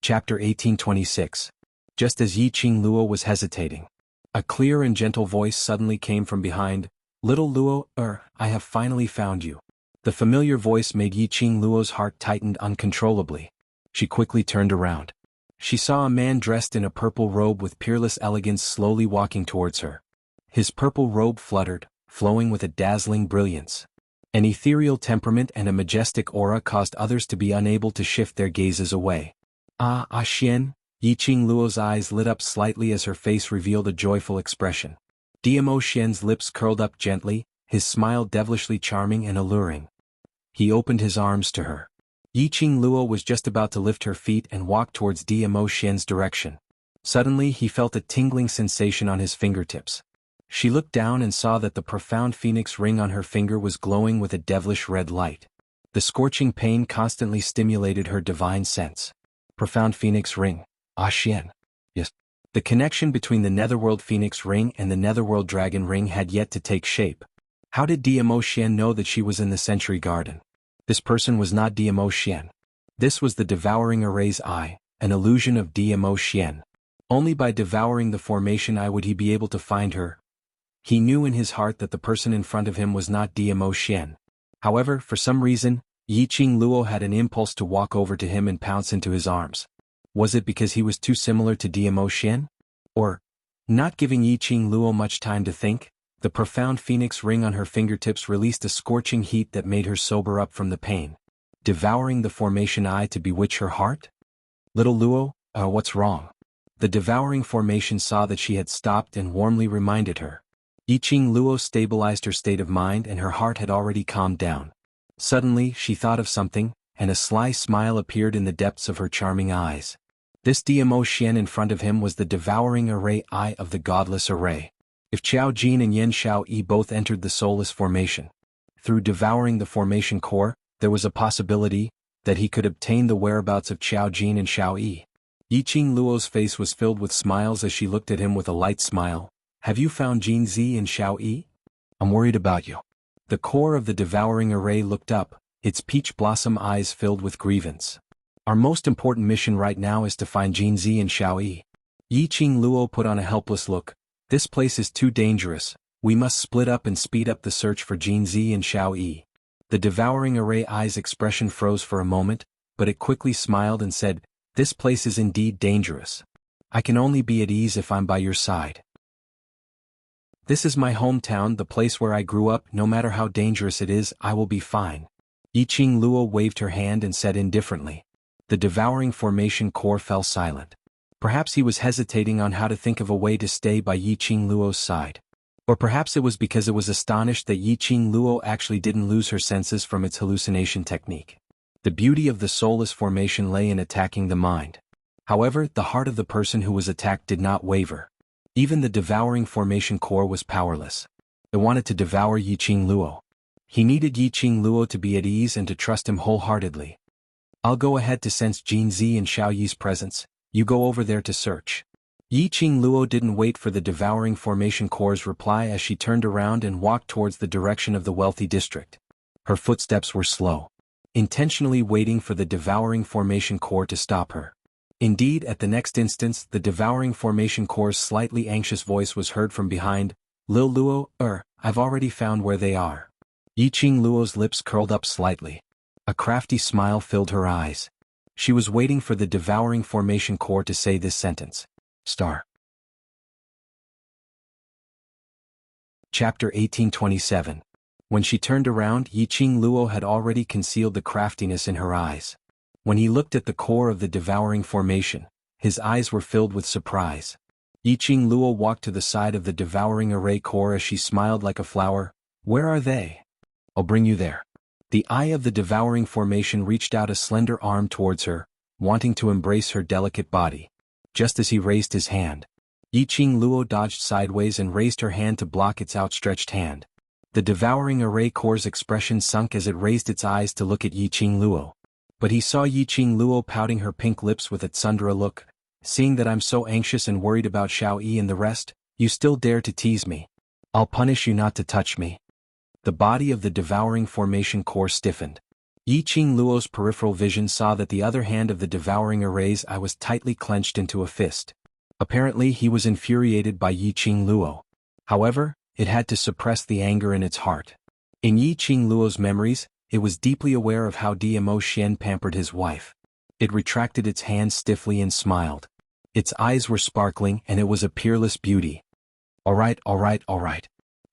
Chapter 1826. Just as Yi Qing Luo was hesitating, a clear and gentle voice suddenly came from behind. "Little Luo, I have finally found you." The familiar voice made Yi Qing Luo's heart tighten uncontrollably. She quickly turned around. She saw a man dressed in a purple robe with peerless elegance slowly walking towards her. His purple robe fluttered, flowing with a dazzling brilliance. An ethereal temperament and a majestic aura caused others to be unable to shift their gazes away. "Ah, Xian," Yi Qing Luo's eyes lit up slightly as her face revealed a joyful expression. Diamo Xian's lips curled up gently, his smile devilishly charming and alluring. He opened his arms to her. Yi Qing Luo was just about to lift her feet and walk towards Diamo Xian's direction. Suddenly he felt a tingling sensation on his fingertips. She looked down and saw that the profound phoenix ring on her finger was glowing with a devilish red light. The scorching pain constantly stimulated her divine sense. Profound phoenix ring. Ah Xian. Yes. The connection between the netherworld phoenix ring and the netherworld dragon ring had yet to take shape. How did Diamo Xian know that she was in the Century Garden? This person was not Diamo Xian. This was the devouring array's eye, an illusion of Diamo Xian. Only by devouring the formation eye would he be able to find her. He knew in his heart that the person in front of him was not Diamo Xian. However, for some reason, Yi Qing Luo had an impulse to walk over to him and pounce into his arms. Was it because he was too similar to Diamo Xian? Or, not giving Yi Qing Luo much time to think, the profound phoenix ring on her fingertips released a scorching heat that made her sober up from the pain. Devouring the formation eye to bewitch her heart? "Little Luo, what's wrong?" The devouring formation saw that she had stopped and warmly reminded her. Yi Qing Luo stabilized her state of mind and her heart had already calmed down. Suddenly, she thought of something, and a sly smile appeared in the depths of her charming eyes. This Diamo Xian in front of him was the devouring array eye of the godless array. If Qiao Jin and Yan Xiao Yi both entered the soulless formation, through devouring the formation core, there was a possibility that he could obtain the whereabouts of Qiao Jin and Xiao Yi. Yi Qing Luo's face was filled with smiles as she looked at him with a light smile. "Have you found Jin Zi and Xiao Yi? I'm worried about you." The core of the devouring array looked up, its peach blossom eyes filled with grievance. "Our most important mission right now is to find Jin Zi and Xiao Yi." Yi Qing Luo put on a helpless look. "This place is too dangerous. We must split up and speed up the search for Jin Zi and Xiao Yi." The devouring array eye's expression froze for a moment, but it quickly smiled and said, "This place is indeed dangerous. I can only be at ease if I'm by your side. This is my hometown, the place where I grew up. No matter how dangerous it is, I will be fine." Yi Qing Luo waved her hand and said indifferently. The devouring formation core fell silent. Perhaps he was hesitating on how to think of a way to stay by Yi Qing Luo's side. Or perhaps it was because it was astonished that Yi Qing Luo actually didn't lose her senses from its hallucination technique. The beauty of the soulless formation lay in attacking the mind. However, the heart of the person who was attacked did not waver. Even the devouring formation core was powerless. It wanted to devour Yi Qing Luo. He needed Yi Qing Luo to be at ease and to trust him wholeheartedly. "I'll go ahead to sense Jin Zi and Xiao Yi's presence. You go over there to search." Yi Qing Luo didn't wait for the devouring formation core's reply as she turned around and walked towards the direction of the wealthy district. Her footsteps were slow, intentionally waiting for the devouring formation core to stop her. Indeed, at the next instant, the devouring formation core's slightly anxious voice was heard from behind. "Lil Luo, I've already found where they are." Yi Qing Luo's lips curled up slightly. A crafty smile filled her eyes. She was waiting for the devouring formation core to say this sentence. Star. Chapter 1827. When she turned around, Yi Qing Luo had already concealed the craftiness in her eyes. When he looked at the core of the devouring formation, his eyes were filled with surprise. Yi Qing Luo walked to the side of the devouring array core as she smiled like a flower. "Where are they?" "I'll bring you there." The eye of the devouring formation reached out a slender arm towards her, wanting to embrace her delicate body. Just as he raised his hand, Yi Qing Luo dodged sideways and raised her hand to block its outstretched hand. The devouring array core's expression sunk as it raised its eyes to look at Yi Qing Luo. But he saw Yi Qing Luo pouting her pink lips with a tsundere look. "Seeing that I'm so anxious and worried about Xiao Yi and the rest, you still dare to tease me. I'll punish you not to touch me." The body of the devouring formation core stiffened. Yi Qing Luo's peripheral vision saw that the other hand of the devouring array's eye was tightly clenched into a fist. Apparently he was infuriated by Yi Qing Luo. However, it had to suppress the anger in its heart. In Yi Qing Luo's memories, it was deeply aware of how Dmo Xian pampered his wife. It retracted its hand stiffly and smiled. Its eyes were sparkling and it was a peerless beauty. Alright.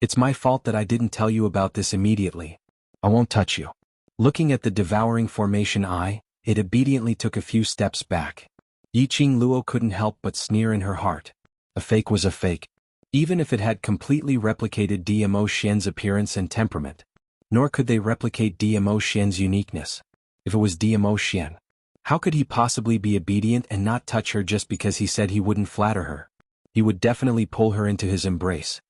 It's my fault that I didn't tell you about this immediately. I won't touch you. Looking at the devouring formation eye, it obediently took a few steps back. Yi Qing Luo couldn't help but sneer in her heart. A fake was a fake. Even if it had completely replicated Dmo Xian's appearance and temperament. Nor could they replicate Dmo Xian's uniqueness. If it was Dmo Xian, how could he possibly be obedient and not touch her just because he said he wouldn't flatter her? He would definitely pull her into his embrace.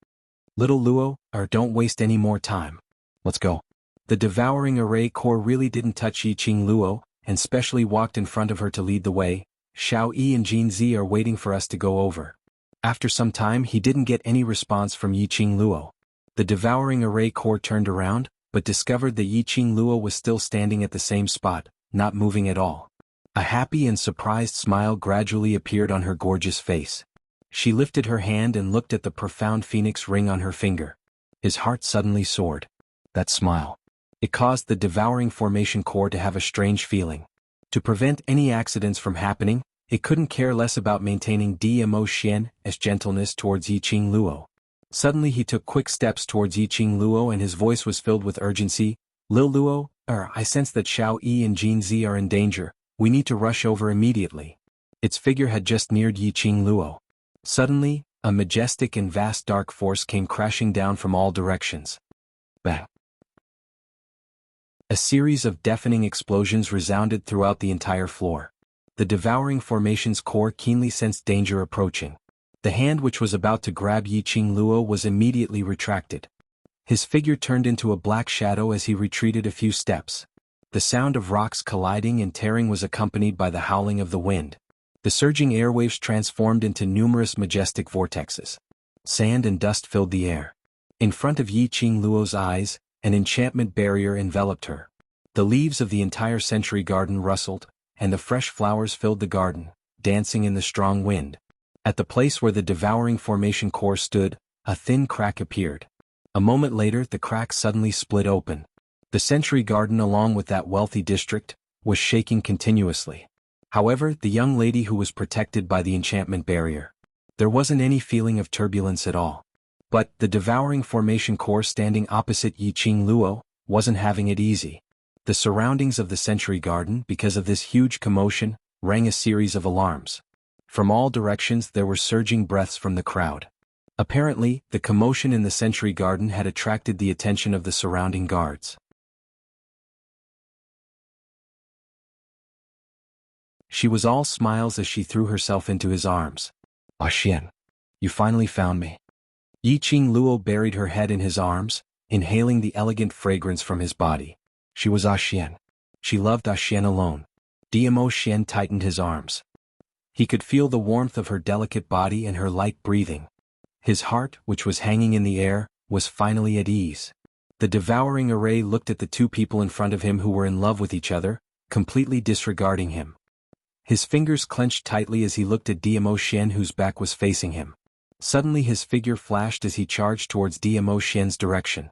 Little Luo, don't waste any more time. Let's go. The devouring array core really didn't touch Yi Qing Luo, and specially walked in front of her to lead the way. Xiao Yi and Jin Zi are waiting for us to go over. After some time he didn't get any response from Yi Qing Luo. The devouring array core turned around, but discovered that Yi Qing Luo was still standing at the same spot, not moving at all. A happy and surprised smile gradually appeared on her gorgeous face. She lifted her hand and looked at the profound phoenix ring on her finger. His heart suddenly soared. That smile. It caused the devouring formation core to have a strange feeling. To prevent any accidents from happening, it couldn't care less about maintaining Dmo Xian's gentleness towards Yi Qing Luo. Suddenly he took quick steps towards Yi Qing Luo and his voice was filled with urgency. Lil Luo, I sense that Xiao Yi and Jin Zi are in danger. We need to rush over immediately. Its figure had just neared Yi Qing Luo. Suddenly, a majestic and vast dark force came crashing down from all directions. Bang! A series of deafening explosions resounded throughout the entire floor. The devouring formation's core keenly sensed danger approaching. The hand which was about to grab Yi Qing Luo was immediately retracted. His figure turned into a black shadow as he retreated a few steps. The sound of rocks colliding and tearing was accompanied by the howling of the wind. The surging airwaves transformed into numerous majestic vortexes. Sand and dust filled the air. In front of Yi Qing Luo's eyes, an enchantment barrier enveloped her. The leaves of the entire century garden rustled, and the fresh flowers filled the garden, dancing in the strong wind. At the place where the devouring formation core stood, a thin crack appeared. A moment later the crack suddenly split open. The century garden along with that wealthy district was shaking continuously. However, the young lady who was protected by the enchantment barrier. There wasn't any feeling of turbulence at all. But the devouring formation core standing opposite Yi Qing Luo wasn't having it easy. The surroundings of the century garden, because of this huge commotion, rang a series of alarms. From all directions there were surging breaths from the crowd. Apparently, the commotion in the century garden had attracted the attention of the surrounding guards. She was all smiles as she threw herself into his arms. "Ah Xian, you finally found me." Yi Qing Luo buried her head in his arms, inhaling the elegant fragrance from his body. She was Ah Xian. She loved Ah Xian alone. Dmo Xian tightened his arms. He could feel the warmth of her delicate body and her light breathing. His heart, which was hanging in the air, was finally at ease. The devouring array looked at the two people in front of him who were in love with each other, completely disregarding him. His fingers clenched tightly as he looked at Dmo Xian whose back was facing him. Suddenly his figure flashed as he charged towards Dmo Xian's direction.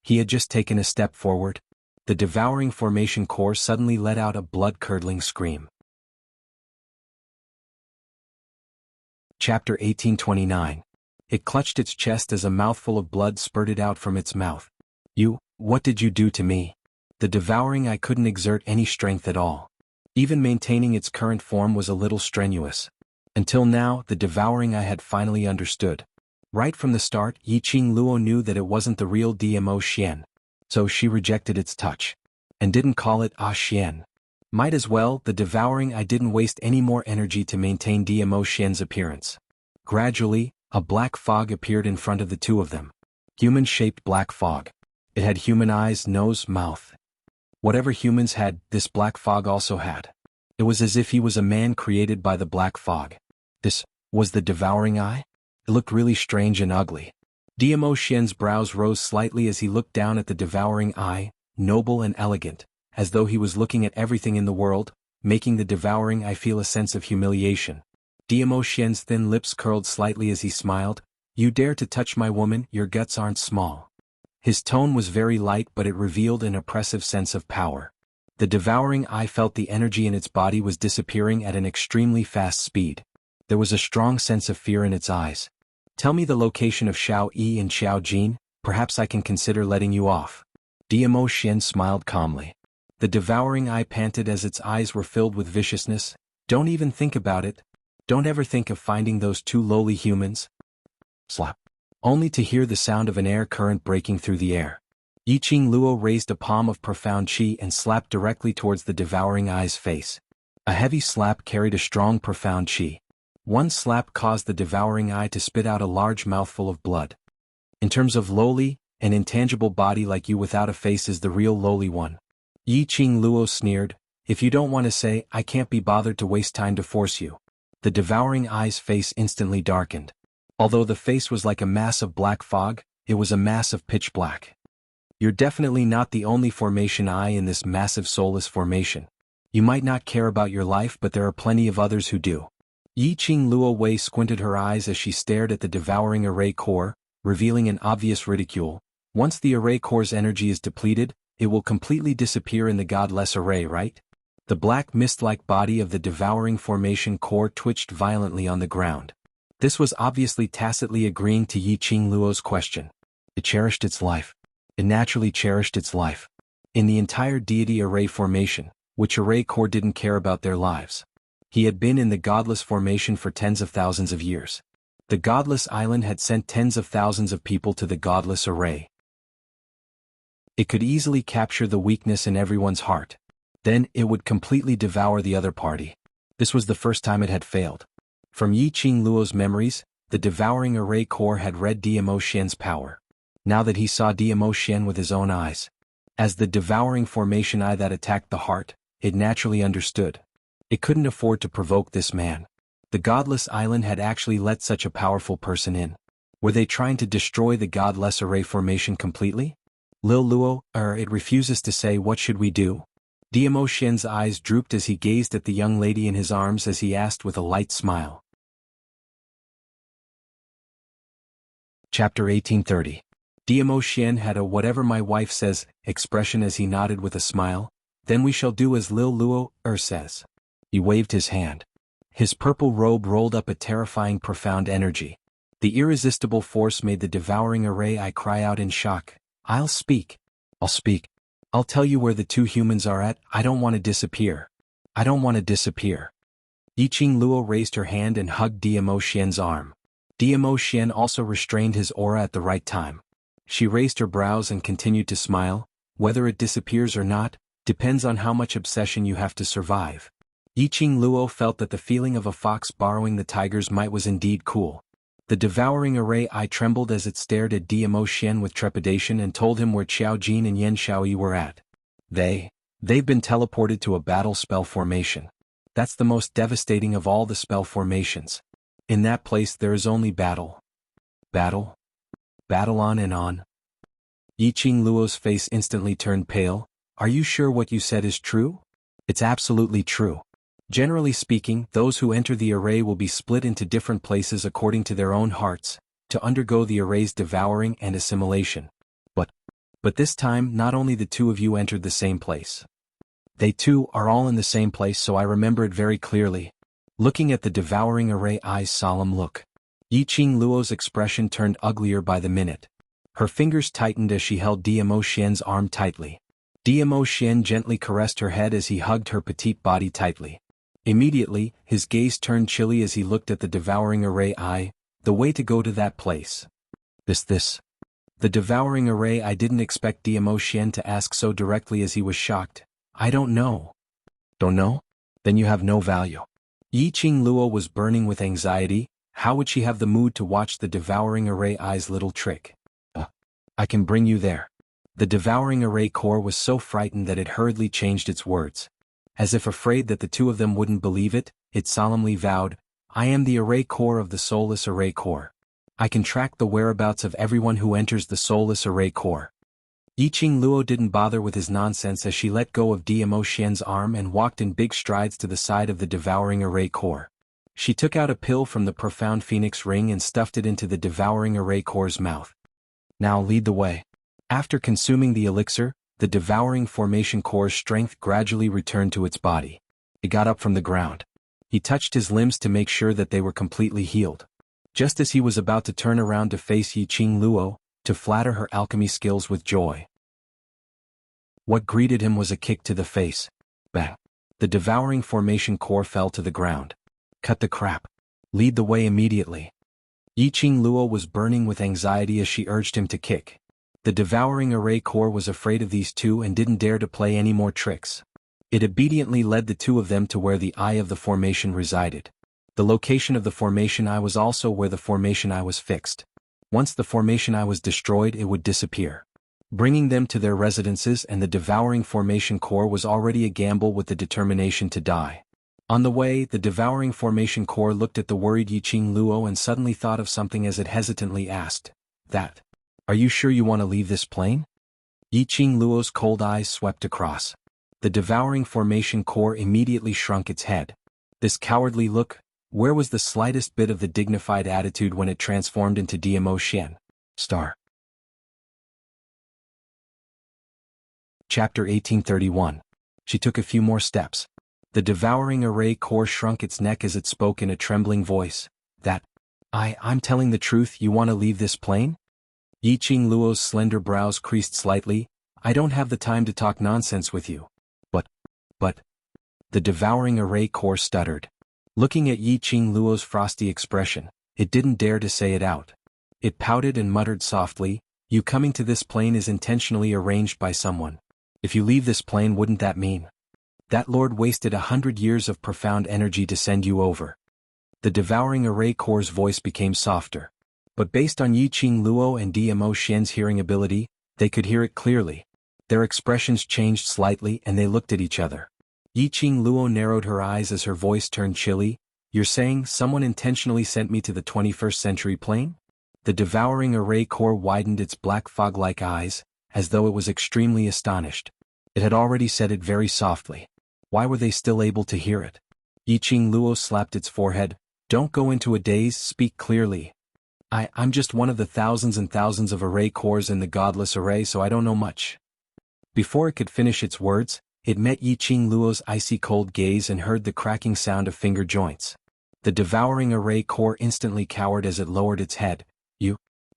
He had just taken a step forward. The devouring formation core suddenly let out a blood-curdling scream. Chapter 1829. It clutched its chest as a mouthful of blood spurted out from its mouth. What did you do to me? The devouring eye couldn't exert any strength at all. Even maintaining its current form was a little strenuous. Until now, the devouring eye had finally understood. Right from the start, Yi Qing Luo knew that it wasn't the real Dmo Xian. So she rejected its touch. And didn't call it Ah Xian. Might as well, the devouring eye didn't waste any more energy to maintain Dmo Xian's appearance. Gradually, a black fog appeared in front of the two of them. Human-shaped black fog. It had human eyes, nose, mouth. Whatever humans had, this black fog also had. It was as if he was a man created by the black fog. This was the devouring eye? It looked really strange and ugly. Dmo Xian's brows rose slightly as he looked down at the devouring eye, noble and elegant, as though he was looking at everything in the world, making the devouring eye feel a sense of humiliation. Diamo Xian's thin lips curled slightly as he smiled. You dare to touch my woman, your guts aren't small. His tone was very light, but it revealed an oppressive sense of power. The devouring eye felt the energy in its body was disappearing at an extremely fast speed. There was a strong sense of fear in its eyes. Tell me the location of Xiao Yi and Xiao Jin, perhaps I can consider letting you off. Diamo Xian smiled calmly. The devouring eye panted as its eyes were filled with viciousness. Don't even think about it. Don't ever think of finding those two lowly humans. Slap. Only to hear the sound of an air current breaking through the air. Yiqing Luo raised a palm of profound qi and slapped directly towards the devouring eye's face. A heavy slap carried a strong profound qi. One slap caused the devouring eye to spit out a large mouthful of blood. In terms of lowly, an intangible body like you without a face is the real lowly one. Yiqing Luo sneered, if you don't want to say, I can't be bothered to waste time to force you. The devouring eye's face instantly darkened. Although the face was like a mass of black fog, it was a mass of pitch black. You're definitely not the only formation eye in this massive soulless formation. You might not care about your life, but there are plenty of others who do. Yiqing Luo Wei squinted her eyes as she stared at the devouring array core, revealing an obvious ridicule. Once the array core's energy is depleted, it will completely disappear in the godless array, right? The black mist-like body of the devouring formation core twitched violently on the ground. This was obviously tacitly agreeing to Yiqing Luo's question. It cherished its life. It naturally cherished its life. In the entire deity array formation, which array core didn't care about their lives. He had been in the godless formation for tens of thousands of years. The godless island had sent tens of thousands of people to the godless array. It could easily capture the weakness in everyone's heart. Then it would completely devour the other party. This was the first time it had failed. From Yiqing Luo's memories, the devouring array core had read Diamo Xian's power. Now that he saw Diamo Xian with his own eyes. As the devouring formation eye that attacked the heart, it naturally understood. It couldn't afford to provoke this man. The godless island had actually let such a powerful person in. Were they trying to destroy the godless array formation completely? Lil Luo, it refuses to say, what should we do? Diamo Xian's eyes drooped as he gazed at the young lady in his arms as he asked with a light smile. Chapter 1830. Diamo Xian had a whatever my wife says expression as he nodded with a smile. Then we shall do as Lil Luo says. He waved his hand. His purple robe rolled up a terrifying profound energy. The irresistible force made the devouring array eye cry out in shock. I'll speak. I'll speak. I'll tell you where the two humans are at. I don't want to disappear. I don't want to disappear. Yiqing Luo raised her hand and hugged Diamo Xian's arm. Diamo Xian also restrained his aura at the right time. She raised her brows and continued to smile. Whether it disappears or not, depends on how much obsession you have to survive. Yiqing Luo felt that the feeling of a fox borrowing the tiger's might was indeed cool. The devouring array eye trembled as it stared at Diamo Xian with trepidation and told him where Xiao Jin and Yan Xiaoyi were at. They've been teleported to a battle spell formation. That's the most devastating of all the spell formations. In that place there is only battle. Battle? Battle on and on. Yiqing Luo's face instantly turned pale. Are you sure what you said is true? It's absolutely true. Generally speaking, those who enter the array will be split into different places according to their own hearts, to undergo the array's devouring and assimilation. But this time not only the two of you entered the same place. They too are all in the same place, so I remember it very clearly. Looking at the devouring array eye's solemn look. Yiqing Luo's expression turned uglier by the minute. Her fingers tightened as she held Diamo Xian's arm tightly. Diamo Xian gently caressed her head as he hugged her petite body tightly. Immediately, his gaze turned chilly as he looked at the devouring array eye. The way to go to that place. This. The devouring array eye didn't expect Diamo Xian to ask so directly as he was shocked. I don't know. Don't know? Then you have no value. Yiqing Luo was burning with anxiety. How would she have the mood to watch the devouring array eye's little trick? I can bring you there. The devouring array core was so frightened that it hurriedly changed its words. As if afraid that the two of them wouldn't believe it, it solemnly vowed, I am the array core of the soulless array core. I can track the whereabouts of everyone who enters the soulless array core. Yiqing Luo didn't bother with his nonsense as she let go of Dmo Xian's arm and walked in big strides to the side of the devouring array core. She took out a pill from the profound phoenix ring and stuffed it into the devouring array core's mouth. Now lead the way. After consuming the elixir, the devouring formation core's strength gradually returned to its body. It got up from the ground. He touched his limbs to make sure that they were completely healed. Just as he was about to turn around to face Yiqing Luo, to flatter her alchemy skills with joy, what greeted him was a kick to the face. Bang! The devouring formation core fell to the ground. Cut the crap. Lead the way immediately. Yiqing Luo was burning with anxiety as she urged him to kick. The devouring array core was afraid of these two and didn't dare to play any more tricks. It obediently led the two of them to where the eye of the formation resided. The location of the formation eye was also where the formation eye was fixed. Once the formation eye was destroyed, it would disappear, bringing them to their residences, and the devouring formation core was already a gamble with the determination to die. On the way, the devouring formation core looked at the worried Yiqing Luo and suddenly thought of something as it hesitantly asked, "Are you sure you want to leave this plane?" Yiqing Luo's cold eyes swept across. The devouring formation core immediately shrunk its head. This cowardly look, where was the slightest bit of the dignified attitude when it transformed into Dmo Xian? Star. Chapter 1831. She took a few more steps. The devouring array core shrunk its neck as it spoke in a trembling voice. I'm telling the truth, you want to leave this plane?" Yiqing Luo's slender brows creased slightly. "I don't have the time to talk nonsense with you." But. The devouring array core stuttered. Looking at Yiqing Luo's frosty expression, it didn't dare to say it out. It pouted and muttered softly, "You coming to this plane is intentionally arranged by someone. If you leave this plane, wouldn't that mean that Lord wasted 100 years of profound energy to send you over?" The devouring array core's voice became softer. But based on Yiqing Luo and Dmo Xian's hearing ability, they could hear it clearly. Their expressions changed slightly and they looked at each other. Yiqing Luo narrowed her eyes as her voice turned chilly. "You're saying someone intentionally sent me to the 21st century plane?" The devouring array core widened its black fog-like eyes, as though it was extremely astonished. It had already said it very softly. Why were they still able to hear it? Yiqing Luo slapped its forehead. "Don't go into a daze, speak clearly." I'm just one of the thousands and thousands of array cores in the godless array, so I don't know much." Before it could finish its words, it met Yiqing Luo's icy cold gaze and heard the cracking sound of finger joints. The devouring array core instantly cowered as it lowered its head.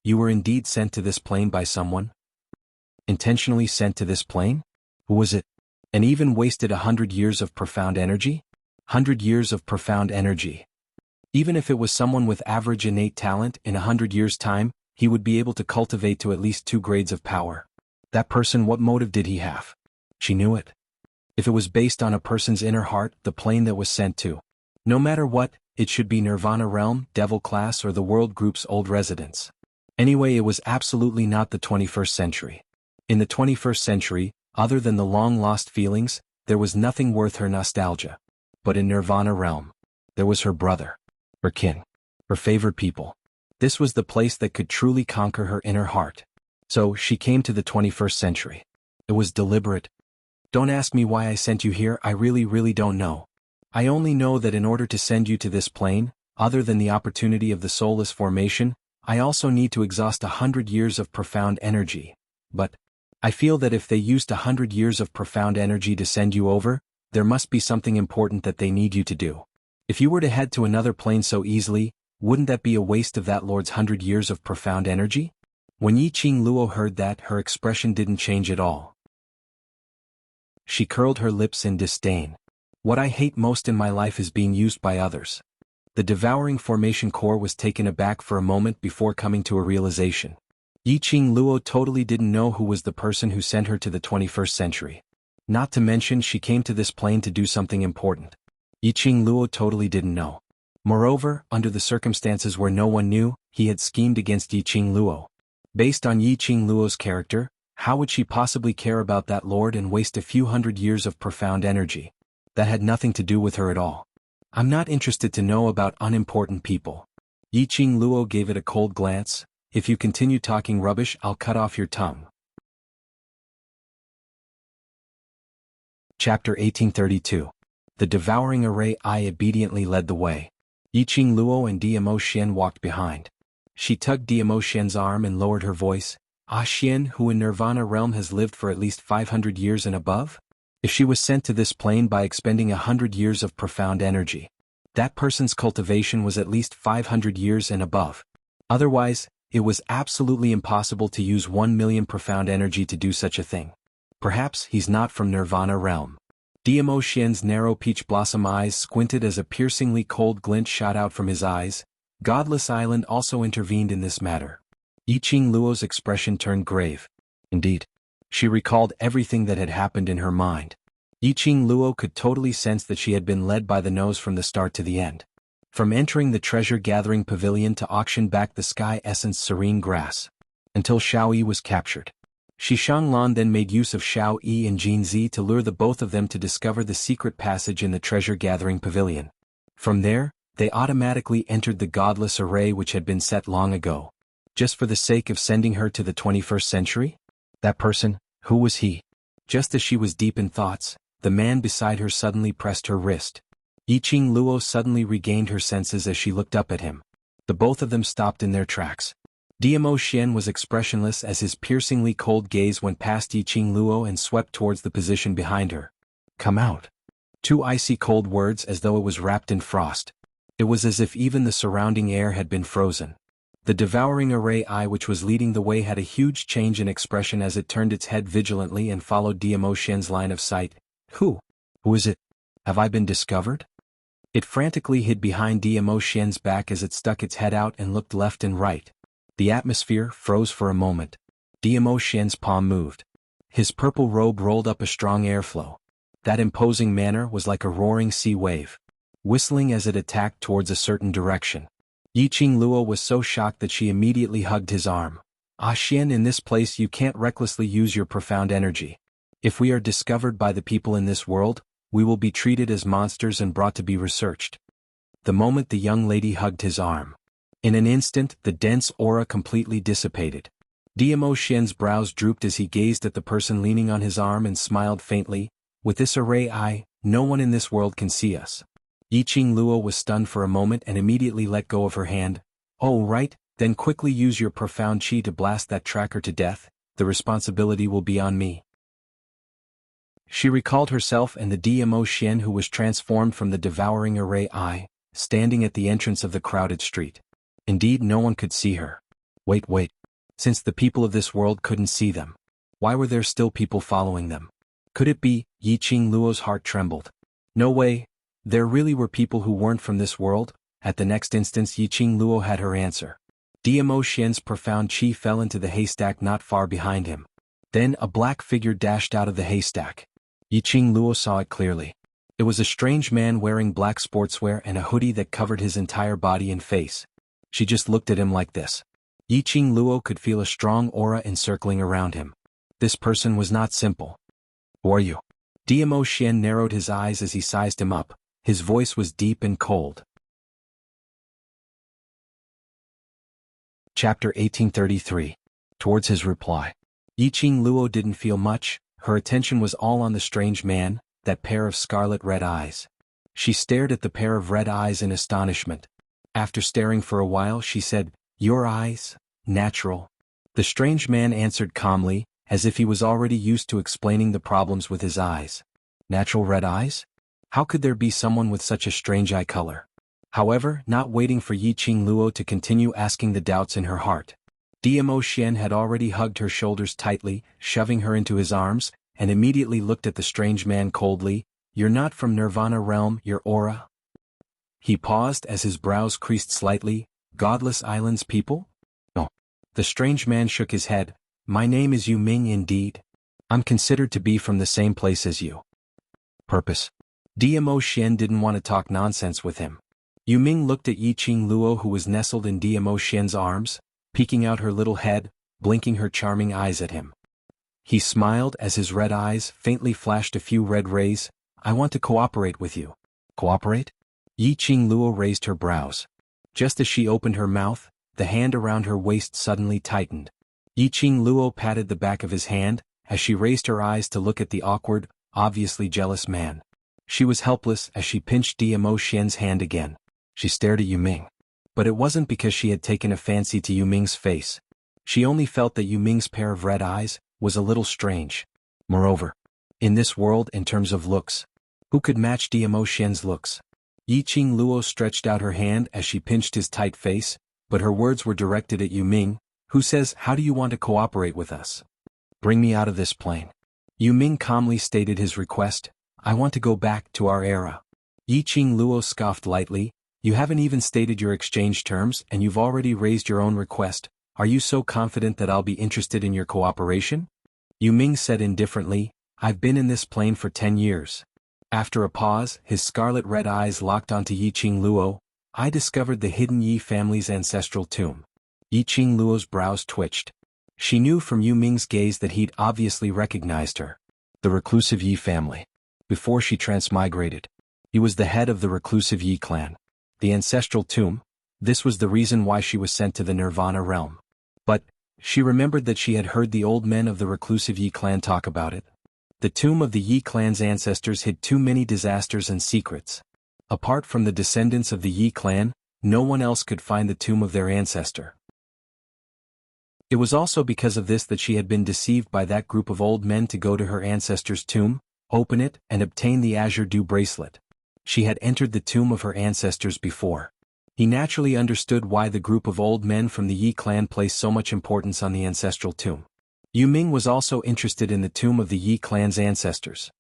You were indeed sent to this plane by someone?" "Intentionally sent to this plane? Who was it? And even wasted 100 years of profound energy?" 100 years of profound energy. Even if it was someone with average innate talent, in 100 years' time, he would be able to cultivate to at least 2 grades of power. That person, what motive did he have? She knew it. If it was based on a person's inner heart, the plane that was sent to, no matter what, it should be Nirvana Realm, Devil Class, or the World Group's old residence. Anyway, it was absolutely not the 21st century. In the 21st century, other than the long-lost feelings, there was nothing worth her nostalgia. But in Nirvana Realm, there was her brother, her kin, her favored people. This was the place that could truly conquer her inner heart. So, she came to the 21st century. It was deliberate. Don't ask me why I sent you here, I really don't know. I only know that in order to send you to this plane, other than the opportunity of the soulless formation, I also need to exhaust 100 years of profound energy. But I feel that if they used 100 years of profound energy to send you over, there must be something important that they need you to do. If you were to head to another plane so easily, wouldn't that be a waste of that Lord's 100 years of profound energy?" When Yiqing Luo heard that, her expression didn't change at all. She curled her lips in disdain. "What I hate most in my life is being used by others." The devouring formation core was taken aback for a moment before coming to a realization. Yiqing Luo totally didn't know who was the person who sent her to the 21st century. Not to mention she came to this plane to do something important. Yiqing Luo totally didn't know. Moreover, under the circumstances where no one knew, he had schemed against Yiqing Luo. Based on Yiqing Luo's character, how would she possibly care about that lord and waste a few hundred years of profound energy? That had nothing to do with her at all. "I'm not interested to know about unimportant people." Yiqing Luo gave it a cold glance. "If you continue talking rubbish, I'll cut off your tongue." Chapter 1832. The devouring array I obediently led the way. Yiqing Luo and Diamo Xian walked behind. She tugged Diamo Xian's arm and lowered her voice. Ah, Xian, who in Nirvana realm has lived for at least 500 years and above? If she was sent to this plane by expending 100 years of profound energy, that person's cultivation was at least 500 years and above. Otherwise, it was absolutely impossible to use 1 million profound energy to do such a thing. Perhaps he's not from Nirvana realm. Diamo Xian's narrow peach blossom eyes squinted as a piercingly cold glint shot out from his eyes. Godless Island also intervened in this matter. Yiqing Luo's expression turned grave. Indeed. She recalled everything that had happened in her mind. Yiqing Luo could totally sense that she had been led by the nose from the start to the end. From entering the treasure-gathering pavilion to auction back the sky essence serene grass. Until Xiao Yi was captured. Shishang Lan then made use of Xiao Yi and Jin Zi to lure the both of them to discover the secret passage in the treasure-gathering pavilion. From there, they automatically entered the godless array which had been set long ago. Just for the sake of sending her to the 21st century? That person, who was he? Just as she was deep in thoughts, the man beside her suddenly pressed her wrist. Yiqing Luo suddenly regained her senses as she looked up at him. The both of them stopped in their tracks. Diamo Xian was expressionless as his piercingly cold gaze went past Yiqing Luo and swept towards the position behind her. Come out. Two icy cold words as though it was wrapped in frost. It was as if even the surrounding air had been frozen. The devouring array eye which was leading the way had a huge change in expression as it turned its head vigilantly and followed Diamo Xian's line of sight. Who? Who is it? Have I been discovered? It frantically hid behind Diamo Xian's back as it stuck its head out and looked left and right. The atmosphere froze for a moment. Diamo Xian's palm moved. His purple robe rolled up a strong airflow. That imposing manner was like a roaring sea wave, whistling as it attacked towards a certain direction. Yiqing Luo was so shocked that she immediately hugged his arm. Ah Xian, in this place you can't recklessly use your profound energy. If we are discovered by the people in this world, we will be treated as monsters and brought to be researched. The moment the young lady hugged his arm, in an instant the dense aura completely dissipated. Diamo Xian's brows drooped as he gazed at the person leaning on his arm and smiled faintly. With this array eye, no one in this world can see us. Yiqing Luo was stunned for a moment and immediately let go of her hand. Oh right, then quickly use your profound chi to blast that tracker to death. The responsibility will be on me. She recalled herself and the Diamo Xian who was transformed from the devouring array eye, standing at the entrance of the crowded street. Indeed, no one could see her. Wait. Since the people of this world couldn't see them, why were there still people following them? Could it be? Yiqing Luo's heart trembled. No way. There really were people who weren't from this world. At the next instant Yiqing Luo had her answer. Diamo Xian's profound chi fell into the haystack not far behind him. Then a black figure dashed out of the haystack. Yiqing Luo saw it clearly. It was a strange man wearing black sportswear and a hoodie that covered his entire body and face. She just looked at him like this. Yiqing Luo could feel a strong aura encircling around him. This person was not simple. Who are you? Diamo Xian narrowed his eyes as he sized him up. His voice was deep and cold. Chapter 1833. Towards his reply. Yiqing Luo didn't feel much. Her attention was all on the strange man, that pair of scarlet-red eyes. She stared at the pair of red eyes in astonishment. After staring for a while she said, Your eyes? Natural. The strange man answered calmly, as if he was already used to explaining the problems with his eyes. Natural red eyes? How could there be someone with such a strange eye color? However, not waiting for Yiqing Luo to continue asking the doubts in her heart, Diamo Xian had already hugged her shoulders tightly, shoving her into his arms, and immediately looked at the strange man coldly. You're not from Nirvana realm, your aura? He paused as his brows creased slightly. Godless Island's people? No. The strange man shook his head. My name is Yu Ming indeed. I'm considered to be from the same place as you. Purpose. Diamo Xian didn't want to talk nonsense with him. Yu Ming looked at Yiqing Luo who was nestled in Diamo Xian's arms, peeking out her little head, blinking her charming eyes at him. He smiled as his red eyes faintly flashed a few red rays. I want to cooperate with you. Cooperate? Yiqing Luo raised her brows. Just as she opened her mouth, the hand around her waist suddenly tightened. Yiqing Luo patted the back of his hand, as she raised her eyes to look at the awkward, obviously jealous man. She was helpless as she pinched Dmo Xian's hand again. She stared at Yu Ming. But it wasn't because she had taken a fancy to Yu Ming's face. She only felt that Yu Ming's pair of red eyes was a little strange. Moreover, in this world in terms of looks, who could match Dmo Xian's looks? Yiqing Luo stretched out her hand as she pinched his tight face, but her words were directed at Yu Ming, who says, "How do you want to cooperate with us? Bring me out of this plane." Yu Ming calmly stated his request, "I want to go back to our era." Yiqing Luo scoffed lightly, "You haven't even stated your exchange terms and you've already raised your own request. Are you so confident that I'll be interested in your cooperation?" Yu Ming said indifferently, "I've been in this plane for 10 years. After a pause, his scarlet red eyes locked onto Yiqing Luo. "I discovered the hidden Yi family's ancestral tomb." Yiqing Luo's brows twitched. She knew from Yu Ming's gaze that he'd obviously recognized her. The reclusive Yi family. Before she transmigrated, he was the head of the reclusive Yi clan. The ancestral tomb, this was the reason why she was sent to the Nirvana realm. But, she remembered that she had heard the old men of the reclusive Yi clan talk about it. The tomb of the Yi clan's ancestors hid too many disasters and secrets. Apart from the descendants of the Yi clan, no one else could find the tomb of their ancestor. It was also because of this that she had been deceived by that group of old men to go to her ancestor's tomb, open it, and obtain the Azure Dew bracelet. She had entered the tomb of her ancestors before. He naturally understood why the group of old men from the Yi clan placed so much importance on the ancestral tomb. Yu Ming was also interested in the tomb of the Yi clan's ancestors.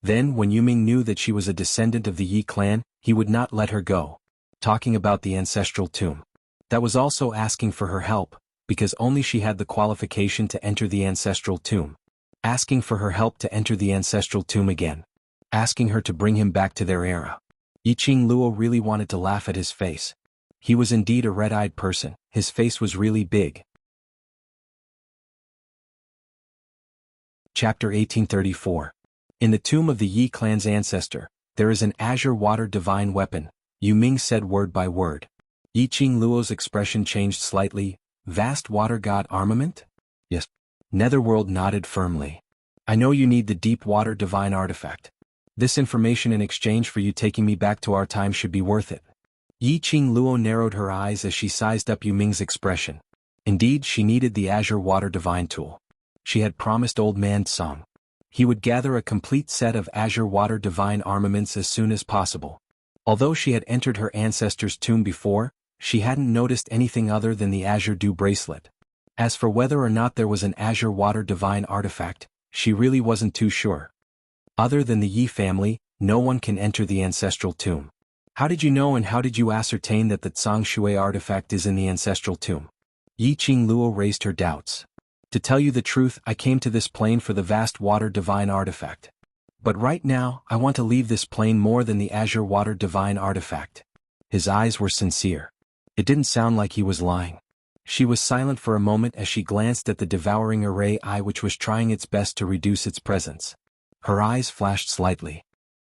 Then, when Yu Ming knew that she was a descendant of the Yi clan, he would not let her go. Talking about the ancestral tomb. That was also asking for her help, because only she had the qualification to enter the ancestral tomb. Asking for her help to enter the ancestral tomb again. Asking her to bring him back to their era. Yiqing Luo really wanted to laugh at his face. He was indeed a red-eyed person, his face was really big. Chapter 1834. In the tomb of the Yi clan's ancestor, there is an azure water divine weapon, Yu Ming said word by word. Yiqing Luo's expression changed slightly. Vast water god armament? Yes. Netherworld nodded firmly. I know you need the deep water divine artifact. This information in exchange for you taking me back to our time should be worth it. Yiqing Luo narrowed her eyes as she sized up Yu Ming's expression. Indeed, she needed the azure water divine tool. She had promised old man Song. He would gather a complete set of azure water divine armaments as soon as possible. Although she had entered her ancestor's tomb before, she hadn't noticed anything other than the Azure Dew bracelet. As for whether or not there was an Azure Water Divine artifact, she really wasn't too sure. Other than the Yi family, no one can enter the ancestral tomb. How did you know and how did you ascertain that the Tsang Shui artifact is in the ancestral tomb? Yiqing Luo raised her doubts. To tell you the truth, I came to this plane for the vast water divine artifact. But right now, I want to leave this plane more than the Azure Water Divine artifact. His eyes were sincere. It didn't sound like he was lying. She was silent for a moment as she glanced at the devouring array eye which was trying its best to reduce its presence. Her eyes flashed slightly.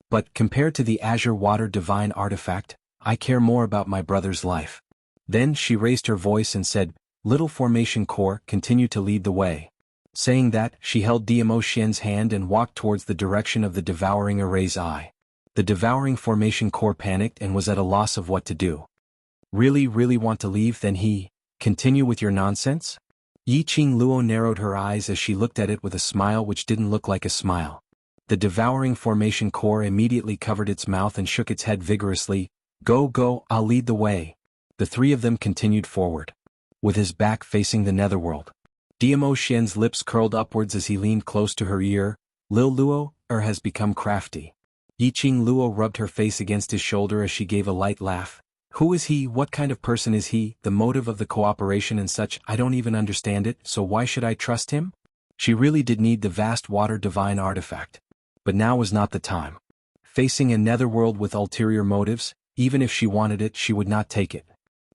But compared to the Azure Water Divine artifact, I care more about my brother's life. Then she raised her voice and said, Little Formation Corps, continue to lead the way. Saying that, she held Dmo Xian's hand and walked towards the direction of the devouring array's eye. The devouring Formation Corps panicked and was at a loss of what to do. Really want to leave? Then continue with your nonsense? Yiqing Luo narrowed her eyes as she looked at it with a smile which didn't look like a smile. The devouring Formation Corps immediately covered its mouth and shook its head vigorously. Go, I'll lead the way. The three of them continued forward. With his back facing the netherworld. Dmo Xian's lips curled upwards as he leaned close to her ear. Lil Luo, has become crafty. Yiqing Luo rubbed her face against his shoulder as she gave a light laugh. Who is he? What kind of person is he? The motive of the cooperation and such, I don't even understand it, so why should I trust him? She really did need the vast water divine artifact. But now was not the time. Facing a netherworld with ulterior motives, even if she wanted it, she would not take it.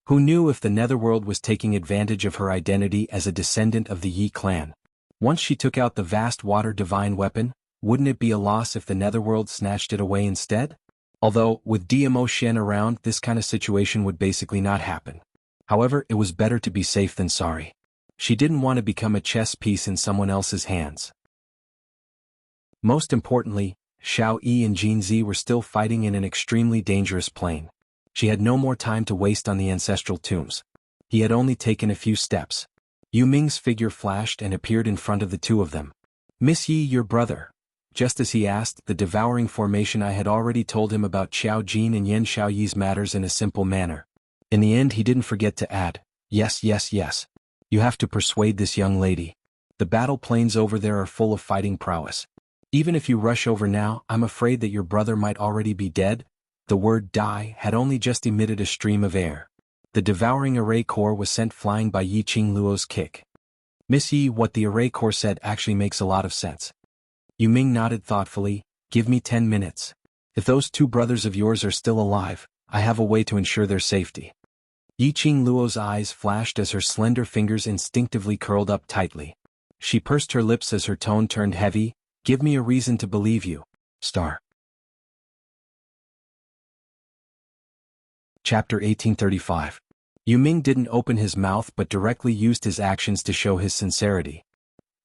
Who knew if the netherworld was taking advantage of her identity as a descendant of the Yi clan? Once she took out the vast water divine weapon, wouldn't it be a loss if the netherworld snatched it away instead? Although, with Dmo Xian around, this kind of situation would basically not happen. However, it was better to be safe than sorry. She didn't want to become a chess piece in someone else's hands. Most importantly, Xiao Yi and Jin Zi were still fighting in an extremely dangerous plane. She had no more time to waste on the ancestral tombs. He had only taken a few steps. Yu Ming's figure flashed and appeared in front of the two of them. "Miss Yi, your brother." Just as he asked the devouring formation, I had already told him about Xiao Jin and Yan Xiao Yi's matters in a simple manner. In the end he didn't forget to add, yes. You have to persuade this young lady. The battle planes over there are full of fighting prowess. Even if you rush over now, I'm afraid that your brother might already be dead." The word die had only just emitted a stream of air. The devouring array core was sent flying by Yi Qing Luo's kick. "Miss Yi, what the array core said actually makes a lot of sense." Yu Ming nodded thoughtfully. "Give me 10 minutes. If those two brothers of yours are still alive, I have a way to ensure their safety." Yi Qing Luo's eyes flashed as her slender fingers instinctively curled up tightly. She pursed her lips as her tone turned heavy. "Give me a reason to believe you, Star." Chapter 1835. Yu Ming didn't open his mouth but directly used his actions to show his sincerity.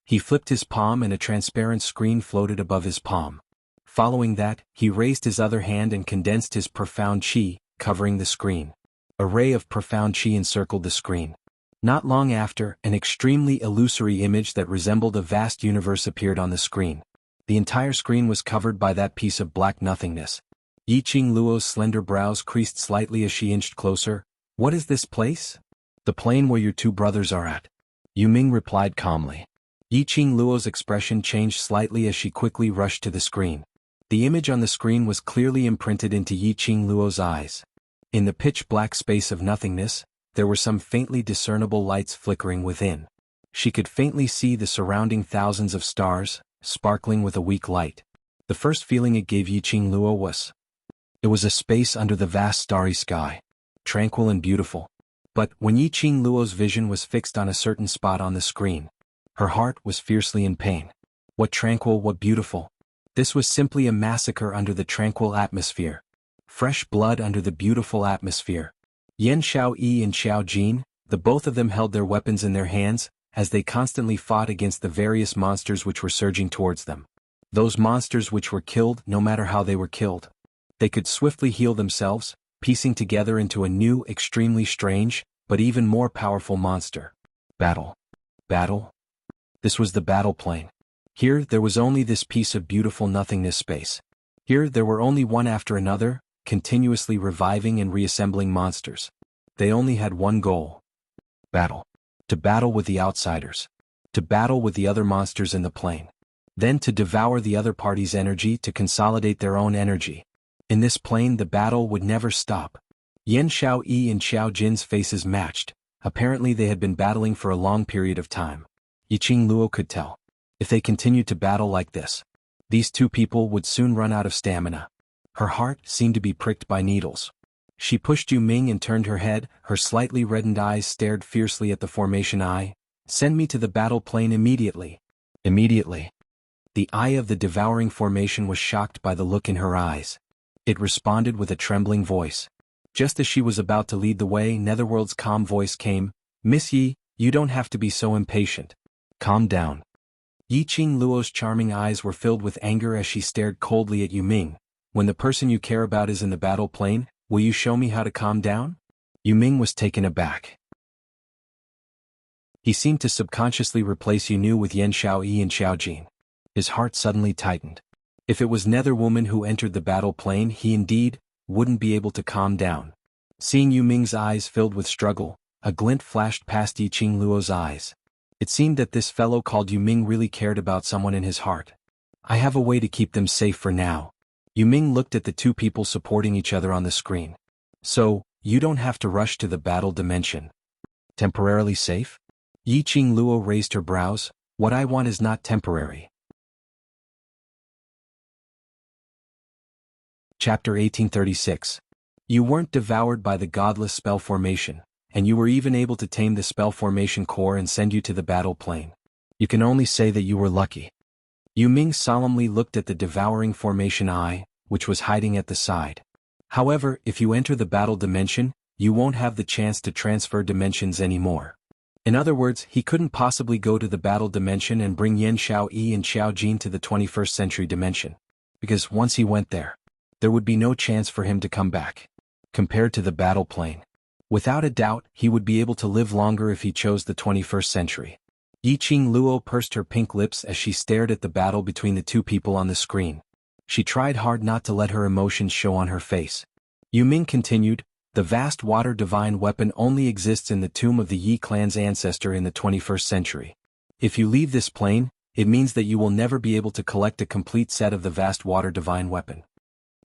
He flipped his palm and a transparent screen floated above his palm. Following that, he raised his other hand and condensed his profound qi, covering the screen. A ray of profound qi encircled the screen. Not long after, an extremely illusory image that resembled a vast universe appeared on the screen. The entire screen was covered by that piece of black nothingness. Yi Qing Luo's slender brows creased slightly as she inched closer. "What is this place?" "The plane where your two brothers are at," Yu Ming replied calmly. Yi Qing Luo's expression changed slightly as she quickly rushed to the screen. The image on the screen was clearly imprinted into Yi Qing Luo's eyes. In the pitch-black space of nothingness, there were some faintly discernible lights flickering within. She could faintly see the surrounding thousands of stars, sparkling with a weak light. The first feeling it gave Yi Qing Luo was, it was a space under the vast starry sky, tranquil and beautiful. But when Yi Qing Luo's vision was fixed on a certain spot on the screen, her heart was fiercely in pain. What tranquil, what beautiful. This was simply a massacre under the tranquil atmosphere. Fresh blood under the beautiful atmosphere. Yan Xiao Yi and Xiao Jin, the both of them held their weapons in their hands, as they constantly fought against the various monsters which were surging towards them. Those monsters which were killed, no matter how they were killed. They could swiftly heal themselves, piecing together into a new, extremely strange, but even more powerful monster. Battle. Battle? This was the battle plane. Here there was only this piece of beautiful nothingness space. Here there were only one after another, continuously reviving and reassembling monsters. They only had one goal. Battle. To battle with the outsiders. To battle with the other monsters in the plane. Then to devour the other party's energy to consolidate their own energy. In this plane the battle would never stop. Yan Xiao Yi and Xiao Jin's faces matched. Apparently they had been battling for a long period of time. Yi Qing Luo could tell. If they continued to battle like this, these two people would soon run out of stamina. Her heart seemed to be pricked by needles. She pushed Yu Ming and turned her head. Her slightly reddened eyes stared fiercely at the formation eye. "Send me to the battle plane immediately." Immediately. The eye of the devouring formation was shocked by the look in her eyes. It responded with a trembling voice. Just as she was about to lead the way, Netherworld's calm voice came. "Miss Yi, you don't have to be so impatient. Calm down." Yi Qing Luo's charming eyes were filled with anger as she stared coldly at Yu Ming. "When the person you care about is in the battle plane, will you show me how to calm down?" Yu Ming was taken aback. He seemed to subconsciously replace Yu Nu with Yan Xiao Yi and Xiao Jin. His heart suddenly tightened. If it was Nether Woman who entered the battle plane, he indeed wouldn't be able to calm down. Seeing Yu Ming's eyes filled with struggle, a glint flashed past Yi Qing Luo's eyes. It seemed that this fellow called Yu Ming really cared about someone in his heart. "I have a way to keep them safe for now." Yu Ming looked at the two people supporting each other on the screen. "So, you don't have to rush to the battle dimension. Temporarily safe?" Yi Qing Luo raised her brows. "What I want is not temporary." Chapter 1836. You weren't devoured by the godless spell formation, and you were even able to tame the spell formation core and send you to the battle plane. You can only say that you were lucky. Yu Ming solemnly looked at the devouring formation eye, which was hiding at the side. "However, if you enter the battle dimension, you won't have the chance to transfer dimensions anymore. In other words, he couldn't possibly go to the battle dimension and bring Yan Xiaoyi and Xiao Jin to the 21st century dimension. Because once he went there would be no chance for him to come back. Compared to the battle plane, without a doubt, he would be able to live longer if he chose the 21st century. Yiqing Luo pursed her pink lips as she stared at the battle between the two people on the screen. She tried hard not to let her emotions show on her face. Yu Ming continued, "The vast water divine weapon only exists in the tomb of the Yi clan's ancestor in the 21st century. If you leave this plane, it means that you will never be able to collect a complete set of the vast water divine weapon."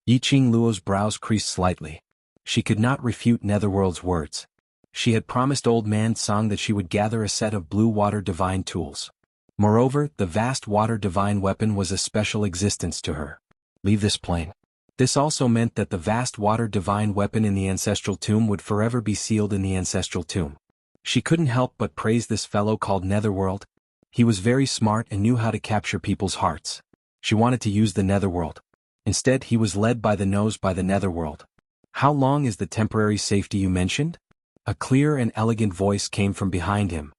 Yiqing Luo's brows creased slightly. She could not refute Netherworld's words. She had promised Old Man Song that she would gather a set of blue water divine tools. Moreover, the vast water divine weapon was a special existence to her. Leave this plane. This also meant that the vast water divine weapon in the ancestral tomb would forever be sealed in the ancestral tomb. She couldn't help but praise this fellow called Netherworld. He was very smart and knew how to capture people's hearts. She wanted to use the Netherworld. Instead, he was led by the nose by the Netherworld. "How long is the temporary safety you mentioned?" A clear and elegant voice came from behind him.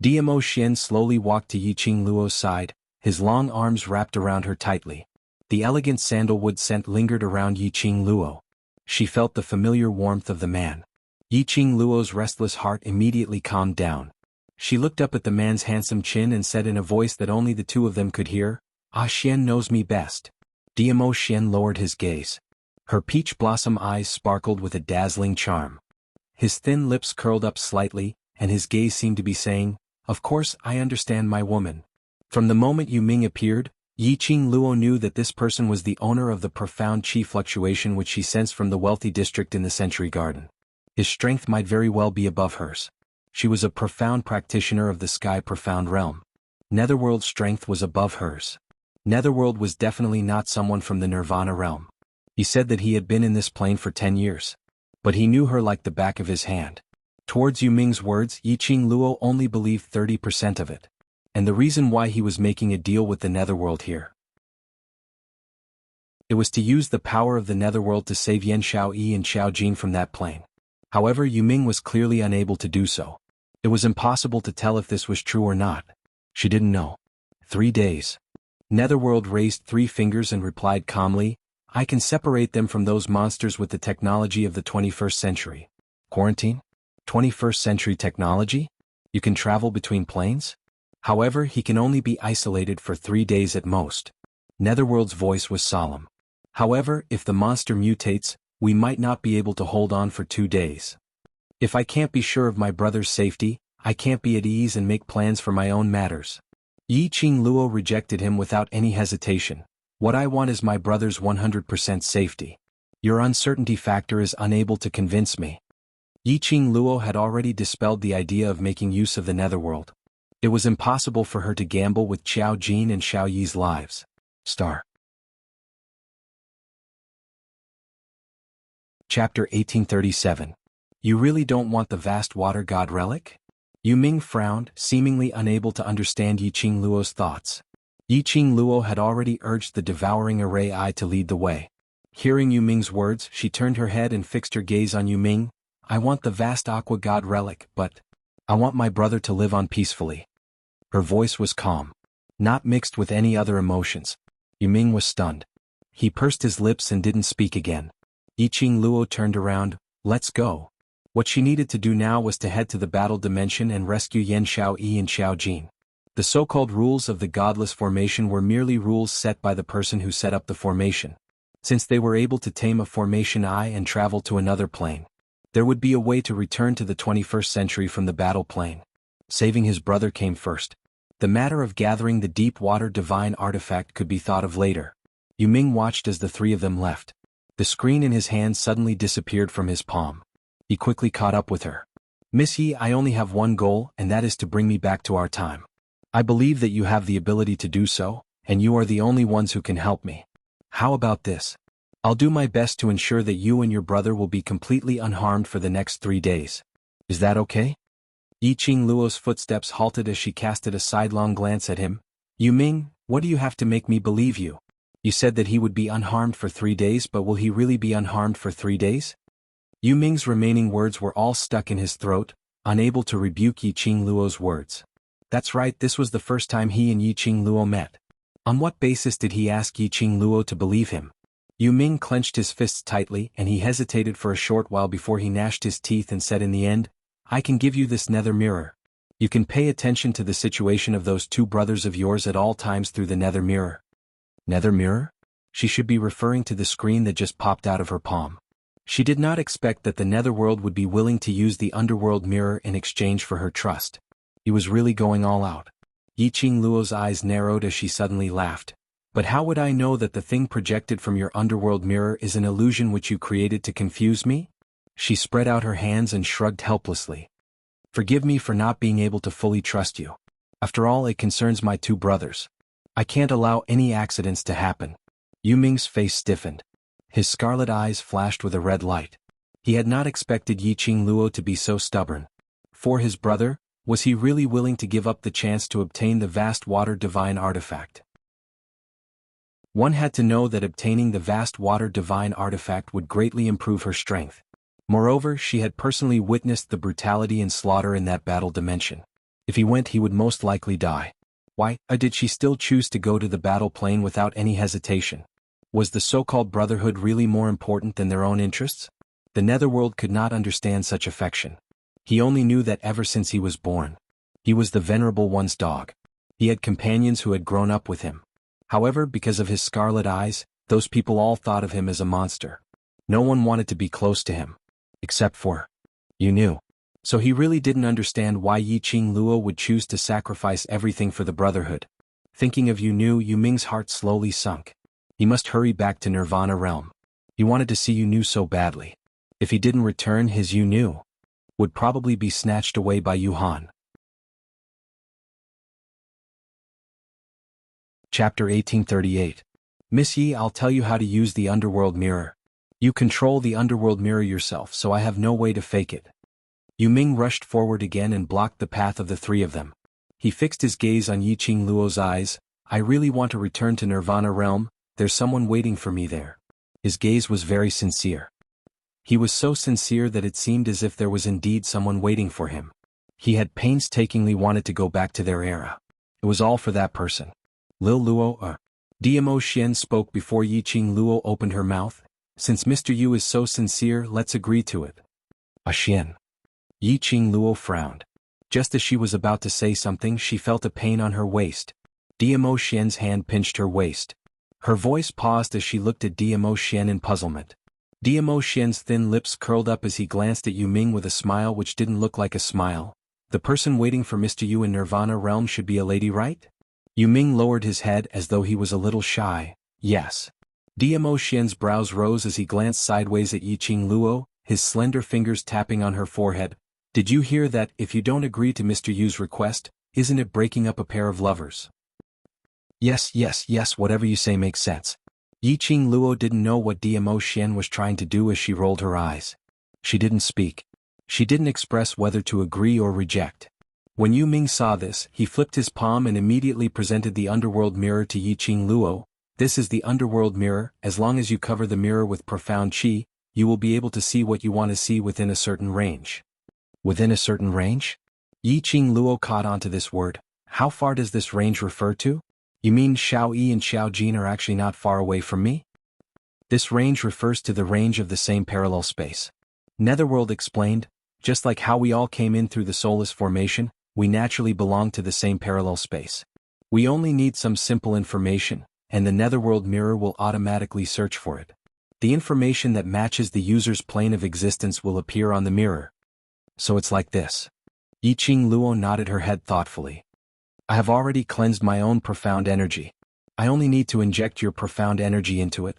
Dmo Xian slowly walked to Yiqing Luo's side, his long arms wrapped around her tightly. The elegant sandalwood scent lingered around Yiqing Luo. She felt the familiar warmth of the man. Yiqing Luo's restless heart immediately calmed down. She looked up at the man's handsome chin and said in a voice that only the two of them could hear, "Ah, Xian knows me best." Dmo Xian lowered his gaze. Her peach blossom eyes sparkled with a dazzling charm. His thin lips curled up slightly, and his gaze seemed to be saying, "Of course I understand my woman." From the moment Yu Ming appeared, Yiqing Luo knew that this person was the owner of the profound chi fluctuation which she sensed from the wealthy district in the Century Garden. His strength might very well be above hers. She was a profound practitioner of the sky profound realm. Netherworld's strength was above hers. Netherworld was definitely not someone from the Nirvana realm. He said that he had been in this plane for 10 years. But he knew her like the back of his hand. Towards Yu Ming's words, Yiqing Luo only believed 30% of it. And the reason why he was making a deal with the Netherworld here. It was to use the power of the Netherworld to save Yan Xiaoyi and Xiao Jin from that plane. However, Yu Ming was clearly unable to do so. It was impossible to tell if this was true or not. She didn't know. 3 days. Netherworld raised 3 fingers and replied calmly, "I can separate them from those monsters with the technology of the 21st century. Quarantine? 21st century technology? You can travel between planes? However, he can only be isolated for 3 days at most." Netherworld's voice was solemn. "However, if the monster mutates, we might not be able to hold on for 2 days. If I can't be sure of my brother's safety, I can't be at ease and make plans for my own matters." Yiqing Luo rejected him without any hesitation. "What I want is my brother's 100% safety. Your uncertainty factor is unable to convince me." Yiqing Luo had already dispelled the idea of making use of the Netherworld. It was impossible for her to gamble with Xiao Jin and Xiao Yi's lives. Star. Chapter 1837. You really don't want the vast water god relic? Yu Ming frowned, seemingly unable to understand Yiqing Luo's thoughts. Yiqing Luo had already urged the devouring array eye to lead the way. Hearing Yu Ming's words, she turned her head and fixed her gaze on Yu Ming. "I want the vast aqua god relic, but I want my brother to live on peacefully." Her voice was calm, not mixed with any other emotions. Yu Ming was stunned. He pursed his lips and didn't speak again. Yiqing Luo turned around. "Let's go." What she needed to do now was to head to the battle dimension and rescue Yan Xiaoyi and Xiao Jin. The so-called rules of the godless formation were merely rules set by the person who set up the formation. Since they were able to tame a formation eye and travel to another plane, there would be a way to return to the 21st century from the battle plane. Saving his brother came first. The matter of gathering the deep water divine artifact could be thought of later. Yu Ming watched as the 3 of them left. The screen in his hand suddenly disappeared from his palm. He quickly caught up with her. "Miss Yi, I only have one goal, and that is to bring me back to our time. I believe that you have the ability to do so, and you are the only ones who can help me. How about this? I'll do my best to ensure that you and your brother will be completely unharmed for the next 3 days. Is that okay?" Yiqing Luo's footsteps halted as she casted a sidelong glance at him. "Yu Ming, what do you have to make me believe you? You said that he would be unharmed for 3 days, but will he really be unharmed for 3 days?" Yu Ming's remaining words were all stuck in his throat. unable to rebuke Yi Qingluo's words. That's right, this was the first time he and Yi Qingluo met. On what basis did he ask Yi Qingluo to believe him? Yu Ming clenched his fists tightly and he hesitated for a short while before he gnashed his teeth and said in the end, I can give you this nether mirror. You can pay attention to the situation of those two brothers of yours at all times through the nether mirror. Nether mirror? She should be referring to the screen that just popped out of her palm. She did not expect that the netherworld would be willing to use the underworld mirror in exchange for her trust. He was really going all out. Yi Qingluo's eyes narrowed as she suddenly laughed. But how would I know that the thing projected from your underworld mirror is an illusion which you created to confuse me? She spread out her hands and shrugged helplessly. Forgive me for not being able to fully trust you. After all, it concerns my two brothers. I can't allow any accidents to happen. Yu Ming's face stiffened. His scarlet eyes flashed with a red light. He had not expected Yi Qingluo to be so stubborn. For his brother, was he really willing to give up the chance to obtain the vast water divine artifact? One had to know that obtaining the vast water divine artifact would greatly improve her strength. Moreover, she had personally witnessed the brutality and slaughter in that battle dimension. If he went, he would most likely die. Why, did she still choose to go to the battle plane without any hesitation? Was the so-called brotherhood really more important than their own interests? The netherworld could not understand such affection. He only knew that ever since he was born, he was the Venerable One's dog. He had companions who had grown up with him. However, because of his scarlet eyes, those people all thought of him as a monster. No one wanted to be close to him. Except for Yu Nu. So he really didn't understand why Yi Qingluo would choose to sacrifice everything for the brotherhood. Thinking of Yu Nu, Yu Ming's heart slowly sunk. He must hurry back to Nirvana realm. He wanted to see Yu Nu so badly. If he didn't return, his Yu Nu would probably be snatched away by Yu Han. Chapter 1838. Miss Yi, I'll tell you how to use the underworld mirror. You control the underworld mirror yourself, so I have no way to fake it. Yu Ming rushed forward again and blocked the path of the three of them. He fixed his gaze on Yi Qingluo's eyes. I really want to return to Nirvana realm, there's someone waiting for me there. His gaze was very sincere. He was so sincere that it seemed as if there was indeed someone waiting for him. He had painstakingly wanted to go back to their era. It was all for that person. Lil Luo, Diamo Xian spoke before Yi Qingluo opened her mouth. Since Mr. Yu is so sincere, let's agree to it. Xian. Yi Qingluo frowned. Just as she was about to say something, she felt a pain on her waist. Diamo Xian's hand pinched her waist. Her voice paused as she looked at Diamo Xian in puzzlement. Diamo Xian's thin lips curled up as he glanced at Yu Ming with a smile which didn't look like a smile. The person waiting for Mr. Yu in Nirvana realm should be a lady, right? Yu Ming lowered his head as though he was a little shy. Yes. Diamo Xian's brows rose as he glanced sideways at Yi Qingluo, his slender fingers tapping on her forehead. Did you hear that? If you don't agree to Mr. Yu's request, isn't it breaking up a pair of lovers? Yes, whatever you say makes sense. Yi Qingluo didn't know what Diamo Xian was trying to do as she rolled her eyes. She didn't speak. She didn't express whether to agree or reject. When Yu Ming saw this, he flipped his palm and immediately presented the underworld mirror to Yi Qingluo. This is the underworld mirror. As long as you cover the mirror with profound qi, you will be able to see what you want to see within a certain range. Within a certain range? Yi Qingluo caught onto this word. How far does this range refer to? You mean Xiao Yi and Xiao Jin are actually not far away from me? This range refers to the range of the same parallel space. Netherworld explained, just like how we all came in through the soulless formation, we naturally belong to the same parallel space. We only need some simple information, and the Netherworld mirror will automatically search for it. The information that matches the user's plane of existence will appear on the mirror. So it's like this. Yi Qingluo nodded her head thoughtfully. I have already cleansed my own profound energy. I only need to inject your profound energy into it.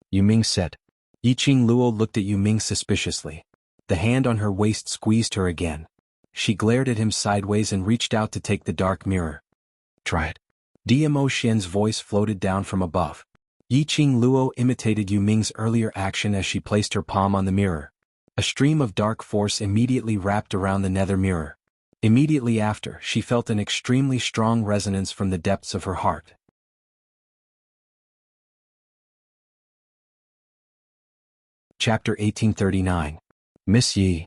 Yu Ming said. Yi Qingluo looked at Yu Ming suspiciously. The hand on her waist squeezed her again. She glared at him sideways and reached out to take the dark mirror. Try it. Diamo Xian's voice floated down from above. Yi Qingluo imitated Yu Ming's earlier action as she placed her palm on the mirror. A stream of dark force immediately wrapped around the nether mirror. Immediately after, she felt an extremely strong resonance from the depths of her heart. Chapter 1839. Miss Yi.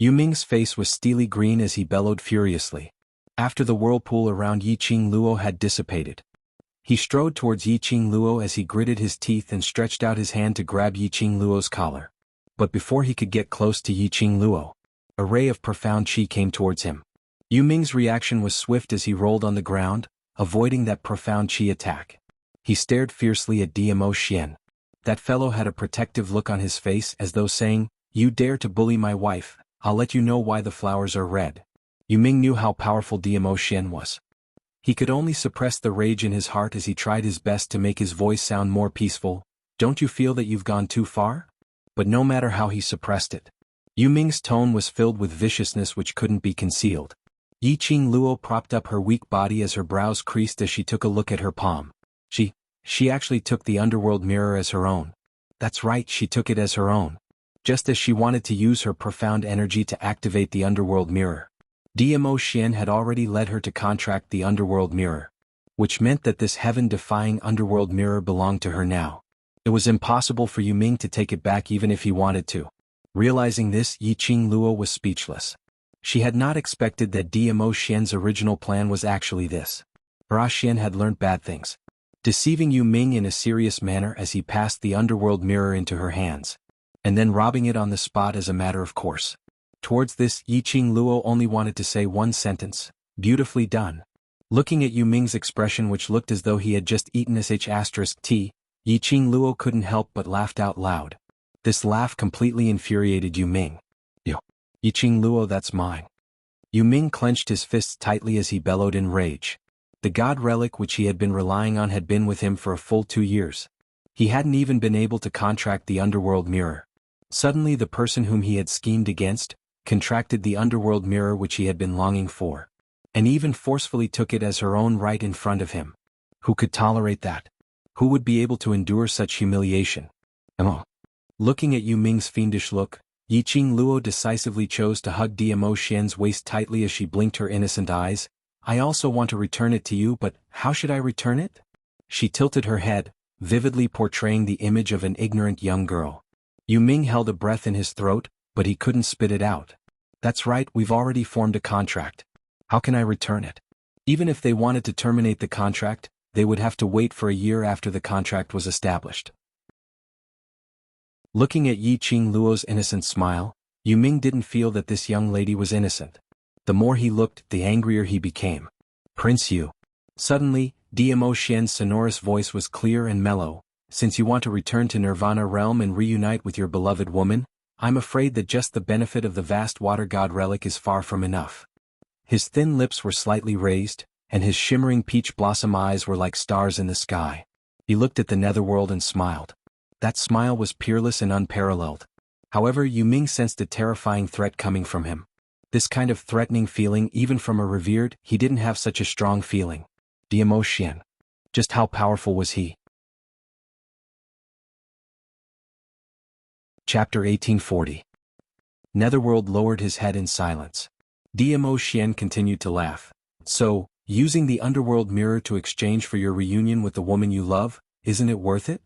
Yu Ming's face was steely green as he bellowed furiously. After the whirlpool around Yiqing Luo had dissipated, he strode towards Yiqing Luo as he gritted his teeth and stretched out his hand to grab Yiqing Luo's collar. But before he could get close to Yiqing Luo, a ray of profound qi came towards him. Yu Ming's reaction was swift as he rolled on the ground, avoiding that profound qi attack. He stared fiercely at Diamo Xian. That fellow had a protective look on his face as though saying, "You dare to bully my wife, I'll let you know why the flowers are red." Yu Ming knew how powerful Diamo Xian was. He could only suppress the rage in his heart as he tried his best to make his voice sound more peaceful. "Don't you feel that you've gone too far?" But no matter how he suppressed it, Yu Ming's tone was filled with viciousness which couldn't be concealed. Yiqing Luo propped up her weak body as her brows creased as she took a look at her palm. She actually took the underworld mirror as her own. That's right, she took it as her own. Just as she wanted to use her profound energy to activate the underworld mirror. Diamo Xian had already led her to contract the underworld mirror, which meant that this heaven-defying underworld mirror belonged to her now. It was impossible for Yu Ming to take it back even if he wanted to. Realizing this, Yiqing Luo was speechless. She had not expected that Diamo Xian's original plan was actually this. Ra Xian had learned bad things, deceiving Yu Ming in a serious manner as he passed the underworld mirror into her hands, and then robbing it on the spot as a matter of course. Towards this, Yiqing Luo only wanted to say one sentence: beautifully done. Looking at Yu Ming's expression, which looked as though he had just eaten sh*t, Yiqing Luo couldn't help but laughed out loud. This laugh completely infuriated Yu Ming. "Yo, Yiqing Luo, that's mine." Yu Ming clenched his fists tightly as he bellowed in rage. The god relic which he had been relying on had been with him for a full 2 years. He hadn't even been able to contract the underworld mirror. Suddenly the person whom he had schemed against contracted the underworld mirror which he had been longing for, and even forcefully took it as her own right in front of him. Who could tolerate that? Who would be able to endure such humiliation? Looking at Yu Ming's fiendish look, Yiqing Luo decisively chose to hug Diamo Xian's waist tightly as she blinked her innocent eyes. "I also want to return it to you, but how should I return it?" She tilted her head, vividly portraying the image of an ignorant young girl. Yu Ming held a breath in his throat, but he couldn't spit it out. "That's right, we've already formed a contract. How can I return it?" Even if they wanted to terminate the contract, they would have to wait for a year after the contract was established. Looking at Yiqing Luo's innocent smile, Yu Ming didn't feel that this young lady was innocent. The more he looked, the angrier he became. "Prince Yu." Suddenly, Diamo Xian's sonorous voice was clear and mellow. "Since you want to return to Nirvana realm and reunite with your beloved woman, I'm afraid that just the benefit of the vast water god relic is far from enough." His thin lips were slightly raised, and his shimmering peach blossom eyes were like stars in the sky. He looked at the netherworld and smiled. That smile was peerless and unparalleled. However, Yu Ming sensed a terrifying threat coming from him. This kind of threatening feeling, even from a revered, he didn't have such a strong feeling. Diamo Xian. Just how powerful was he? Chapter 1840. Netherworld lowered his head in silence. Diamo Xian continued to laugh. "So, using the underworld mirror to exchange for your reunion with the woman you love, isn't it worth it?"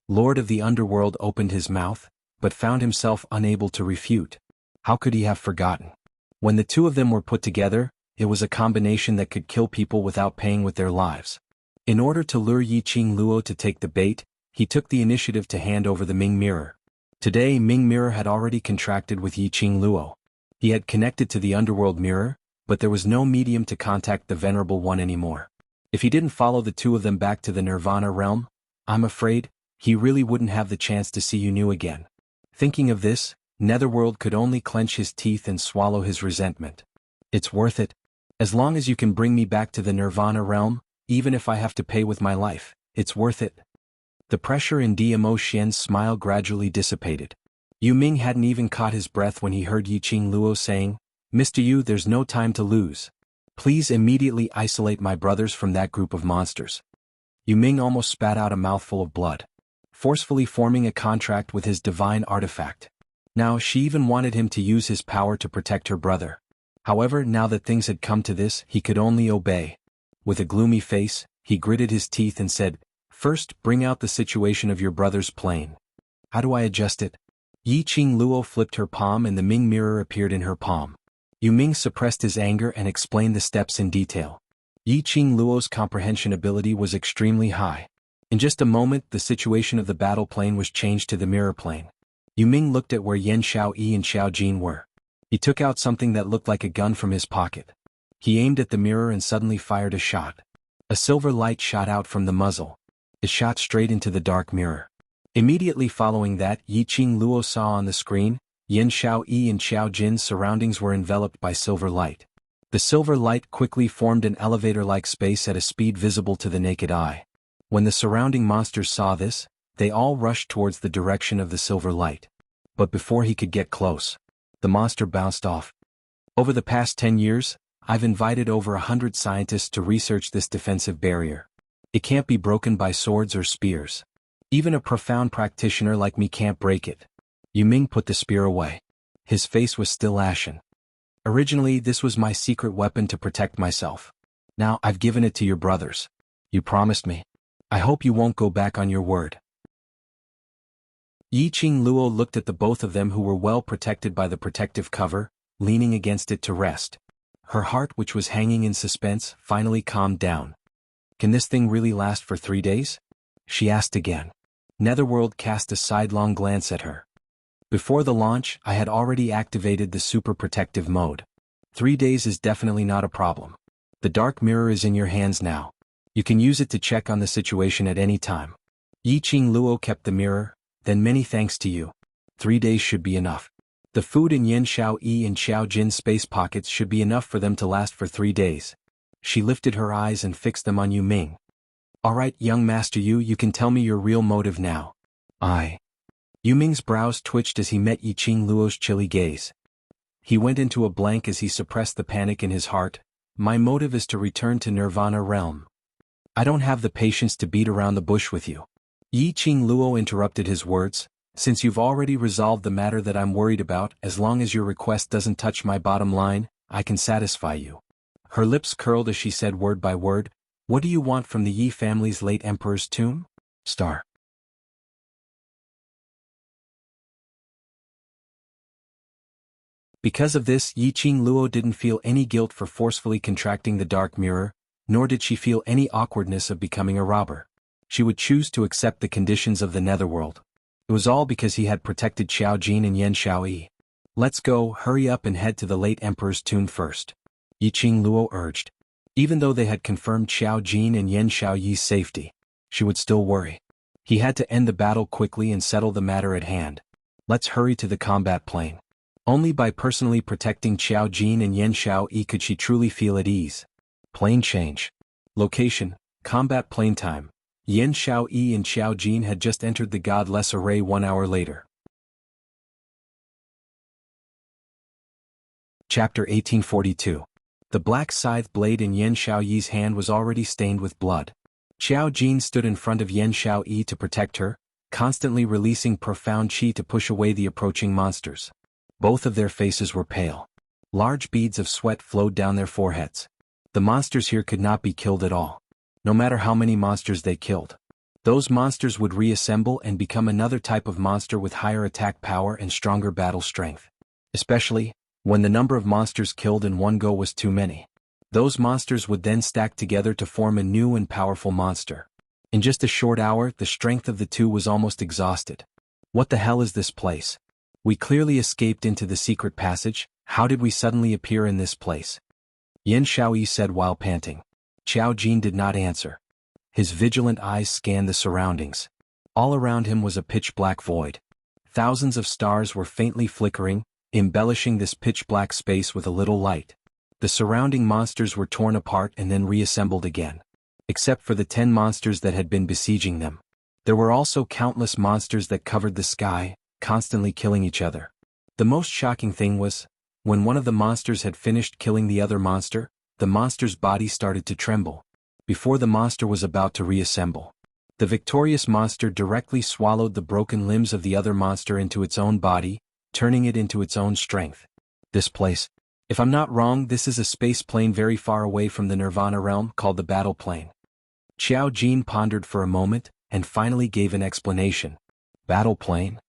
Lord of the Underworld opened his mouth, but found himself unable to refute. How could he have forgotten? When the two of them were put together, it was a combination that could kill people without paying with their lives. In order to lure Yiqing Luo to take the bait, he took the initiative to hand over the Ming Mirror. Today Ming Mirror had already contracted with Yiqing Luo. He had connected to the Underworld Mirror, but there was no medium to contact the Venerable One anymore. If he didn't follow the two of them back to the Nirvana realm, I'm afraid, he really wouldn't have the chance to see Yu again. Thinking of this, Netherworld could only clench his teeth and swallow his resentment. "It's worth it. As long as you can bring me back to the Nirvana realm, even if I have to pay with my life, it's worth it." The pressure in Diamo Xian's smile gradually dissipated. Yu Ming hadn't even caught his breath when he heard Yiqing Luo saying, "Mr. Yu, there's no time to lose. Please immediately isolate my brothers from that group of monsters." Yu Ming almost spat out a mouthful of blood, forcefully forming a contract with his divine artifact. Now she even wanted him to use his power to protect her brother. However, now that things had come to this, he could only obey. With a gloomy face, he gritted his teeth and said, "First, bring out the situation of your brother's plane." "How do I adjust it?" Yiqing Luo flipped her palm and the Ming mirror appeared in her palm. Yu Ming suppressed his anger and explained the steps in detail. Yiqing Luo's comprehension ability was extremely high. In just a moment, the situation of the battle plane was changed to the mirror plane. Yu Ming looked at where Yan Xiaoyi and Xiao Jin were. He took out something that looked like a gun from his pocket. He aimed at the mirror and suddenly fired a shot. A silver light shot out from the muzzle. It shot straight into the dark mirror. Immediately following that, Yiqing Luo saw on the screen, Yan Xiaoyi and Xiao Jin's surroundings were enveloped by silver light. The silver light quickly formed an elevator-like space at a speed visible to the naked eye. When the surrounding monsters saw this, they all rushed towards the direction of the silver light. But before he could get close, the monster bounced off. Over the past 10 years, I've invited over 100 scientists to research this defensive barrier. It can't be broken by swords or spears. Even a profound practitioner like me can't break it. Yu Ming put the spear away. His face was still ashen. Originally, this was my secret weapon to protect myself. Now, I've given it to your brothers. You promised me. I hope you won't go back on your word. Yiqing Luo looked at the both of them who were well protected by the protective cover, leaning against it to rest. Her heart, which was hanging in suspense, finally calmed down. Can this thing really last for 3 days? She asked again. Netherworld cast a sidelong glance at her. Before the launch, I had already activated the super protective mode. 3 days is definitely not a problem. The dark mirror is in your hands now. You can use it to check on the situation at any time. Yiqing Luo kept the mirror, then many thanks to you. 3 days should be enough. The food in Yan Xiaoyi and Xiao Jin's space pockets should be enough for them to last for 3 days. She lifted her eyes and fixed them on Yu Ming. Alright, young Master Yu, you can tell me your real motive now. Yu Ming's brows twitched as he met Yiqing Luo's chilly gaze. He went into a blank as he suppressed the panic in his heart. My motive is to return to Nirvana realm. I don't have the patience to beat around the bush with you. Yiqing Luo interrupted his words. Since you've already resolved the matter that I'm worried about, as long as your request doesn't touch my bottom line, I can satisfy you. Her lips curled as she said word by word, what do you want from the Yi family's late emperor's tomb? Star. Because of this, Yiqing Luo didn't feel any guilt for forcefully contracting the dark mirror, nor did she feel any awkwardness of becoming a robber. She would choose to accept the conditions of the netherworld. It was all because he had protected Xiao Jin and Yan Xiaoyi. Let's go, hurry up and head to the late emperor's tomb first. Yiqing Luo urged. Even though they had confirmed Xiao Jin and Yan Xiaoyi's safety, she would still worry. He had to end the battle quickly and settle the matter at hand. Let's hurry to the combat plane. Only by personally protecting Xiao Jin and Yan Xiaoyi could she truly feel at ease. Plane change. Location, combat plane time. Yan Xiaoyi and Xiao Jin had just entered the godless array 1 hour later. Chapter 1842. The black scythe blade in Yan Xiaoyi's hand was already stained with blood. Xiao Jin stood in front of Yan Xiaoyi to protect her, constantly releasing profound qi to push away the approaching monsters. Both of their faces were pale. Large beads of sweat flowed down their foreheads. The monsters here could not be killed at all. No matter how many monsters they killed, those monsters would reassemble and become another type of monster with higher attack power and stronger battle strength. Especially, when the number of monsters killed in one go was too many. Those monsters would then stack together to form a new and powerful monster. In just a short hour, the strength of the two was almost exhausted. What the hell is this place? We clearly escaped into the secret passage. How did we suddenly appear in this place? Yan Xiaoyi said while panting. Xiao Jin did not answer. His vigilant eyes scanned the surroundings. All around him was a pitch-black void. Thousands of stars were faintly flickering, embellishing this pitch-black space with a little light. The surrounding monsters were torn apart and then reassembled again. Except for the 10 monsters that had been besieging them. There were also countless monsters that covered the sky, constantly killing each other. The most shocking thing was, when one of the monsters had finished killing the other monster, the monster's body started to tremble. Before the monster was about to reassemble, the victorious monster directly swallowed the broken limbs of the other monster into its own body, turning it into its own strength. This place, if I'm not wrong, this is a space plane very far away from the Nirvana realm called the battle plane. Xiao Jin pondered for a moment, and finally gave an explanation. Battle plane?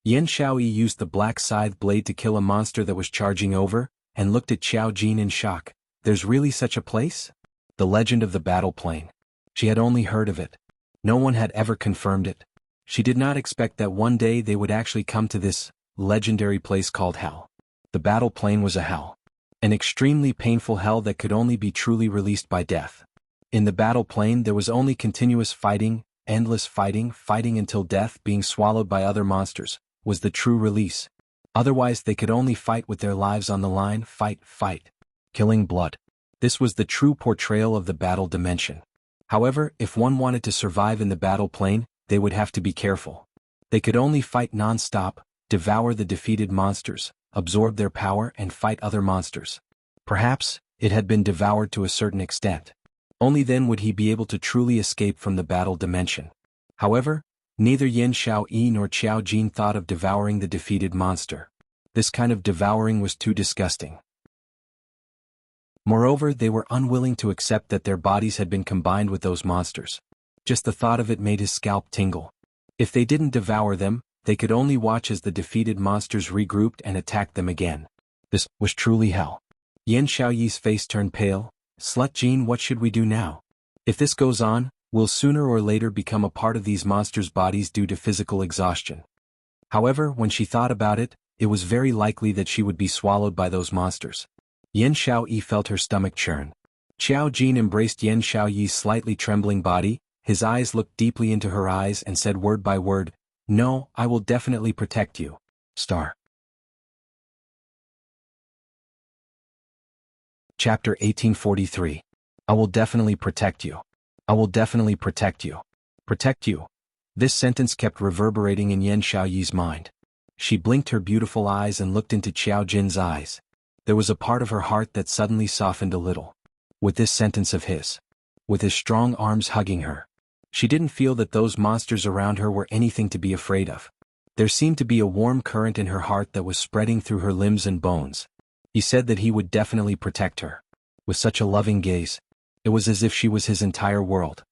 Yan Shaoyi used the black scythe blade to kill a monster that was charging over, and looked at Qiao Jin in shock. There's really such a place? The legend of the battle plane. She had only heard of it. No one had ever confirmed it. She did not expect that one day they would actually come to this legendary place called hell. The battle plane was a hell. An extremely painful hell that could only be truly released by death. In the battle plane there was only continuous fighting, endless fighting until death, being swallowed by other monsters, was the true release. Otherwise they could only fight with their lives on the line, fight. Killing blood. This was the true portrayal of the battle dimension. However, if one wanted to survive in the battle plane, they would have to be careful. They could only fight non-stop, devour the defeated monsters, absorb their power and fight other monsters. Perhaps, it had been devoured to a certain extent. Only then would he be able to truly escape from the battle dimension. However, neither Yan Shaoyi nor Qiao Jin thought of devouring the defeated monster. This kind of devouring was too disgusting. Moreover, they were unwilling to accept that their bodies had been combined with those monsters. Just the thought of it made his scalp tingle. If they didn't devour them, they could only watch as the defeated monsters regrouped and attacked them again. This was truly hell. Yan Shaoyi's face turned pale. Slut Jean, what should we do now? If this goes on, we'll sooner or later become a part of these monsters' bodies due to physical exhaustion. However, when she thought about it, it was very likely that she would be swallowed by those monsters. Yan Shaoyi felt her stomach churn. Qiao Jin embraced Yan Shaoyi's slightly trembling body, his eyes looked deeply into her eyes and said word by word, "No, I will definitely protect you." Star. Chapter 1843. I will definitely protect you. I will definitely protect you. Protect you. This sentence kept reverberating in Yan Shaoyi's mind. She blinked her beautiful eyes and looked into Qiao Jin's eyes. There was a part of her heart that suddenly softened a little. With this sentence of his. With his strong arms hugging her. She didn't feel that those monsters around her were anything to be afraid of. There seemed to be a warm current in her heart that was spreading through her limbs and bones. He said that he would definitely protect her. With such a loving gaze, it was as if she was his entire world.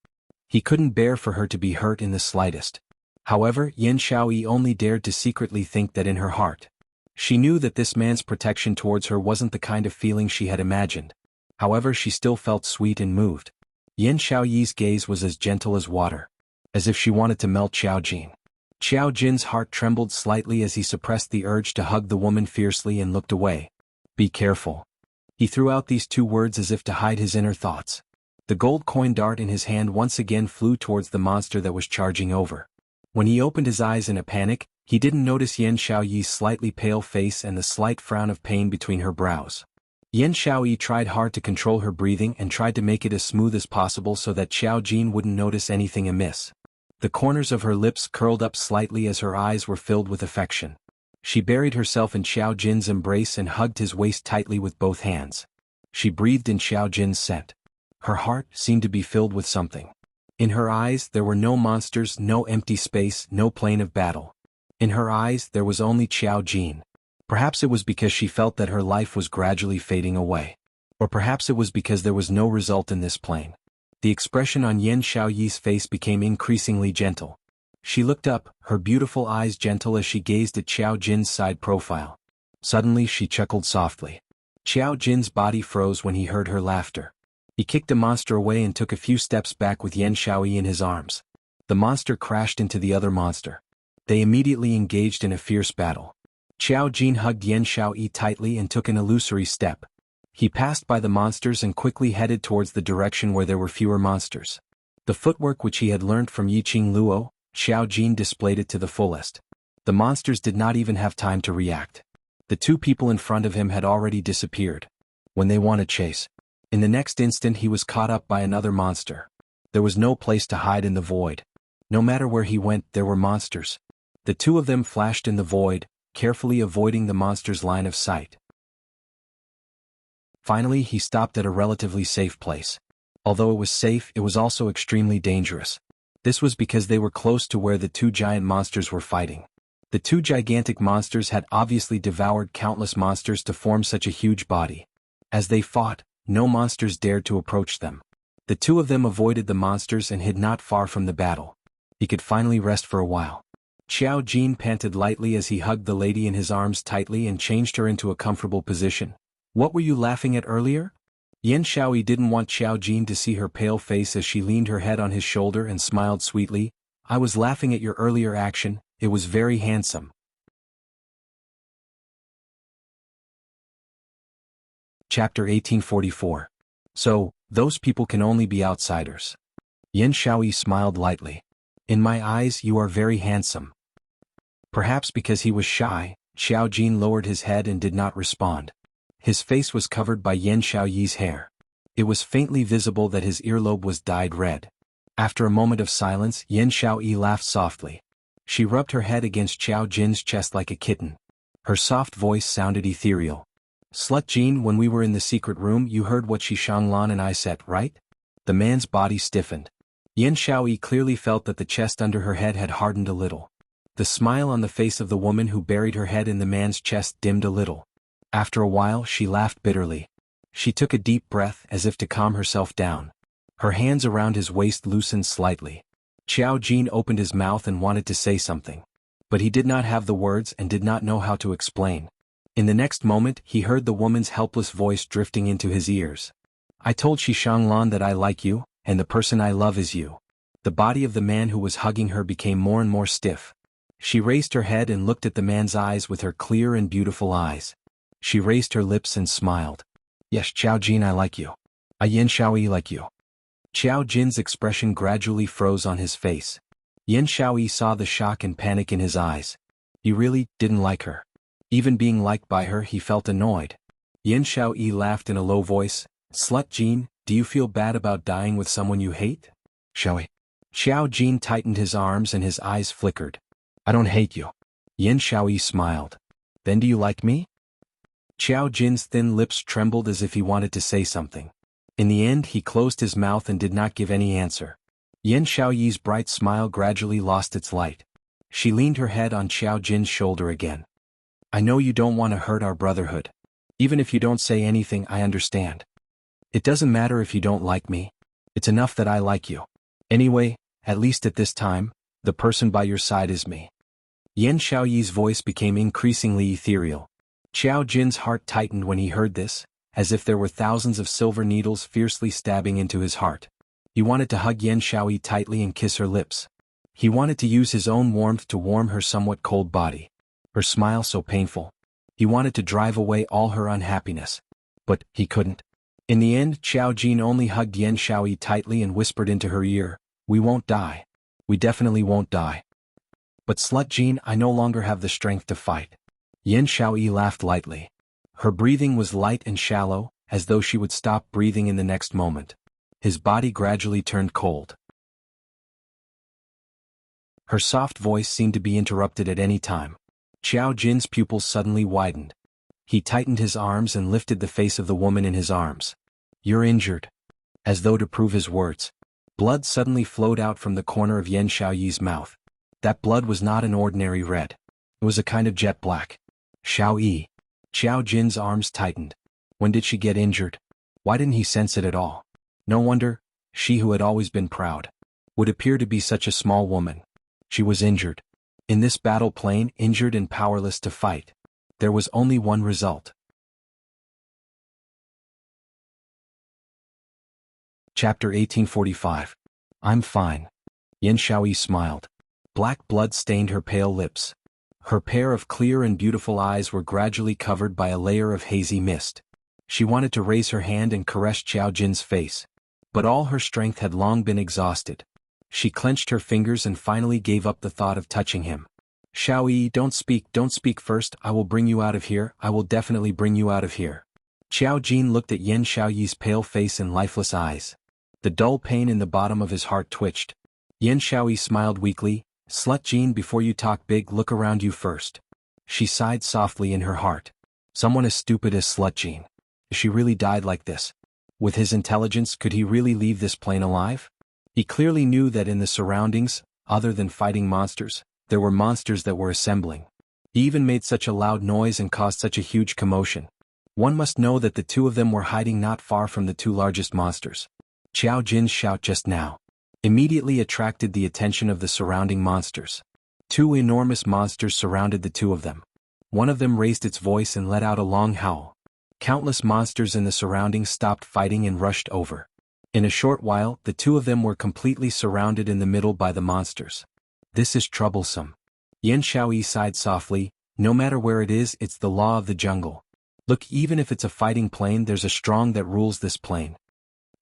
He couldn't bear for her to be hurt in the slightest. However, Yan Shaoyi only dared to secretly think that in her heart. She knew that this man's protection towards her wasn't the kind of feeling she had imagined. However, she still felt sweet and moved. Yan Shaoyi's gaze was as gentle as water, as if she wanted to melt Qiao Jin. Qiao Jin's heart trembled slightly as he suppressed the urge to hug the woman fiercely and looked away. Be careful. He threw out these two words as if to hide his inner thoughts. The gold coin dart in his hand once again flew towards the monster that was charging over. When he opened his eyes in a panic, he didn't notice Yan Shaoyi's slightly pale face and the slight frown of pain between her brows. Yan Shaoyi tried hard to control her breathing and tried to make it as smooth as possible so that Qiao Jin wouldn't notice anything amiss. The corners of her lips curled up slightly as her eyes were filled with affection. She buried herself in Qiao Jin's embrace and hugged his waist tightly with both hands. She breathed in Qiao Jin's scent. Her heart seemed to be filled with something. In her eyes there were no monsters, no empty space, no plane of battle. In her eyes there was only Qiao Jin. Perhaps it was because she felt that her life was gradually fading away. Or perhaps it was because there was no result in this plane. The expression on Yan Shaoyi's face became increasingly gentle. She looked up, her beautiful eyes gentle as she gazed at Qiao Jin's side profile. Suddenly she chuckled softly. Qiao Jin's body froze when he heard her laughter. He kicked the monster away and took a few steps back with Yan Shaoyi in his arms. The monster crashed into the other monster. They immediately engaged in a fierce battle. Qiao Jin hugged Yan Shaoyi tightly and took an illusory step. He passed by the monsters and quickly headed towards the direction where there were fewer monsters. The footwork which he had learnt from Yiqing Luo, Qiao Jin displayed it to the fullest. The monsters did not even have time to react. The two people in front of him had already disappeared. When they won a chase. In the next instant he was caught up by another monster. There was no place to hide in the void. No matter where he went, there were monsters. The two of them flashed in the void, carefully avoiding the monster's line of sight. Finally, he stopped at a relatively safe place. Although it was safe, it was also extremely dangerous. This was because they were close to where the two giant monsters were fighting. The two gigantic monsters had obviously devoured countless monsters to form such a huge body. As they fought, no monsters dared to approach them. The two of them avoided the monsters and hid not far from the battle. He could finally rest for a while. Xiao Jin panted lightly as he hugged the lady in his arms tightly and changed her into a comfortable position. What were you laughing at earlier? Yan Shaoyi didn't want Xiao Jin to see her pale face as she leaned her head on his shoulder and smiled sweetly. I was laughing at your earlier action, it was very handsome. Chapter 1844. So, those people can only be outsiders. Yan Shaoyi smiled lightly. In my eyes you are very handsome. Perhaps because he was shy, Xiao Jin lowered his head and did not respond. His face was covered by Yan Shaoyi's hair. It was faintly visible that his earlobe was dyed red. After a moment of silence, Yan Shaoyi laughed softly. She rubbed her head against Xiao Jin's chest like a kitten. Her soft voice sounded ethereal. Slut Jin, when we were in the secret room you heard what Shishanglan and I said, right? The man's body stiffened. Yan Shaoyi clearly felt that the chest under her head had hardened a little. The smile on the face of the woman who buried her head in the man's chest dimmed a little. After a while she laughed bitterly. She took a deep breath as if to calm herself down. Her hands around his waist loosened slightly. Xiao Jin opened his mouth and wanted to say something. But he did not have the words and did not know how to explain. In the next moment he heard the woman's helpless voice drifting into his ears. I told Shishanglan that I like you, and the person I love is you. The body of the man who was hugging her became more and more stiff. She raised her head and looked at the man's eyes with her clear and beautiful eyes. She raised her lips and smiled. Yes, Xiao Jin, I like you. I Yan Shaoyi like you. Xiao Jin's expression gradually froze on his face. Yan Shaoyi saw the shock and panic in his eyes. He really didn't like her. Even being liked by her he felt annoyed. Yan Shaoyi laughed in a low voice. Slut Jin, do you feel bad about dying with someone you hate? Shaoyi. Xiao Jin tightened his arms and his eyes flickered. I don't hate you. Yan Shaoyi smiled. Then do you like me? Xiao Jin's thin lips trembled as if he wanted to say something. In the end he closed his mouth and did not give any answer. Yan Shaoyi's bright smile gradually lost its light. She leaned her head on Xiao Jin's shoulder again. I know you don't want to hurt our brotherhood. Even if you don't say anything I understand. It doesn't matter if you don't like me. It's enough that I like you. Anyway, at least at this time, the person by your side is me. Yan Shaoyi's voice became increasingly ethereal. Xiao Jin's heart tightened when he heard this, as if there were thousands of silver needles fiercely stabbing into his heart. He wanted to hug Yan Shaoyi tightly and kiss her lips. He wanted to use his own warmth to warm her somewhat cold body. Her smile so painful. He wanted to drive away all her unhappiness. But he couldn't. In the end, Xiao Jin only hugged Yan Shaoyi tightly and whispered into her ear, We won't die. We definitely won't die. But Slut Jin, I no longer have the strength to fight. Yan Shaoyi laughed lightly. Her breathing was light and shallow, as though she would stop breathing in the next moment. His body gradually turned cold. Her soft voice seemed to be interrupted at any time. Xiao Jin's pupils suddenly widened. He tightened his arms and lifted the face of the woman in his arms. You're injured. As though to prove his words. Blood suddenly flowed out from the corner of Yan Shaoyi's mouth. That blood was not an ordinary red. It was a kind of jet black. Shaoyi. Xiao Jin's arms tightened. When did she get injured? Why didn't he sense it at all? No wonder, she who had always been proud, would appear to be such a small woman. She was injured. In this battle plain, injured and powerless to fight. There was only one result. Chapter 1845. I'm fine. Yan Shaoyi smiled. Black blood stained her pale lips. Her pair of clear and beautiful eyes were gradually covered by a layer of hazy mist. She wanted to raise her hand and caress Xiao Jin's face. But all her strength had long been exhausted. She clenched her fingers and finally gave up the thought of touching him. Shaoyi, don't speak first, I will bring you out of here, I will definitely bring you out of here. Xiao Jin looked at Yan Shaoyi's pale face and lifeless eyes. The dull pain in the bottom of his heart twitched. Yan Shaoyi smiled weakly. Slut Jin, before you talk big, look around you first. She sighed softly in her heart. Someone as stupid as Slut Jin. She really died like this. With his intelligence, could he really leave this plane alive? He clearly knew that in the surroundings, other than fighting monsters, there were monsters that were assembling. He even made such a loud noise and caused such a huge commotion. One must know that the two of them were hiding not far from the two largest monsters. Xiao Jin's shout just now immediately attracted the attention of the surrounding monsters. Two enormous monsters surrounded the two of them. One of them raised its voice and let out a long howl. Countless monsters in the surroundings stopped fighting and rushed over. In a short while, the two of them were completely surrounded in the middle by the monsters. This is troublesome. Yan Shaoyi sighed softly. No matter where it is, it's the law of the jungle. Look, even if it's a fighting plane, there's a strong that rules this plane.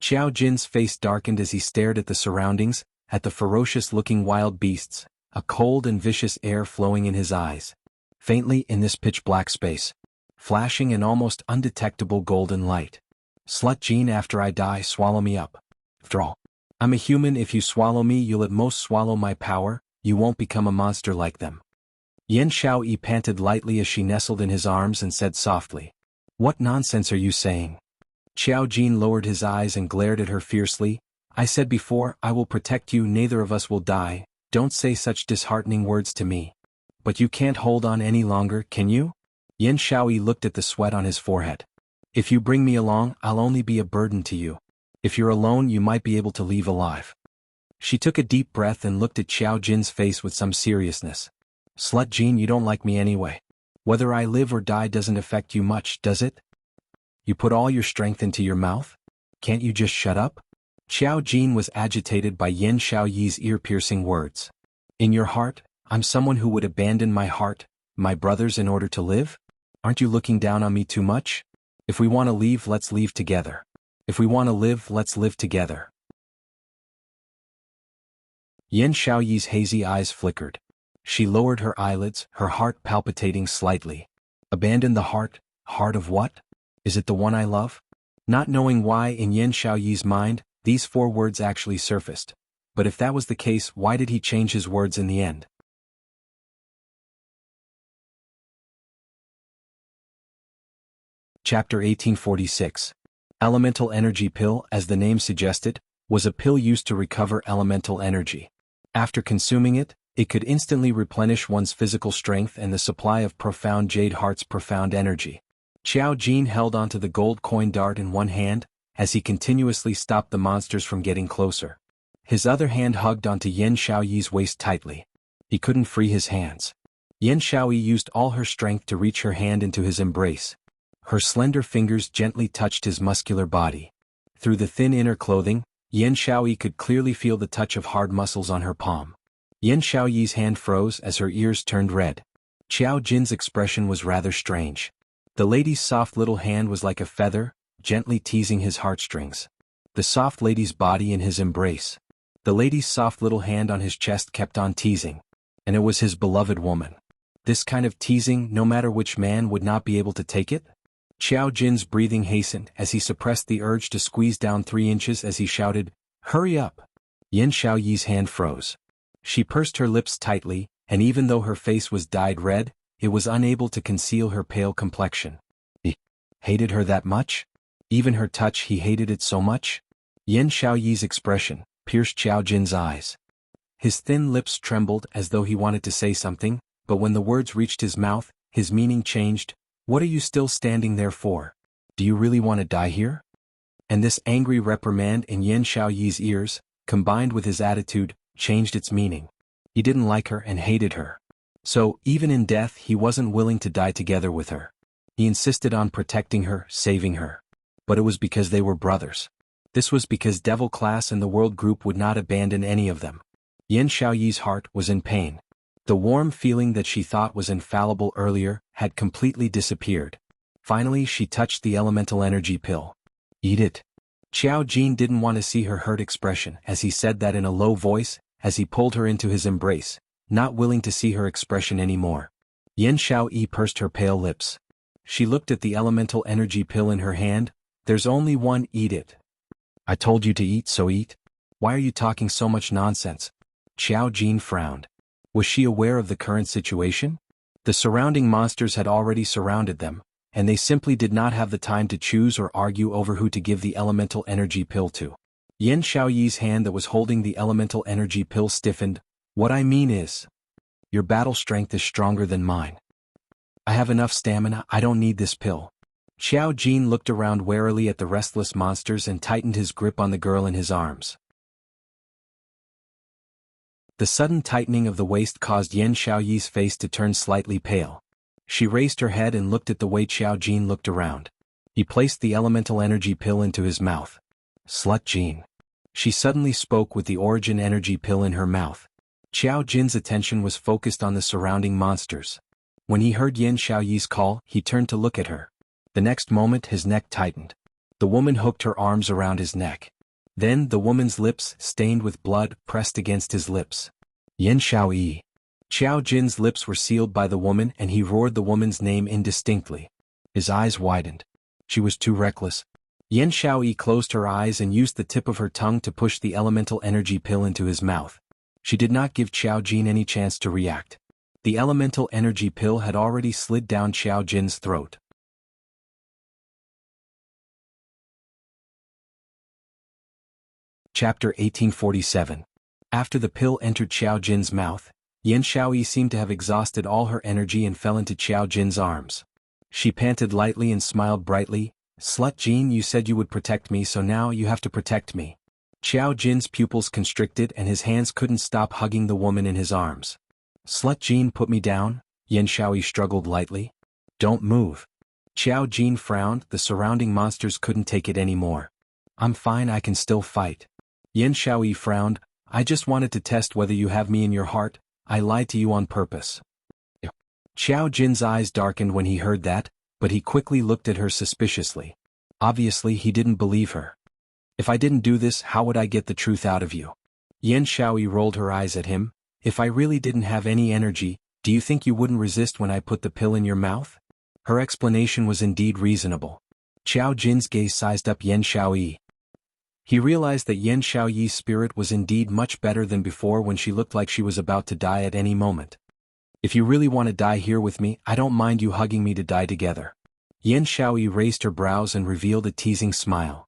Xiao Jin's face darkened as he stared at the surroundings, at the ferocious-looking wild beasts, a cold and vicious air flowing in his eyes. Faintly in this pitch-black space, flashing an almost undetectable golden light. Slut Jin, after I die, swallow me up. After all, I'm a human. If you swallow me, you'll at most swallow my power. You won't become a monster like them. Yan Shaoyi panted lightly as she nestled in his arms and said softly, "What nonsense are you saying?" Xiao Jin lowered his eyes and glared at her fiercely. "I said before, I will protect you. Neither of us will die. Don't say such disheartening words to me. But you can't hold on any longer, can you?" Yan Shaoyi looked at the sweat on his forehead. "If you bring me along, I'll only be a burden to you. If you're alone, you might be able to leave alive." She took a deep breath and looked at Xiao Jin's face with some seriousness. "Slut Jin, you don't like me anyway. Whether I live or die doesn't affect you much, does it? You put all your strength into your mouth? Can't you just shut up?" Xiao Jin was agitated by Yan Shaoyi's ear-piercing words. "In your heart, I'm someone who would abandon my heart, my brothers, in order to live? Aren't you looking down on me too much? If we want to leave, let's leave together. If we want to live, let's live together." Yan Shaoyi's hazy eyes flickered. She lowered her eyelids, her heart palpitating slightly. "Abandon the heart? Heart of what? Is it the one I love?" Not knowing why in Yan Shaoyi's mind, these four words actually surfaced. But if that was the case, why did he change his words in the end? Chapter 1846. Elemental Energy Pill, as the name suggested, was a pill used to recover elemental energy. After consuming it, it could instantly replenish one's physical strength and the supply of profound Jade Heart's profound energy. Xiao Jin held onto the gold coin dart in one hand, as he continuously stopped the monsters from getting closer. His other hand hugged onto Yan Shaoyi's waist tightly. He couldn't free his hands. Yan Shaoyi used all her strength to reach her hand into his embrace. Her slender fingers gently touched his muscular body. Through the thin inner clothing, Yan Shaoyi could clearly feel the touch of hard muscles on her palm. Yan Shaoyi's hand froze as her ears turned red. Xiao Jin's expression was rather strange. The lady's soft little hand was like a feather, gently teasing his heartstrings. The soft lady's body in his embrace. The lady's soft little hand on his chest kept on teasing. And it was his beloved woman. This kind of teasing, no matter which man, would not be able to take it? Xiao Jin's breathing hastened as he suppressed the urge to squeeze down 3 inches as he shouted, "Hurry up!" Yan Shaoyi's hand froze. She pursed her lips tightly, and even though her face was dyed red, it was unable to conceal her pale complexion. He hated her that much? Even her touch, he hated it so much? Yan Shaoyi's expression pierced Xiao Jin's eyes. His thin lips trembled as though he wanted to say something, but when the words reached his mouth, his meaning changed. "What are you still standing there for? Do you really want to die here?" And this angry reprimand in Yan Shaoyi's ears, combined with his attitude, changed its meaning. He didn't like her and hated her. So, even in death, he wasn't willing to die together with her. He insisted on protecting her, saving her. But it was because they were brothers. This was because Devil Class and the World Group would not abandon any of them. Yan Shaoyi's heart was in pain. The warm feeling that she thought was infallible earlier had completely disappeared. Finally, she touched the elemental energy pill. "Eat it." Xiao Jin didn't want to see her hurt expression as he said that in a low voice, as he pulled her into his embrace, not willing to see her expression anymore. Yan Shaoyi pursed her pale lips. She looked at the elemental energy pill in her hand. "There's only one, eat it." "I told you to eat, so eat. Why are you talking so much nonsense?" Xiao Jin frowned. Was she aware of the current situation? The surrounding monsters had already surrounded them, and they simply did not have the time to choose or argue over who to give the elemental energy pill to. Yan Shaoyi's hand that was holding the elemental energy pill stiffened. "What I mean is, your battle strength is stronger than mine. I have enough stamina, I don't need this pill." Xiao Jin looked around warily at the restless monsters and tightened his grip on the girl in his arms. The sudden tightening of the waist caused Yan Xiaoyi's face to turn slightly pale. She raised her head and looked at the way Qiao Jin looked around. He placed the elemental energy pill into his mouth. Slut Jin. She suddenly spoke with the origin energy pill in her mouth. Qiao Jin's attention was focused on the surrounding monsters. When he heard Yan Xiaoyi's call, he turned to look at her. The next moment his neck tightened. The woman hooked her arms around his neck. Then the woman's lips, stained with blood, pressed against his lips. Yan Xiaoyi. Qiao Jin's lips were sealed by the woman and he roared the woman's name indistinctly. His eyes widened. She was too reckless. Yan Xiaoyi closed her eyes and used the tip of her tongue to push the elemental energy pill into his mouth. She did not give Qiao Jin any chance to react. The elemental energy pill had already slid down Qiao Jin's throat. Chapter 1847. After the pill entered Qiao Jin's mouth, Yan Xiaoyi seemed to have exhausted all her energy and fell into Qiao Jin's arms. She panted lightly and smiled brightly. Slut Jin, you said you would protect me, so now you have to protect me. Qiao Jin's pupils constricted and his hands couldn't stop hugging the woman in his arms. Slut Jin, put me down. Yan Xiaoyi struggled lightly. Don't move. Qiao Jin frowned. The surrounding monsters couldn't take it anymore. I'm fine, I can still fight. Yan Xiaoyi frowned. I just wanted to test whether you have me in your heart. I lied to you on purpose. Qiao Jin's eyes darkened when he heard that, but he quickly looked at her suspiciously. Obviously he didn't believe her. If I didn't do this, how would I get the truth out of you? Yan Xiaoyi rolled her eyes at him. If I really didn't have any energy, do you think you wouldn't resist when I put the pill in your mouth? Her explanation was indeed reasonable. Qiao Jin's gaze sized up Yan Xiaoyi. He realized that Yan Xiaoyi's spirit was indeed much better than before when she looked like she was about to die at any moment. If you really want to die here with me, I don't mind you hugging me to die together. Yan Xiaoyi raised her brows and revealed a teasing smile.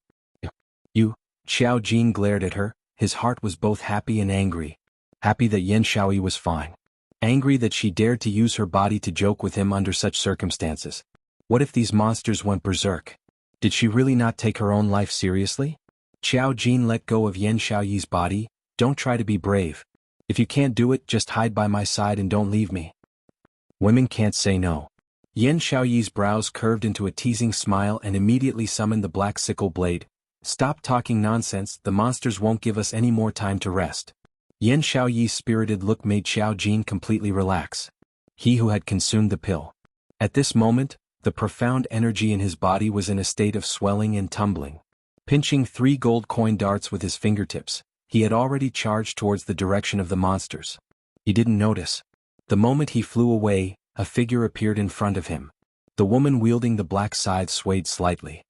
You? Qiao Jin glared at her. His heart was both happy and angry. Happy that Yan Xiaoyi was fine. Angry that she dared to use her body to joke with him under such circumstances. What if these monsters went berserk? Did she really not take her own life seriously? Qiao Jin let go of Yan Xiaoyi's body. Don't try to be brave. If you can't do it, just hide by my side and don't leave me. Women can't say no. Yan Xiaoyi's brows curved into a teasing smile and immediately summoned the black sickle blade. Stop talking nonsense, the monsters won't give us any more time to rest. Yan Xiaoyi's spirited look made Qiao Jin completely relax. He who had consumed the pill. At this moment, the profound energy in his body was in a state of swelling and tumbling. Pinching 3 gold coin darts with his fingertips, he had already charged towards the direction of the monsters. He didn't notice. The moment he flew away, a figure appeared in front of him. The woman wielding the black scythe swayed slightly.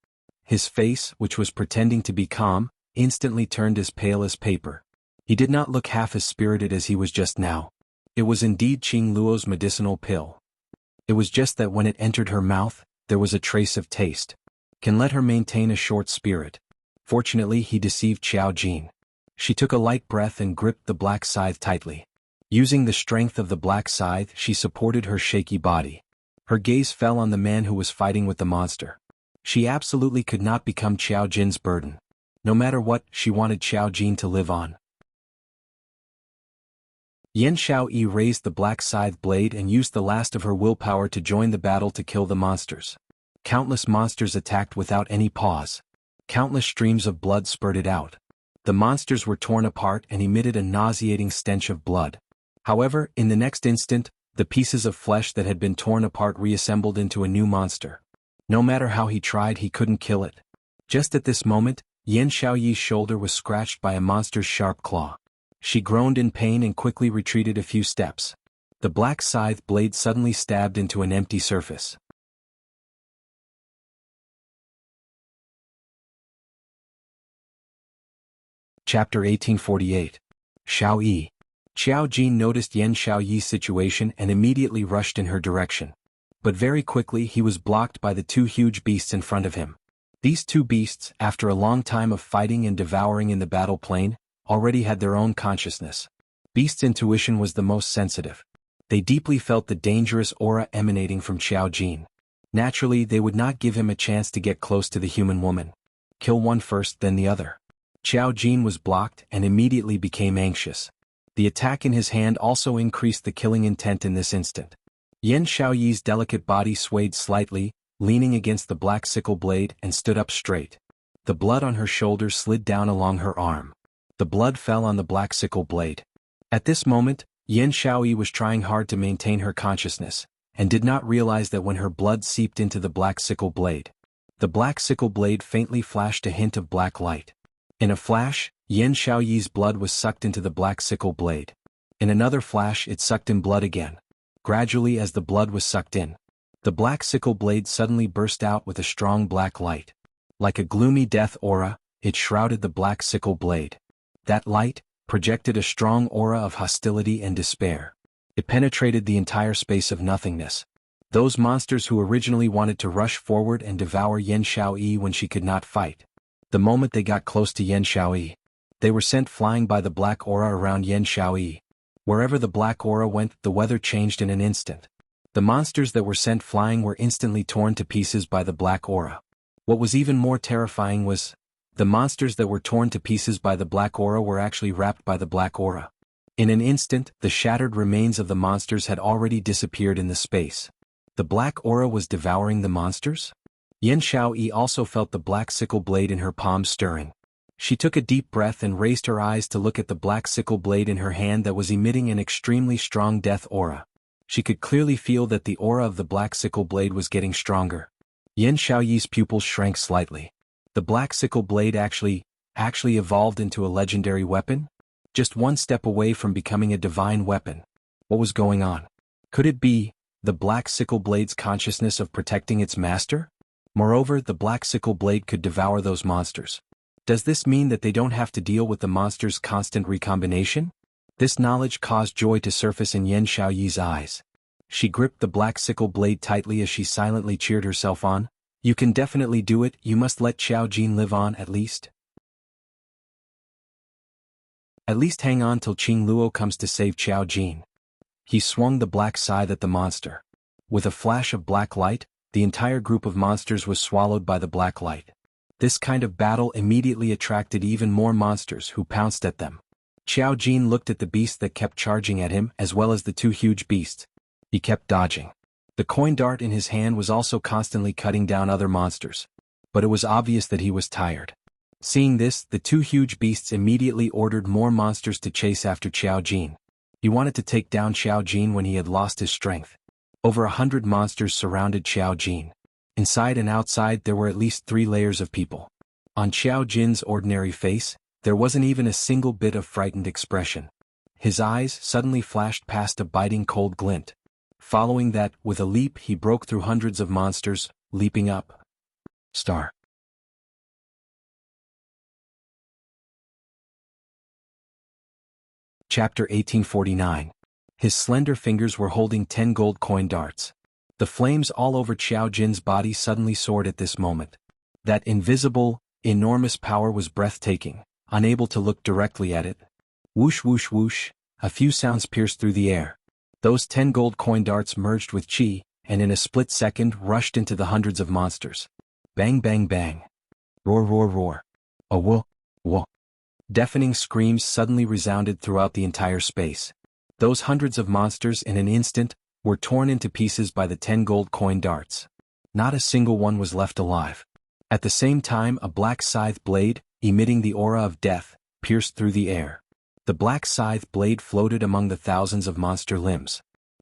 His face, which was pretending to be calm, instantly turned as pale as paper. He did not look half as spirited as he was just now. It was indeed Qing Luo's medicinal pill. It was just that when it entered her mouth, there was a trace of taste. Can let her maintain a short spirit. Fortunately he deceived Qiao Jin. She took a light breath and gripped the black scythe tightly. Using the strength of the black scythe, she supported her shaky body. Her gaze fell on the man who was fighting with the monster. She absolutely could not become Qiao Jin's burden. No matter what, she wanted Qiao Jin to live on. Yan Xiaoyi raised the black scythe blade and used the last of her willpower to join the battle to kill the monsters. Countless monsters attacked without any pause. Countless streams of blood spurted out. The monsters were torn apart and emitted a nauseating stench of blood. However, in the next instant, the pieces of flesh that had been torn apart reassembled into a new monster. No matter how he tried, he couldn't kill it. Just at this moment, Yan Xiaoyi's shoulder was scratched by a monster's sharp claw. She groaned in pain and quickly retreated a few steps. The black scythe blade suddenly stabbed into an empty surface. Chapter 1848. Xiao Yi. Qiao Jin noticed Yan Xiaoyi's situation and immediately rushed in her direction. But very quickly he was blocked by the 2 huge beasts in front of him. These 2 beasts, after a long time of fighting and devouring in the battle plain, already had their own consciousness. Beasts' intuition was the most sensitive. They deeply felt the dangerous aura emanating from Qiao Jin. Naturally, they would not give him a chance to get close to the human woman. Kill one first, then the other. Qiao Jin was blocked and immediately became anxious. The attack in his hand also increased the killing intent in this instant. Yan Xiaoyi's delicate body swayed slightly, leaning against the black sickle blade and stood up straight. The blood on her shoulder slid down along her arm. The blood fell on the black sickle blade. At this moment, Yan Xiaoyi was trying hard to maintain her consciousness, and did not realize that when her blood seeped into the black sickle blade, the black sickle blade faintly flashed a hint of black light. In a flash, Yan Xiaoyi's blood was sucked into the black sickle blade. In another flash it sucked in blood again. Gradually as the blood was sucked in, the black sickle blade suddenly burst out with a strong black light. Like a gloomy death aura, it shrouded the black sickle blade. That light projected a strong aura of hostility and despair. It penetrated the entire space of nothingness. Those monsters who originally wanted to rush forward and devour Yan Xiaoyi when she could not fight. The moment they got close to Yan Xiaoyi, they were sent flying by the black aura around Yan Xiaoyi. Wherever the black aura went, the weather changed in an instant. The monsters that were sent flying were instantly torn to pieces by the black aura. What was even more terrifying was, the monsters that were torn to pieces by the black aura were actually wrapped by the black aura. In an instant, the shattered remains of the monsters had already disappeared in the space. The black aura was devouring the monsters? Yan Xiaoyi also felt the black sickle blade in her palm stirring. She took a deep breath and raised her eyes to look at the black sickle blade in her hand that was emitting an extremely strong death aura. She could clearly feel that the aura of the black sickle blade was getting stronger. Yan Xiaoyi's pupils shrank slightly. The black sickle blade actually evolved into a legendary weapon? Just one step away from becoming a divine weapon. What was going on? Could it be the black sickle blade's consciousness of protecting its master? Moreover, the black sickle blade could devour those monsters. Does this mean that they don't have to deal with the monster's constant recombination? This knowledge caused joy to surface in Yan Xiaoyi's eyes. She gripped the black sickle blade tightly as she silently cheered herself on. You can definitely do it, you must let Xiao Jin live on at least. At least hang on till Qing Luo comes to save Xiao Jin. He swung the black scythe at the monster. With a flash of black light, the entire group of monsters was swallowed by the black light. This kind of battle immediately attracted even more monsters who pounced at them. Xiao Jin looked at the beast that kept charging at him as well as the two huge beasts. He kept dodging. The coin dart in his hand was also constantly cutting down other monsters. But it was obvious that he was tired. Seeing this, the two huge beasts immediately ordered more monsters to chase after Xiao Jin. He wanted to take down Xiao Jin when he had lost his strength. Over 100 monsters surrounded Xiao Jin. Inside and outside there were at least 3 layers of people. On Xiao Jin's ordinary face, there wasn't even a single bit of frightened expression. His eyes suddenly flashed past a biting cold glint. Following that, with a leap he broke through hundreds of monsters, leaping up. Star. Chapter 1849. His slender fingers were holding 10 gold coin darts. The flames all over Xiao Jin's body suddenly soared at this moment. That invisible, enormous power was breathtaking, unable to look directly at it. Whoosh whoosh whoosh, a few sounds pierced through the air. Those 10 gold coin darts merged with chi, and in a split second rushed into the hundreds of monsters. Bang bang bang. Roar roar roar. Oh whoa, whoa. Deafening screams suddenly resounded throughout the entire space. Those hundreds of monsters in an instant were torn into pieces by the 10 gold coin darts. Not a single one was left alive. At the same time a black scythe blade, emitting the aura of death, pierced through the air. The black scythe blade floated among the thousands of monster limbs.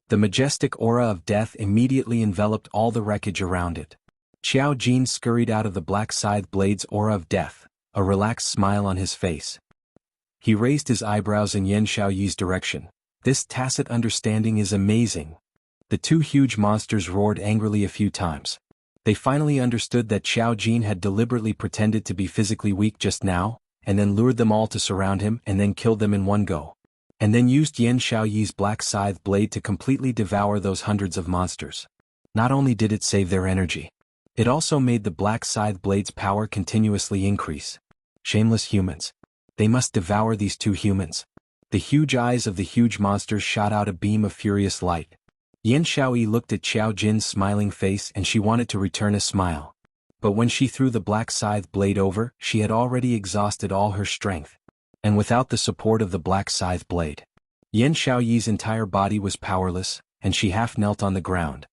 The majestic aura of death immediately enveloped all the wreckage around it. Xiao Jin scurried out of the black scythe blade's aura of death, a relaxed smile on his face. He raised his eyebrows in Yan Xiaoyi's direction. This tacit understanding is amazing. The two huge monsters roared angrily a few times. They finally understood that Xiao Jin had deliberately pretended to be physically weak just now, and then lured them all to surround him and then killed them in one go. And then used Yan Xiaoyi's black scythe blade to completely devour those hundreds of monsters. Not only did it save their energy, it also made the black scythe blade's power continuously increase. Shameless humans. They must devour these two humans. The huge eyes of the huge monsters shot out a beam of furious light. Yan Xiaoyi looked at Xiao Jin's smiling face and she wanted to return a smile. But when she threw the black scythe blade over, she had already exhausted all her strength. And without the support of the black scythe blade, Yan Xiaoyi's entire body was powerless, and she half knelt on the ground.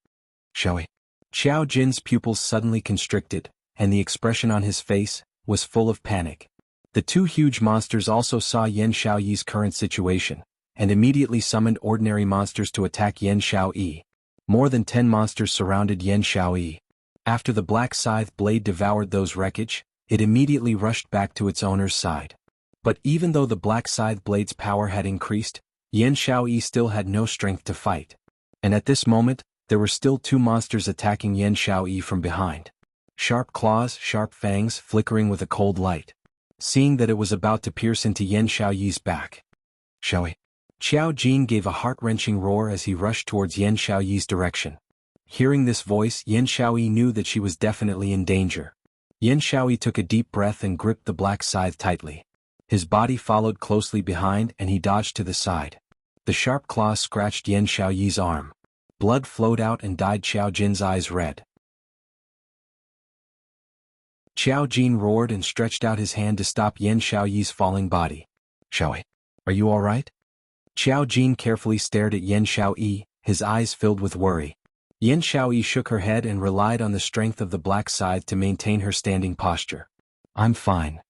Xiaoyi. Xiao Jin's pupils suddenly constricted, and the expression on his face was full of panic. The two huge monsters also saw Yan Xiaoyi's current situation, and immediately summoned ordinary monsters to attack Yan Xiaoyi. More than 10 monsters surrounded Yan Xiaoyi. After the black scythe blade devoured those wreckage, it immediately rushed back to its owner's side. But even though the black scythe blade's power had increased, Yan Xiaoyi still had no strength to fight. And at this moment, there were still 2 monsters attacking Yan Xiaoyi from behind. Sharp claws, sharp fangs flickering with a cold light. Seeing that it was about to pierce into Yan Xiaoyi's back. Xiaoyi. Xiao Jin gave a heart-wrenching roar as he rushed towards Yan Xiaoyi's direction. Hearing this voice, Yan Xiaoyi knew that she was definitely in danger. Yan Xiaoyi took a deep breath and gripped the black scythe tightly. His body followed closely behind and he dodged to the side. The sharp claws scratched Yan Xiaoyi's arm. Blood flowed out and dyed Xiao Jin's eyes red. Xiao Jin roared and stretched out his hand to stop Yan Xiaoyi's falling body. Xiaoyi, are you alright? Xiao Jin carefully stared at Yan Xiaoyi, his eyes filled with worry. Yan Xiaoyi shook her head and relied on the strength of the black scythe to maintain her standing posture. I'm fine.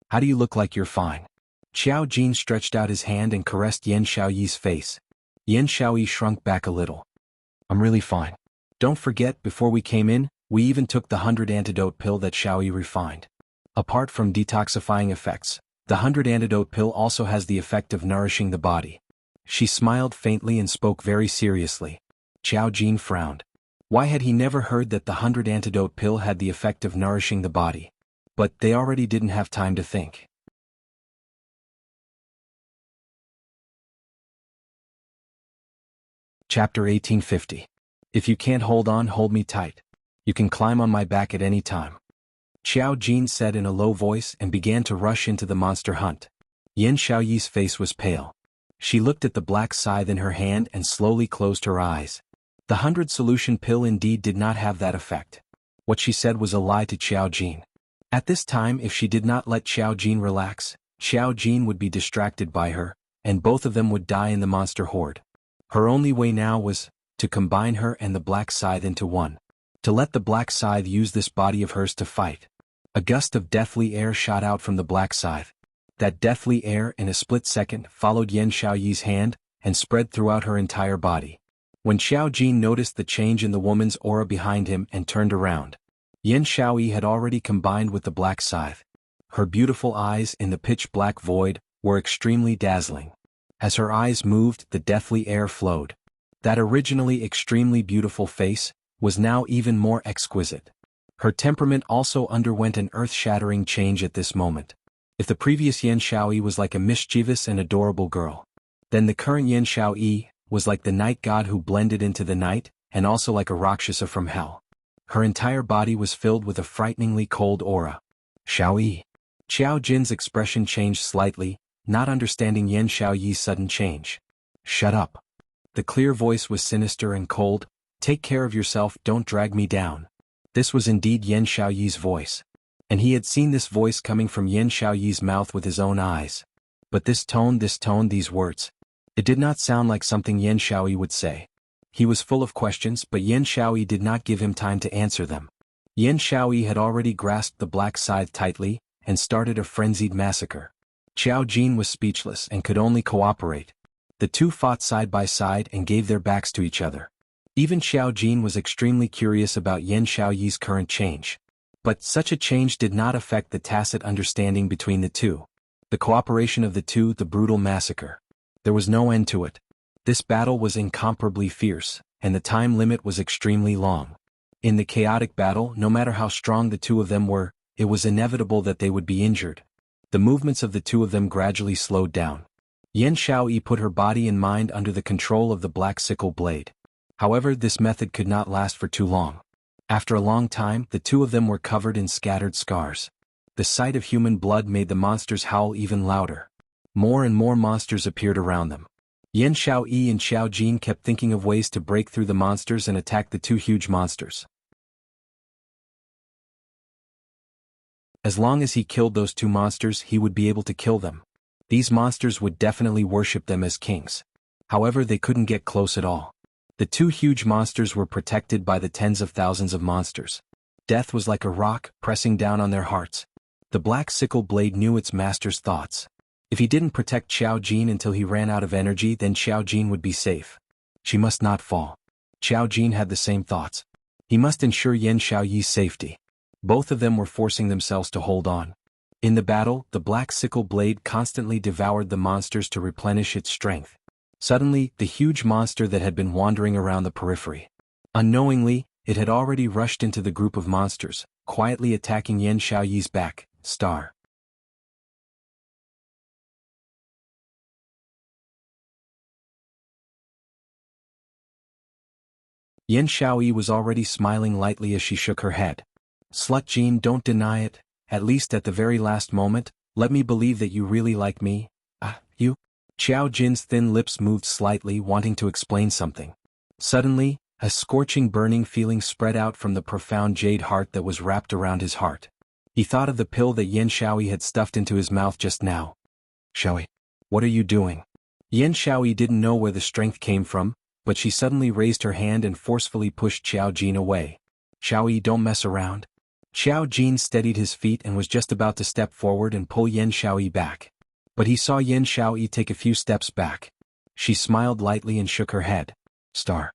How do you look like you're fine? Xiao Jin stretched out his hand and caressed Yan Xiaoyi's face. Yan Xiaoyi shrunk back a little. I'm really fine. Don't forget, before we came in, we even took the 100 antidote pill that Xiaoyi refined. Apart from detoxifying effects, the 100 antidote pill also has the effect of nourishing the body. She smiled faintly and spoke very seriously. Xiao Jin frowned. Why had he never heard that the 100 antidote pill had the effect of nourishing the body? But they already didn't have time to think. Chapter 1850. If you can't hold on, hold me tight. You can climb on my back at any time. Xiao Jin said in a low voice and began to rush into the monster hunt. Yan Xiaoyi's face was pale. She looked at the black scythe in her hand and slowly closed her eyes. The 100 solution pill indeed did not have that effect. What she said was a lie to Xiao Jin. At this time, if she did not let Xiao Jin relax, Xiao Jin would be distracted by her, and both of them would die in the monster horde. Her only way now was to combine her and the black scythe into one. To let the black scythe use this body of hers to fight. A gust of deathly air shot out from the black scythe. That deathly air in a split second followed Yan Xiaoyi's hand and spread throughout her entire body. When Xiao Jin noticed the change in the woman's aura behind him and turned around, Yan Xiaoyi had already combined with the black scythe. Her beautiful eyes in the pitch-black void were extremely dazzling. As her eyes moved, the deathly air flowed. That originally extremely beautiful face was now even more exquisite. Her temperament also underwent an earth-shattering change at this moment. If the previous Yan Xiaoyi was like a mischievous and adorable girl, then the current Yan Xiaoyi was like the night god who blended into the night, and also like a Rakshasa from hell. Her entire body was filled with a frighteningly cold aura. Xiaoyi. Xiao Jin's expression changed slightly, not understanding Yan Xiaoyi's sudden change. Shut up. The clear voice was sinister and cold. Take care of yourself, don't drag me down. This was indeed Yan Xiaoyi's voice. And he had seen this voice coming from Yan Xiaoyi's mouth with his own eyes. But this tone, these words. It did not sound like something Yan Xiaoyi would say. He was full of questions, but Yan Xiaoyi did not give him time to answer them. Yan Xiaoyi had already grasped the black scythe tightly, and started a frenzied massacre. Xiao Jin was speechless and could only cooperate. The two fought side by side and gave their backs to each other. Even Xiao Jin was extremely curious about Yan Xiaoyi's current change. But such a change did not affect the tacit understanding between the two. The cooperation of the two, the brutal massacre. There was no end to it. This battle was incomparably fierce, and the time limit was extremely long. In the chaotic battle, no matter how strong the two of them were, it was inevitable that they would be injured. The movements of the two of them gradually slowed down. Yan Xiaoyi put her body and mind under the control of the black sickle blade. However, this method could not last for too long. After a long time, the two of them were covered in scattered scars. The sight of human blood made the monsters howl even louder. More and more monsters appeared around them. Yan Xiaoyi and Xiao Jin kept thinking of ways to break through the monsters and attack the two huge monsters. As long as he killed those two monsters, he would be able to kill them. These monsters would definitely worship them as kings. However, they couldn't get close at all. The two huge monsters were protected by the tens of thousands of monsters. Death was like a rock, pressing down on their hearts. The black sickle blade knew its master's thoughts. If he didn't protect Xiao Jin until he ran out of energy, then Xiao Jin would be safe. She must not fall. Xiao Jin had the same thoughts. He must ensure Yan Xiaoyi's safety. Both of them were forcing themselves to hold on. In the battle, the black sickle blade constantly devoured the monsters to replenish its strength. Suddenly, the huge monster that had been wandering around the periphery. Unknowingly, it had already rushed into the group of monsters, quietly attacking Yan Xiaoyi's back, star. Yan Xiaoyi was already smiling lightly as she shook her head. Slut Jean, don't deny it, at least at the very last moment, let me believe that you really like me. You? Xiao Jin's thin lips moved slightly, wanting to explain something. Suddenly, a scorching burning feeling spread out from the profound jade heart that was wrapped around his heart. He thought of the pill that Yan Xiaoyi had stuffed into his mouth just now. Xiaoyi, what are you doing? Yan Xiaoyi didn't know where the strength came from, but she suddenly raised her hand and forcefully pushed Xiao Jin away. Xiaoyi, don't mess around. Xiao Jin steadied his feet and was just about to step forward and pull Yan Xiaoyi back. But he saw Yan Xiaoyi take a few steps back. She smiled lightly and shook her head. Star.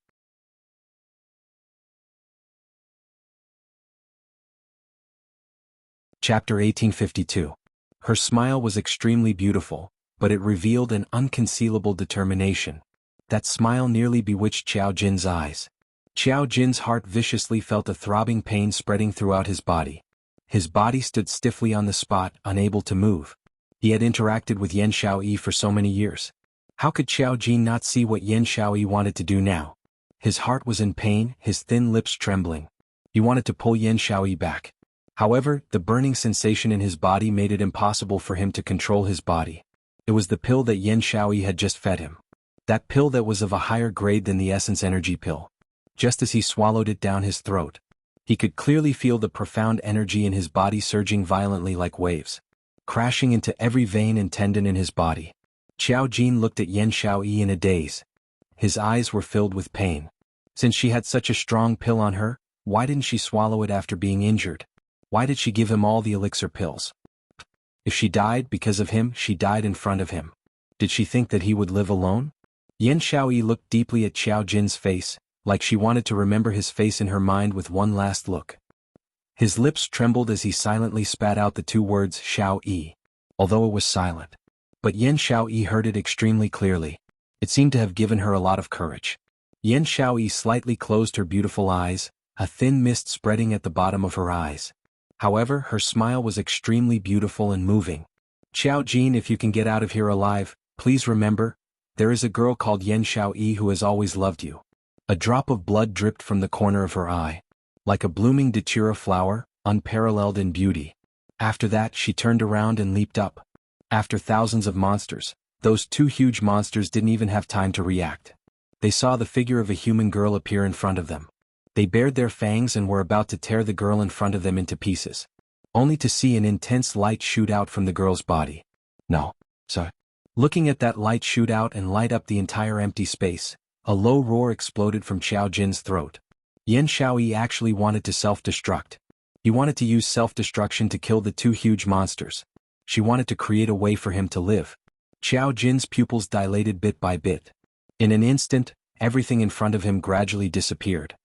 Chapter 1852. Her smile was extremely beautiful, but it revealed an unconcealable determination. That smile nearly bewitched Xiao Jin's eyes. Xiao Jin's heart viciously felt a throbbing pain spreading throughout his body. His body stood stiffly on the spot, unable to move. He had interacted with Yan Xiaoyi for so many years. How could Xiao Jin not see what Yan Xiaoyi wanted to do now? His heart was in pain, his thin lips trembling. He wanted to pull Yan Xiaoyi back. However, the burning sensation in his body made it impossible for him to control his body. It was the pill that Yan Xiaoyi had just fed him. That pill that was of a higher grade than the essence energy pill. Just as he swallowed it down his throat, he could clearly feel the profound energy in his body surging violently like waves, crashing into every vein and tendon in his body. Xiao Jin looked at Yan Xiaoyi in a daze. His eyes were filled with pain. Since she had such a strong pill on her, why didn't she swallow it after being injured? Why did she give him all the elixir pills? If she died because of him, she died in front of him. Did she think that he would live alone? Yan Xiaoyi looked deeply at Xiao Jin's face, like she wanted to remember his face in her mind with one last look. His lips trembled as he silently spat out the two words Xiao Yi, although it was silent. But Yan Xiaoyi heard it extremely clearly. It seemed to have given her a lot of courage. Yan Xiaoyi slightly closed her beautiful eyes, a thin mist spreading at the bottom of her eyes. However, her smile was extremely beautiful and moving. Xiao Jin, if you can get out of here alive, please remember, there is a girl called Yan Xiaoyi who has always loved you. A drop of blood dripped from the corner of her eye. Like a blooming datura flower, unparalleled in beauty. After that, she turned around and leaped up. After thousands of monsters, those two huge monsters didn't even have time to react. They saw the figure of a human girl appear in front of them. They bared their fangs and were about to tear the girl in front of them into pieces, only to see an intense light shoot out from the girl's body. No. So, looking at that light shoot out and light up the entire empty space, a low roar exploded from Xiao Jin's throat. Yan Xiaoyi actually wanted to self-destruct. He wanted to use self-destruction to kill the two huge monsters. She wanted to create a way for him to live. Xiao Jin's pupils dilated bit by bit. In an instant, everything in front of him gradually disappeared.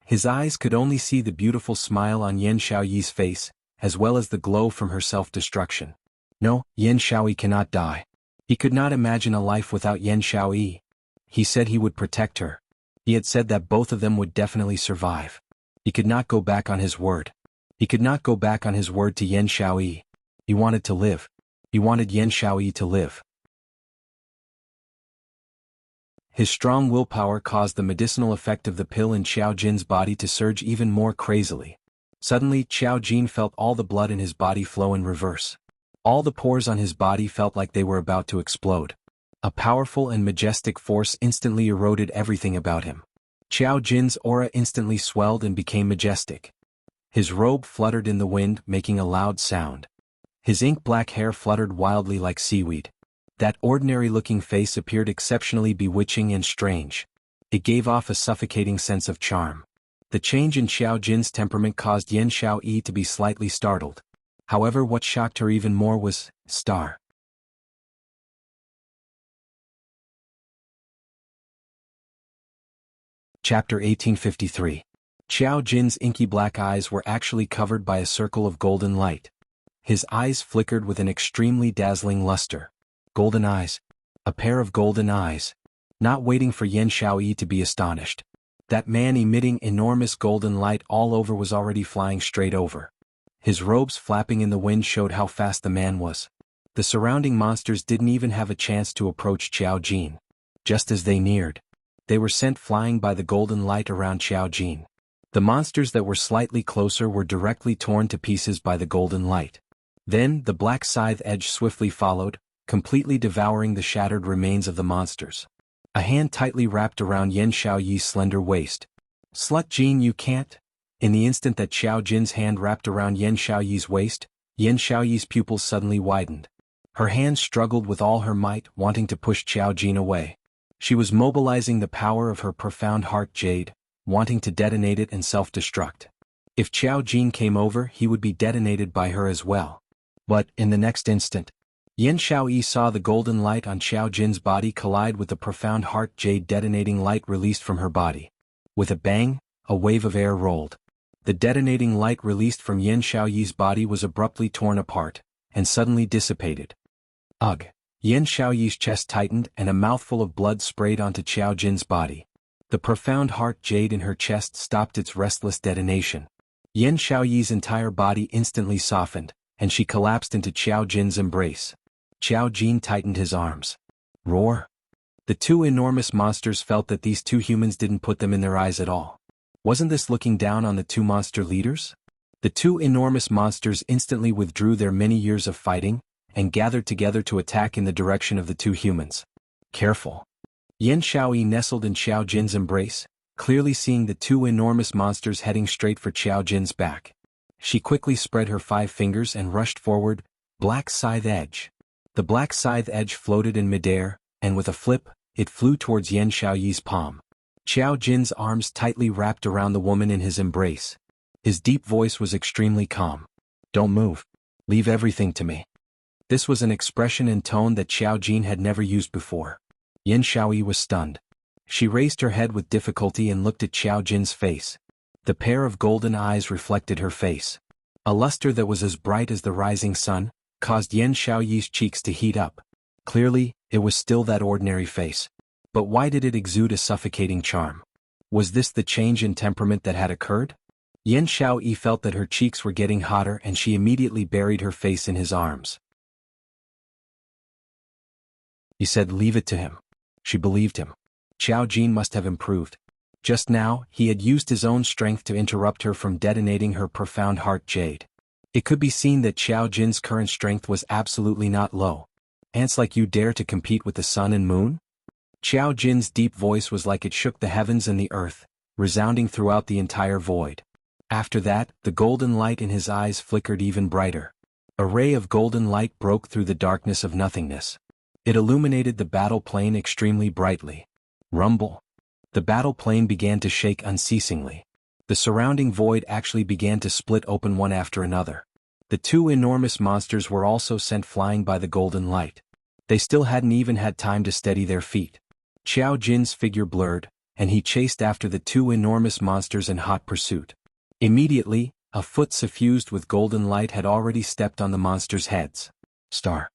His eyes could only see the beautiful smile on Yan Xiaoyi's face, as well as the glow from her self-destruction. No, Yan Xiaoyi cannot die. He could not imagine a life without Yan Xiaoyi. He said he would protect her. He had said that both of them would definitely survive. He could not go back on his word. He could not go back on his word to Yan Xiaoyi. He wanted to live. He wanted Yan Xiaoyi to live. His strong willpower caused the medicinal effect of the pill in Xiao Jin's body to surge even more crazily. Suddenly, Xiao Jin felt all the blood in his body flow in reverse. All the pores on his body felt like they were about to explode. A powerful and majestic force instantly eroded everything about him. Xiao Jin's aura instantly swelled and became majestic. His robe fluttered in the wind, making a loud sound. His ink-black hair fluttered wildly like seaweed. That ordinary-looking face appeared exceptionally bewitching and strange. It gave off a suffocating sense of charm. The change in Xiao Jin's temperament caused Yan Xiaoyi to be slightly startled. However, what shocked her even more was, Star. Chapter 1853. Xiao Jin's inky black eyes were actually covered by a circle of golden light. His eyes flickered with an extremely dazzling luster. Golden eyes. A pair of golden eyes. Not waiting for Yan Xiaoyi to be astonished. That man emitting enormous golden light all over was already flying straight over. His robes flapping in the wind showed how fast the man was. The surrounding monsters didn't even have a chance to approach Xiao Jin. Just as they neared, they were sent flying by the golden light around Xiao Jin. The monsters that were slightly closer were directly torn to pieces by the golden light. Then, the black scythe edge swiftly followed, completely devouring the shattered remains of the monsters. A hand tightly wrapped around Yan Xiaoyi's slender waist. Slut Jin, you can't? In the instant that Xiao Jin's hand wrapped around Yan Xiaoyi's waist, Yan Xiaoyi's pupils suddenly widened. Her hand struggled with all her might, wanting to push Xiao Jin away. She was mobilizing the power of her profound heart jade, wanting to detonate it and self-destruct. If Xiao Jin came over, he would be detonated by her as well. But, in the next instant, Yan Xiaoyi saw the golden light on Xiao Jin's body collide with the profound heart jade detonating light released from her body. With a bang, a wave of air rolled. The detonating light released from Yan Xiaoyi's body was abruptly torn apart, and suddenly dissipated. Ugh! Yan Xiaoyi's chest tightened and a mouthful of blood sprayed onto Xiao Jin's body. The profound heart jade in her chest stopped its restless detonation. Yan Xiaoyi's entire body instantly softened, and she collapsed into Xiao Jin's embrace. Xiao Jin tightened his arms. Roar! The two enormous monsters felt that these two humans didn't put them in their eyes at all. Wasn't this looking down on the two monster leaders? The two enormous monsters instantly withdrew their many years of fighting, and gathered together to attack in the direction of the two humans. Careful! Yan Xiaoyi nestled in Xiao Jin's embrace, clearly seeing the two enormous monsters heading straight for Xiao Jin's back. She quickly spread her 5 fingers and rushed forward, black scythe edge. The black scythe edge floated in midair, and with a flip, it flew towards Yan Xiaoyi's palm. Xiao Jin's arms tightly wrapped around the woman in his embrace. His deep voice was extremely calm. Don't move. Leave everything to me. This was an expression and tone that Xiao Jin had never used before. Yan Xiaoyi was stunned. She raised her head with difficulty and looked at Xiao Jin's face. The pair of golden eyes reflected her face. A luster that was as bright as the rising sun caused Yan Xiaoyi's cheeks to heat up. Clearly, it was still that ordinary face. But why did it exude a suffocating charm? Was this the change in temperament that had occurred? Yan Xiaoyi felt that her cheeks were getting hotter and she immediately buried her face in his arms. He said leave it to him. She believed him. Xiao Jin must have improved. Just now, he had used his own strength to interrupt her from detonating her profound heart jade. It could be seen that Xiao Jin's current strength was absolutely not low. Ants like you dare to compete with the sun and moon? Xiao Jin's deep voice was like it shook the heavens and the earth, resounding throughout the entire void. After that, the golden light in his eyes flickered even brighter. A ray of golden light broke through the darkness of nothingness. It illuminated the battle plane extremely brightly. Rumble. The battle plane began to shake unceasingly. The surrounding void actually began to split open one after another. The two enormous monsters were also sent flying by the golden light. They still hadn't even had time to steady their feet. Xiao Jin's figure blurred, and he chased after the two enormous monsters in hot pursuit. Immediately, a foot suffused with golden light had already stepped on the monsters' heads. Star.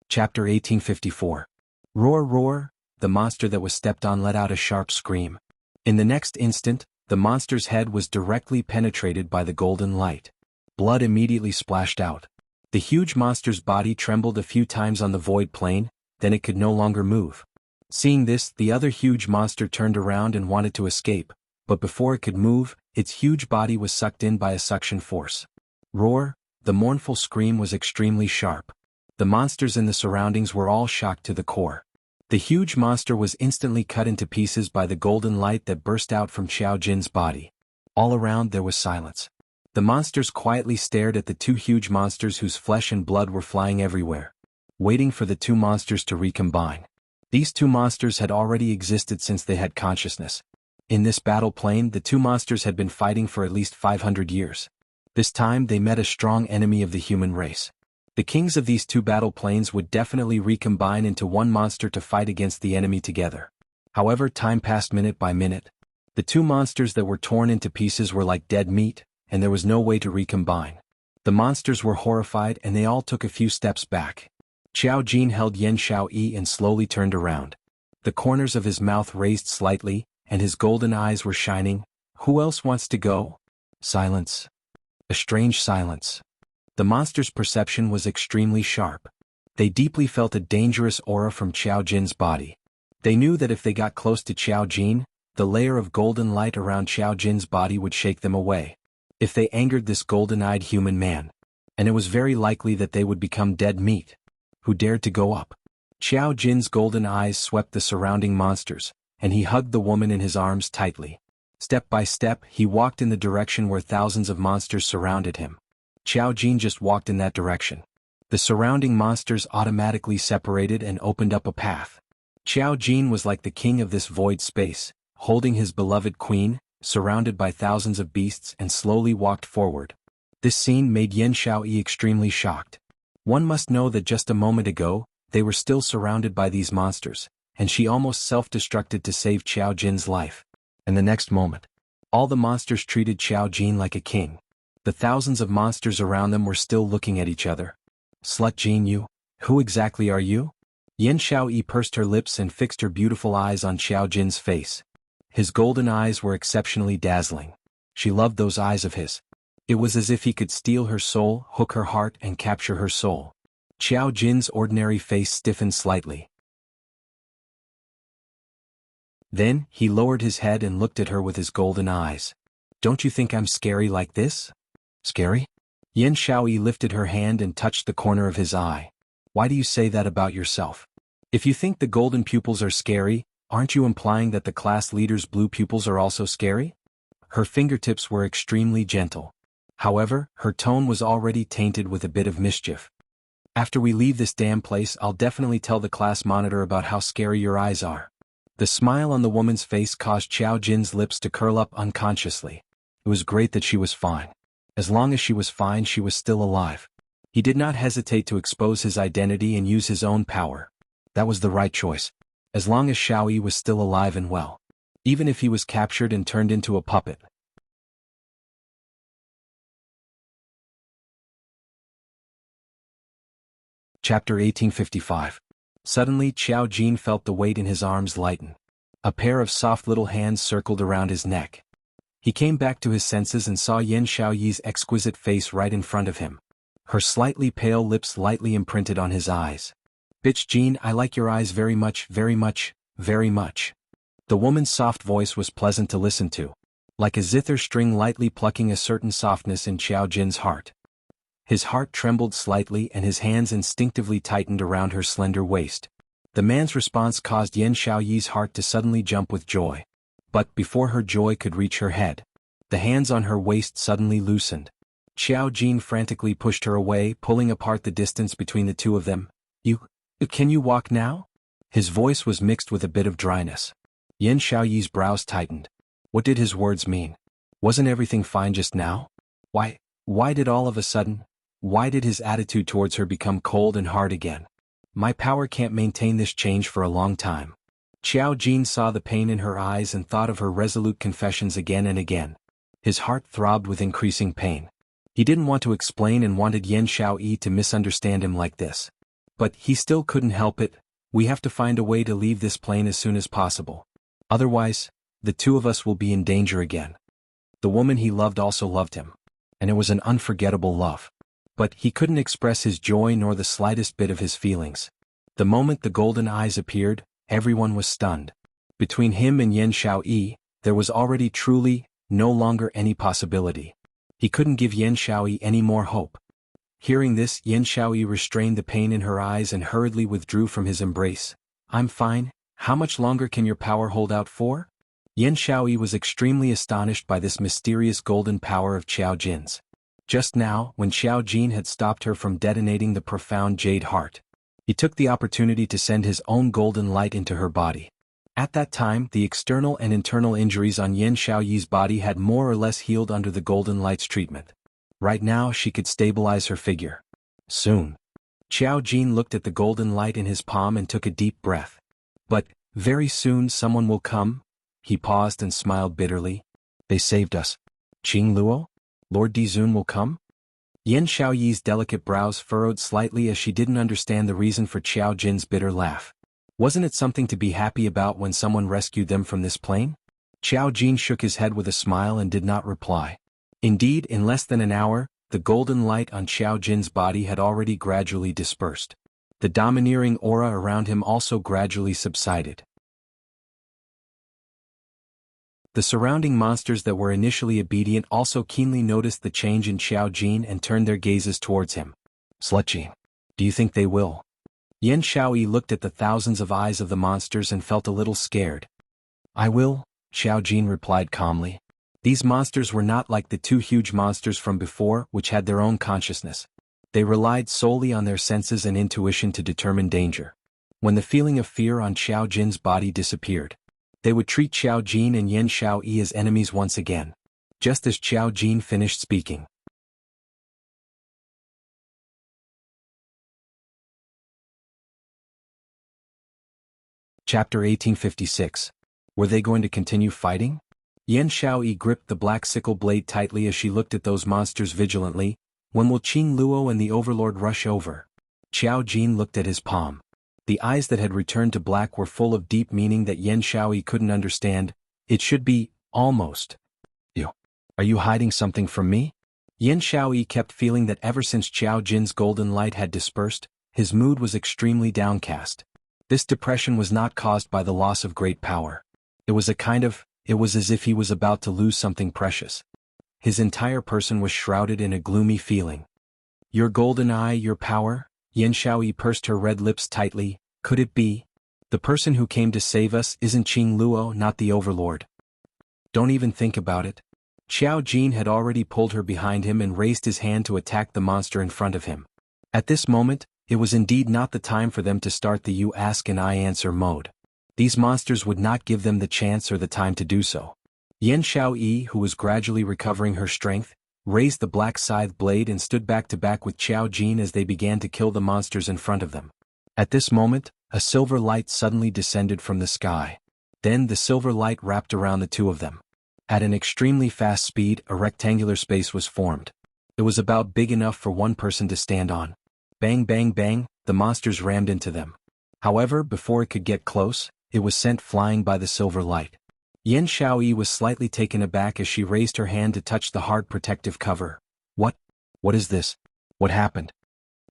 Chapter 1854. Roar, roar! The monster that was stepped on let out a sharp scream. In the next instant, the monster's head was directly penetrated by the golden light. Blood immediately splashed out. The huge monster's body trembled a few times on the void plane, then it could no longer move. Seeing this, the other huge monster turned around and wanted to escape, but before it could move, its huge body was sucked in by a suction force. Roar! The mournful scream was extremely sharp. The monsters in the surroundings were all shocked to the core. The huge monster was instantly cut into pieces by the golden light that burst out from Xiao Jin's body. All around there was silence. The monsters quietly stared at the two huge monsters whose flesh and blood were flying everywhere, waiting for the two monsters to recombine. These two monsters had already existed since they had consciousness. In this battle plane, the two monsters had been fighting for at least 500 years. This time they met a strong enemy of the human race. The kings of these two battle planes would definitely recombine into one monster to fight against the enemy together. However, time passed minute by minute. The two monsters that were torn into pieces were like dead meat, and there was no way to recombine. The monsters were horrified and they all took a few steps back. Qiao Jin held Yan Xiaoyi and slowly turned around. The corners of his mouth raised slightly, and his golden eyes were shining. Who else wants to go? Silence. A strange silence. The monster's perception was extremely sharp. They deeply felt a dangerous aura from Qiao Jin's body. They knew that if they got close to Qiao Jin, the layer of golden light around Qiao Jin's body would shake them away. If they angered this golden-eyed human man, and it was very likely that they would become dead meat. Who dared to go up? Qiao Jin's golden eyes swept the surrounding monsters, and he hugged the woman in his arms tightly. Step by step, he walked in the direction where thousands of monsters surrounded him. Qiao Jin just walked in that direction. The surrounding monsters automatically separated and opened up a path. Qiao Jin was like the king of this void space, holding his beloved queen, surrounded by thousands of beasts, and slowly walked forward. This scene made Yan Xiaoyi extremely shocked. One must know that just a moment ago, they were still surrounded by these monsters, and she almost self-destructed to save Qiao Jin's life. And the next moment, all the monsters treated Qiao Jin like a king. The thousands of monsters around them were still looking at each other. Slut Jin, you? Who exactly are you? Yan Xiaoyi pursed her lips and fixed her beautiful eyes on Qiao Jin's face. His golden eyes were exceptionally dazzling. She loved those eyes of his. It was as if he could steal her soul, hook her heart, and capture her soul. Qiao Jin's ordinary face stiffened slightly. Then, he lowered his head and looked at her with his golden eyes. Don't you think I'm scary like this? Scary? Yan Xiaoyi lifted her hand and touched the corner of his eye. Why do you say that about yourself? If you think the golden pupils are scary, aren't you implying that the class leader's blue pupils are also scary? Her fingertips were extremely gentle. However, her tone was already tainted with a bit of mischief. After we leave this damn place, I'll definitely tell the class monitor about how scary your eyes are. The smile on the woman's face caused Qiao Jin's lips to curl up unconsciously. It was great that she was fine. As long as she was fine, she was still alive. He did not hesitate to expose his identity and use his own power. That was the right choice. As long as Xiaoyi was still alive and well. Even if he was captured and turned into a puppet. Chapter 1855. Suddenly Qiao Jin felt the weight in his arms lighten. A pair of soft little hands circled around his neck. He came back to his senses and saw Yan Xiaoyi's exquisite face right in front of him. Her slightly pale lips lightly imprinted on his eyes. Bitch Jin, I like your eyes very much, very much, very much. The woman's soft voice was pleasant to listen to. Like a zither string lightly plucking a certain softness in Qiao Jin's heart. His heart trembled slightly and his hands instinctively tightened around her slender waist. The man's response caused Yan Xiaoyi's heart to suddenly jump with joy. But before her joy could reach her head, the hands on her waist suddenly loosened. Qiao Jin frantically pushed her away, pulling apart the distance between the two of them. Can you walk now? His voice was mixed with a bit of dryness. Yan Xiaoyi's brows tightened. What did his words mean? Wasn't everything fine just now? Why did all of a sudden? Why did his attitude towards her become cold and hard again? My power can't maintain this change for a long time. Qiao Jin saw the pain in her eyes and thought of her resolute confessions again and again. His heart throbbed with increasing pain. He didn't want to explain and wanted Yan Xiaoyi to misunderstand him like this. But he still couldn't help it. We have to find a way to leave this plane as soon as possible. Otherwise, the two of us will be in danger again. The woman he loved also loved him. And it was an unforgettable love. But he couldn't express his joy nor the slightest bit of his feelings. The moment the golden eyes appeared, everyone was stunned. Between him and Yan Xiaoyi, there was already truly no longer any possibility. He couldn't give Yan Xiaoyi any more hope. Hearing this, Yan Xiaoyi restrained the pain in her eyes and hurriedly withdrew from his embrace. I'm fine. How much longer can your power hold out for? Yan Shaoyi was extremely astonished by this mysterious golden power of Qiao Jin's. Just now, when Qiao Jin had stopped her from detonating the profound jade heart, he took the opportunity to send his own golden light into her body. At that time, the external and internal injuries on Yan Shaoyi's body had more or less healed under the golden light's treatment. Right now she could stabilize her figure. Soon. Qiao Jin looked at the golden light in his palm and took a deep breath. But, very soon someone will come? He paused and smiled bitterly. They saved us. Qing Luo? Lord Dizun will come? Yan Shaoyi's delicate brows furrowed slightly as she didn't understand the reason for Qiao Jin's bitter laugh. Wasn't it something to be happy about when someone rescued them from this plane? Qiao Jin shook his head with a smile and did not reply. Indeed, in less than an hour, the golden light on Qiao Jin's body had already gradually dispersed. The domineering aura around him also gradually subsided. The surrounding monsters that were initially obedient also keenly noticed the change in Qiao Jin and turned their gazes towards him. Slutji. Do you think they will? Yan Shaoyi looked at the thousands of eyes of the monsters and felt a little scared. I will, Qiao Jin replied calmly. These monsters were not like the two huge monsters from before, which had their own consciousness. They relied solely on their senses and intuition to determine danger. When the feeling of fear on Qiao Jin's body disappeared, they would treat Qiao Jin and Yan Shaoyi as enemies once again. Just as Qiao Jin finished speaking. Chapter 1856. Were they going to continue fighting? Yan Shaoyi gripped the black sickle blade tightly as she looked at those monsters vigilantly. When will Qing Luo and the Overlord rush over? Qiao Jin looked at his palm. The eyes that had returned to black were full of deep meaning that Yan Shaoyi couldn't understand. It should be, almost. Are you hiding something from me? Yan Shaoyi kept feeling that ever since Qiao Jin's golden light had dispersed, his mood was extremely downcast. This depression was not caused by the loss of great power. It was as if he was about to lose something precious. His entire person was shrouded in a gloomy feeling. Your golden eye, your power? Yan Shaoyi pursed her red lips tightly. Could it be? The person who came to save us isn't Qing Luo, not the Overlord. Don't even think about it. Qiao Jin had already pulled her behind him and raised his hand to attack the monster in front of him. At this moment, it was indeed not the time for them to start the you ask and I answer mode. These monsters would not give them the chance or the time to do so. Yan Shaoyi, who was gradually recovering her strength, raised the black scythe blade and stood back to back with Qiao Jin as they began to kill the monsters in front of them. At this moment, a silver light suddenly descended from the sky. Then the silver light wrapped around the two of them. At an extremely fast speed, a rectangular space was formed. It was about big enough for one person to stand on. Bang bang bang, the monsters rammed into them. However, before it could get close, it was sent flying by the silver light. Yan Shaoyi was slightly taken aback as she raised her hand to touch the hard protective cover. What is this? What happened?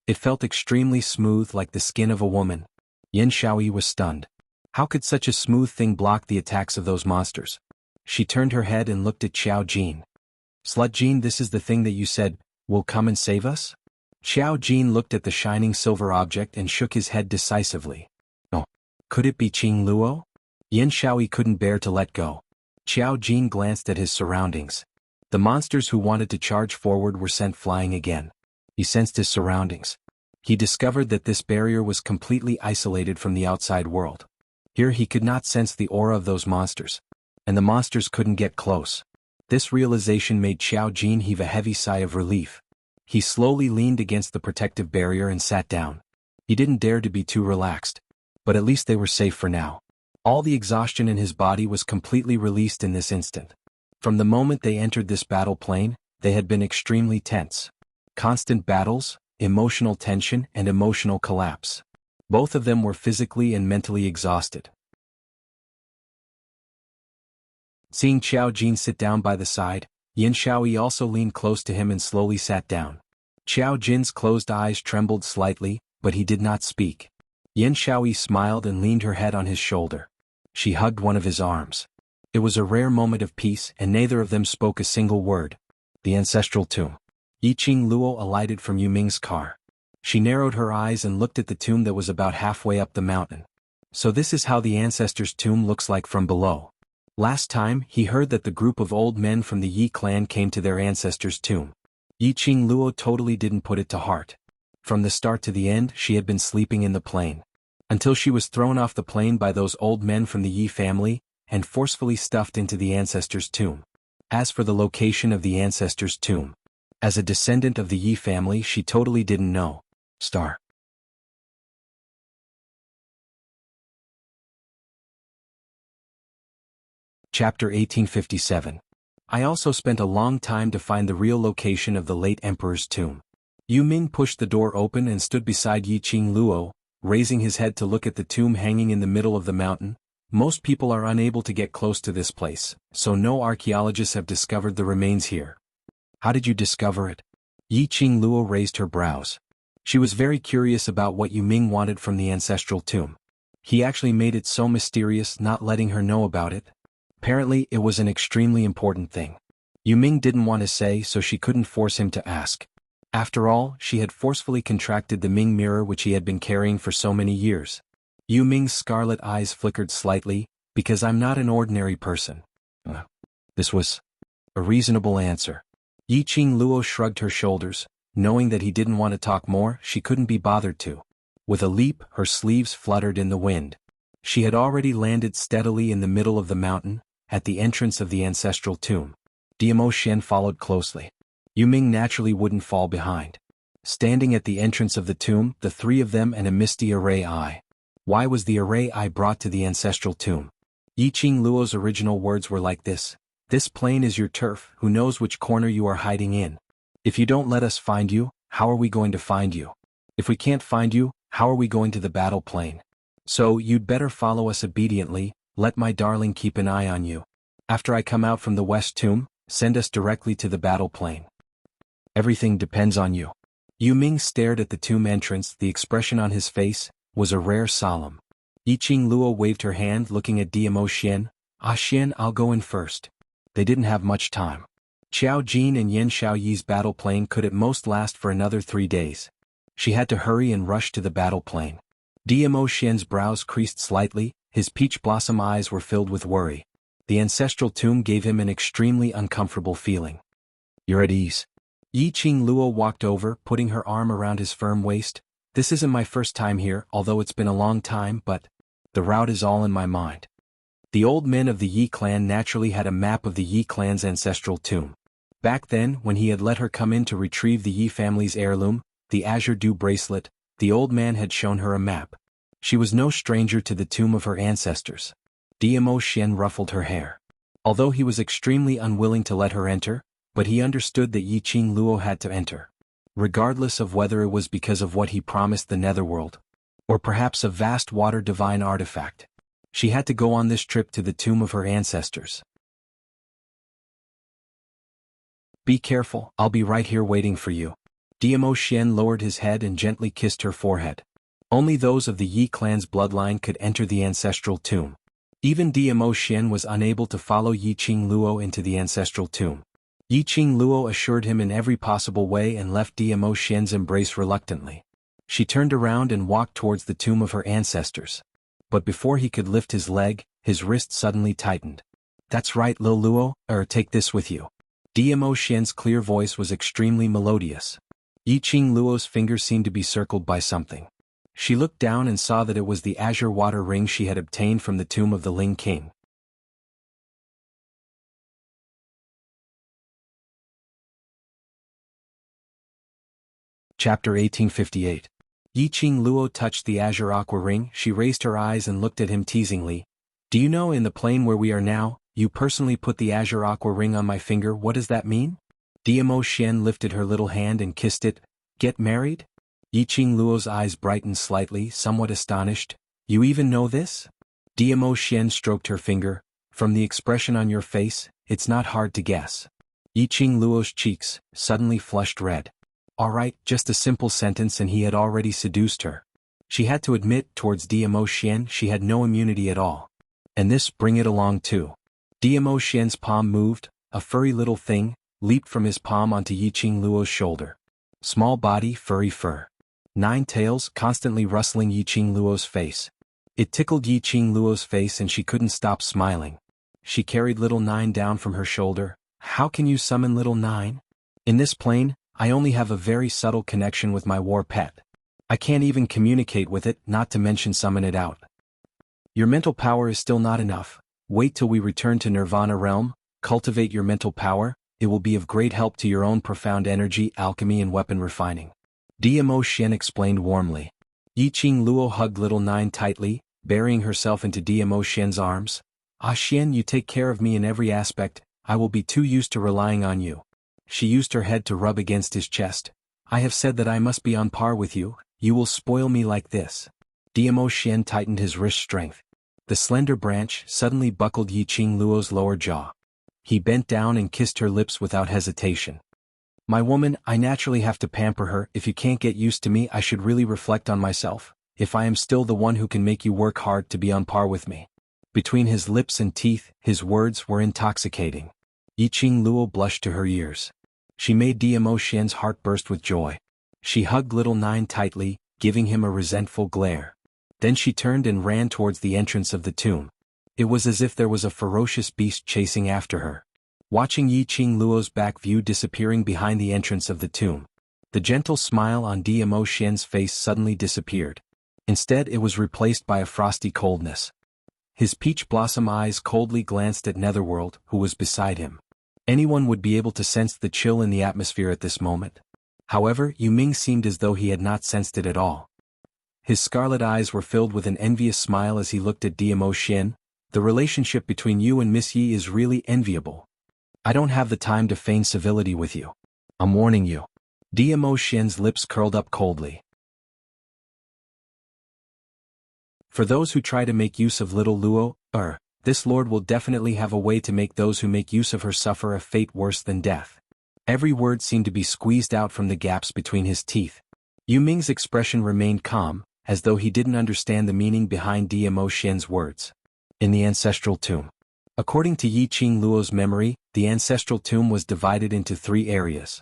It felt extremely smooth like the skin of a woman. Yan Shaoyi was stunned. How could such a smooth thing block the attacks of those monsters? She turned her head and looked at Qiao Jin. Slut Jin, this is the thing that you said, will come and save us? Qiao Jin looked at the shining silver object and shook his head decisively. Oh, could it be Qing Luo? Yan Shaoyi couldn't bear to let go. Qiao Jin glanced at his surroundings. The monsters who wanted to charge forward were sent flying again. He sensed his surroundings. He discovered that this barrier was completely isolated from the outside world. Here he could not sense the aura of those monsters. And the monsters couldn't get close. This realization made Qiao Jin heave a heavy sigh of relief. He slowly leaned against the protective barrier and sat down. He didn't dare to be too relaxed. But at least they were safe for now. All the exhaustion in his body was completely released in this instant. From the moment they entered this battle plane, they had been extremely tense. Constant battles, emotional tension and emotional collapse. Both of them were physically and mentally exhausted. Seeing Qiao Jin sit down by the side, Yan Shaoyi also leaned close to him and slowly sat down. Qiao Jin's closed eyes trembled slightly, but he did not speak. Yan Shaoyi smiled and leaned her head on his shoulder. She hugged one of his arms. It was a rare moment of peace and neither of them spoke a single word. The ancestral tomb. Yi Qing Luo alighted from Yu Ming's car. She narrowed her eyes and looked at the tomb that was about halfway up the mountain. So this is how the ancestor's tomb looks like from below. Last time, he heard that the group of old men from the Yi clan came to their ancestors' tomb. Yiqing Luo totally didn't put it to heart. From the start to the end, she had been sleeping in the plane. Until she was thrown off the plane by those old men from the Yi family, and forcefully stuffed into the ancestors' tomb. As for the location of the ancestors' tomb, as a descendant of the Yi family, she totally didn't know. Chapter 1857. I also spent a long time to find the real location of the late emperor's tomb. Yu Ming pushed the door open and stood beside Yiqing Luo, raising his head to look at the tomb hanging in the middle of the mountain. Most people are unable to get close to this place, so no archaeologists have discovered the remains here. How did you discover it? Yiqing Luo raised her brows. She was very curious about what Yu Ming wanted from the ancestral tomb. He actually made it so mysterious, not letting her know about it. Apparently, it was an extremely important thing. Yu Ming didn't want to say, so she couldn't force him to ask. After all, she had forcefully contracted the Ming mirror which he had been carrying for so many years. Yu Ming's scarlet eyes flickered slightly, because I'm not an ordinary person. This was a reasonable answer. Yiqing Luo shrugged her shoulders, knowing that he didn't want to talk more. She couldn't be bothered to. With a leap, her sleeves fluttered in the wind. She had already landed steadily in the middle of the mountain, at the entrance of the ancestral tomb. Diamo Shen followed closely. Yu Ming naturally wouldn't fall behind. Standing at the entrance of the tomb, the three of them and a misty array eye. Why was the array eye brought to the ancestral tomb? Yiqing Luo's original words were like this. This plane is your turf, who knows which corner you are hiding in? If you don't let us find you, how are we going to find you? If we can't find you, how are we going to the battle plane? So, you'd better follow us obediently. Let my darling keep an eye on you. After I come out from the west tomb, send us directly to the battle plane. Everything depends on you. Yu Ming stared at the tomb entrance. The expression on his face was a rare solemn. Yiqing Luo waved her hand, looking at Diamo Xian. Xian, I'll go in first. They didn't have much time. Qiao Jin and Yan Xiaoyi's battle plane could at most last for another 3 days. She had to hurry and rush to the battle plane. Diamo Xian's brows creased slightly, his peach blossom eyes were filled with worry. The ancestral tomb gave him an extremely uncomfortable feeling. You're at ease. Yiqing Luo walked over, putting her arm around his firm waist. This isn't my first time here, although it's been a long time, but the route is all in my mind. The old men of the Yi clan naturally had a map of the Yi clan's ancestral tomb. Back then, when he had let her come in to retrieve the Yi family's heirloom, the azure dew bracelet, the old man had shown her a map. She was no stranger to the tomb of her ancestors. Diamo Xian ruffled her hair. Although he was extremely unwilling to let her enter, but he understood that Yiqing Luo had to enter. Regardless of whether it was because of what he promised the netherworld, or perhaps a vast water divine artifact. She had to go on this trip to the tomb of her ancestors. Be careful, I'll be right here waiting for you. Diamo Xian lowered his head and gently kissed her forehead. Only those of the Yi clan's bloodline could enter the ancestral tomb. Even Diamo Xian was unable to follow Yiqing Luo into the ancestral tomb. Yiqing Luo assured him in every possible way and left Diamo Xian's embrace reluctantly. She turned around and walked towards the tomb of her ancestors. But before he could lift his leg, his wrist suddenly tightened. That's right, Lil Luo, take this with you. Diamo Xian's clear voice was extremely melodious. Yiqing Luo's fingers seemed to be circled by something. She looked down and saw that it was the azure water ring she had obtained from the tomb of the Ling King. Chapter 1858. Yiqing Luo touched the azure aqua ring. She raised her eyes and looked at him teasingly. Do you know, in the plane where we are now, you personally put the azure aqua ring on my finger? What does that mean? Diamo Xian lifted her little hand and kissed it. Get married? Yiqing Luo's eyes brightened slightly, somewhat astonished. You even know this? Diamo Xian stroked her finger. From the expression on your face, it's not hard to guess. Yiqing Luo's cheeks suddenly flushed red. All right, just a simple sentence and he had already seduced her. She had to admit, towards Diamo Xian she had no immunity at all. And this, bring it along too. Diamo Xian's palm moved, a furry little thing leaped from his palm onto Yiqing Luo's shoulder. Small body, furry fur. 9 tails, constantly rustling Yiqing Luo's face. It tickled Yiqing Luo's face and she couldn't stop smiling. She carried little Nine down from her shoulder. How can you summon little Nine? In this plane, I only have a very subtle connection with my war pet. I can't even communicate with it, not to mention summon it out. Your mental power is still not enough. Wait till we return to Nirvana realm, cultivate your mental power, it will be of great help to your own profound energy, alchemy and weapon refining. Dmo Xian explained warmly. Yiqing Luo hugged little Nine tightly, burying herself into Dmo Xian's arms. Ah Xian, you take care of me in every aspect, I will be too used to relying on you. She used her head to rub against his chest. I have said that I must be on par with you, you will spoil me like this. Dmo Xian tightened his wrist strength. The slender branch suddenly buckled Yiqing Luo's lower jaw. He bent down and kissed her lips without hesitation. My woman, I naturally have to pamper her. If you can't get used to me, I should really reflect on myself, if I am still the one who can make you work hard to be on par with me. Between his lips and teeth, his words were intoxicating. Yiqing Luo blushed to her ears. She made Dmo Xian's heart burst with joy. She hugged little Nine tightly, giving him a resentful glare. Then she turned and ran towards the entrance of the tomb. It was as if there was a ferocious beast chasing after her. Watching Yiqing Luo's back view disappearing behind the entrance of the tomb, the gentle smile on Dmo Xian's face suddenly disappeared. Instead, it was replaced by a frosty coldness. His peach blossom eyes coldly glanced at Netherworld, who was beside him. Anyone would be able to sense the chill in the atmosphere at this moment. However, Yu Ming seemed as though he had not sensed it at all. His scarlet eyes were filled with an envious smile as he looked at Dmo Xian. The relationship between you and Miss Yi is really enviable. I don't have the time to feign civility with you. I'm warning you. Dmo Xian's lips curled up coldly. For those who try to make use of little Luo, this lord will definitely have a way to make those who make use of her suffer a fate worse than death. Every word seemed to be squeezed out from the gaps between his teeth. Yu Ming's expression remained calm, as though he didn't understand the meaning behind Dmo Xian's words. In the ancestral tomb. According to Yiqing Luo's memory, the ancestral tomb was divided into 3 areas.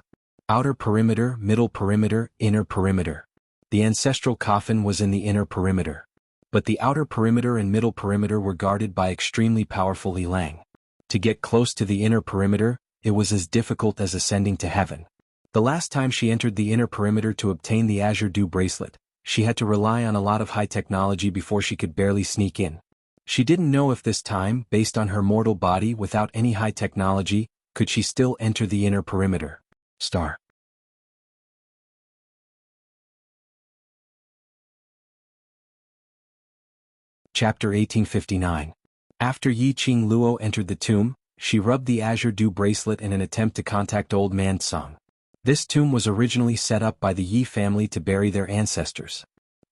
Outer perimeter, middle perimeter, inner perimeter. The ancestral coffin was in the inner perimeter. But the outer perimeter and middle perimeter were guarded by extremely powerful Lilang. To get close to the inner perimeter, it was as difficult as ascending to heaven. The last time she entered the inner perimeter to obtain the Azure Dew bracelet, she had to rely on a lot of high technology before she could barely sneak in. She didn't know if this time, based on her mortal body without any high technology, could she still enter the inner perimeter. Star. Chapter 1859. After Yiqing Luo entered the tomb, she rubbed the Azure Dew bracelet in an attempt to contact Old Man Tsang. This tomb was originally set up by the Yi family to bury their ancestors.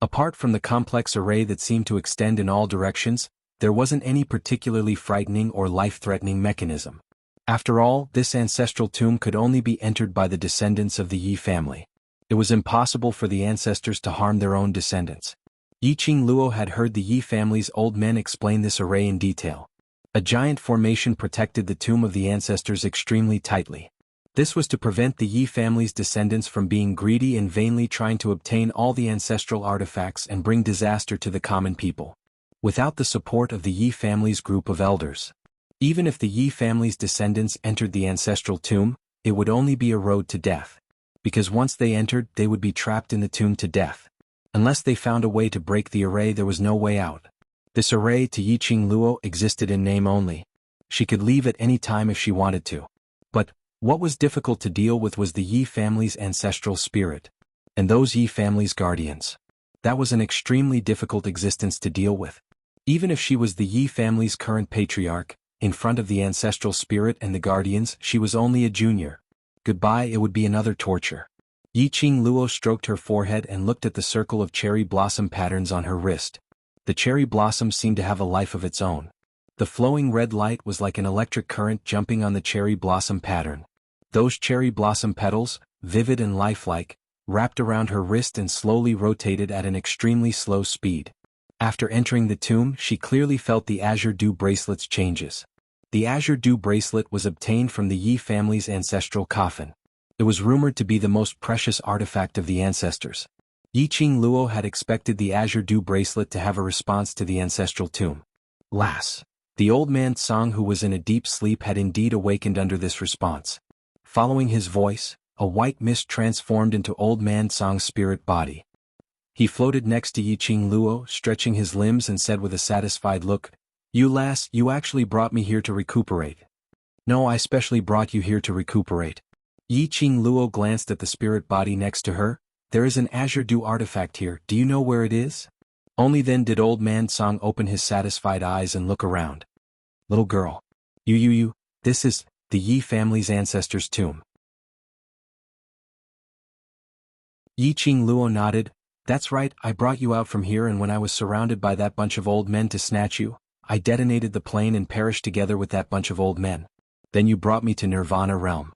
Apart from the complex array that seemed to extend in all directions, there wasn't any particularly frightening or life-threatening mechanism. After all, this ancestral tomb could only be entered by the descendants of the Yi family. It was impossible for the ancestors to harm their own descendants. Yiqing Luo had heard the Yi family's old men explain this array in detail. A giant formation protected the tomb of the ancestors extremely tightly. This was to prevent the Yi family's descendants from being greedy and vainly trying to obtain all the ancestral artifacts and bring disaster to the common people. Without the support of the Yi family's group of elders, even if the Yi family's descendants entered the ancestral tomb, it would only be a road to death. Because once they entered, they would be trapped in the tomb to death. Unless they found a way to break the array, there was no way out. This array to Yiqing Luo existed in name only. She could leave at any time if she wanted to. But what was difficult to deal with was the Yi family's ancestral spirit, and those Yi family's guardians. That was an extremely difficult existence to deal with. Even if she was the Yi family's current patriarch, in front of the ancestral spirit and the guardians, she was only a junior. Goodbye, it would be another torture. Yiqing Luo stroked her forehead and looked at the circle of cherry blossom patterns on her wrist. The cherry blossoms seemed to have a life of its own. The flowing red light was like an electric current jumping on the cherry blossom pattern. Those cherry blossom petals, vivid and lifelike, wrapped around her wrist and slowly rotated at an extremely slow speed. After entering the tomb, she clearly felt the Azure Dew bracelet's changes. The Azure Dew bracelet was obtained from the Yi family's ancestral coffin. It was rumored to be the most precious artifact of the ancestors. Yiqing Luo had expected the Azure Dew bracelet to have a response to the ancestral tomb. Lass. The old man Song, who was in a deep sleep, had indeed awakened under this response. Following his voice, a white mist transformed into old man Song's spirit body. He floated next to Yiqing Luo, stretching his limbs, and said with a satisfied look, "You lass, you actually brought me here to recuperate." "No, I specially brought you here to recuperate." Yiqing Luo glanced at the spirit body next to her. "There is an azure dew artifact here, do you know where it is?" Only then did old man Song open his satisfied eyes and look around. "Little girl. You, this is the Yi family's ancestors' tomb." Yiqing Luo nodded. "That's right, I brought you out from here, and when I was surrounded by that bunch of old men to snatch you, I detonated the plane and perished together with that bunch of old men. Then you brought me to Nirvana realm."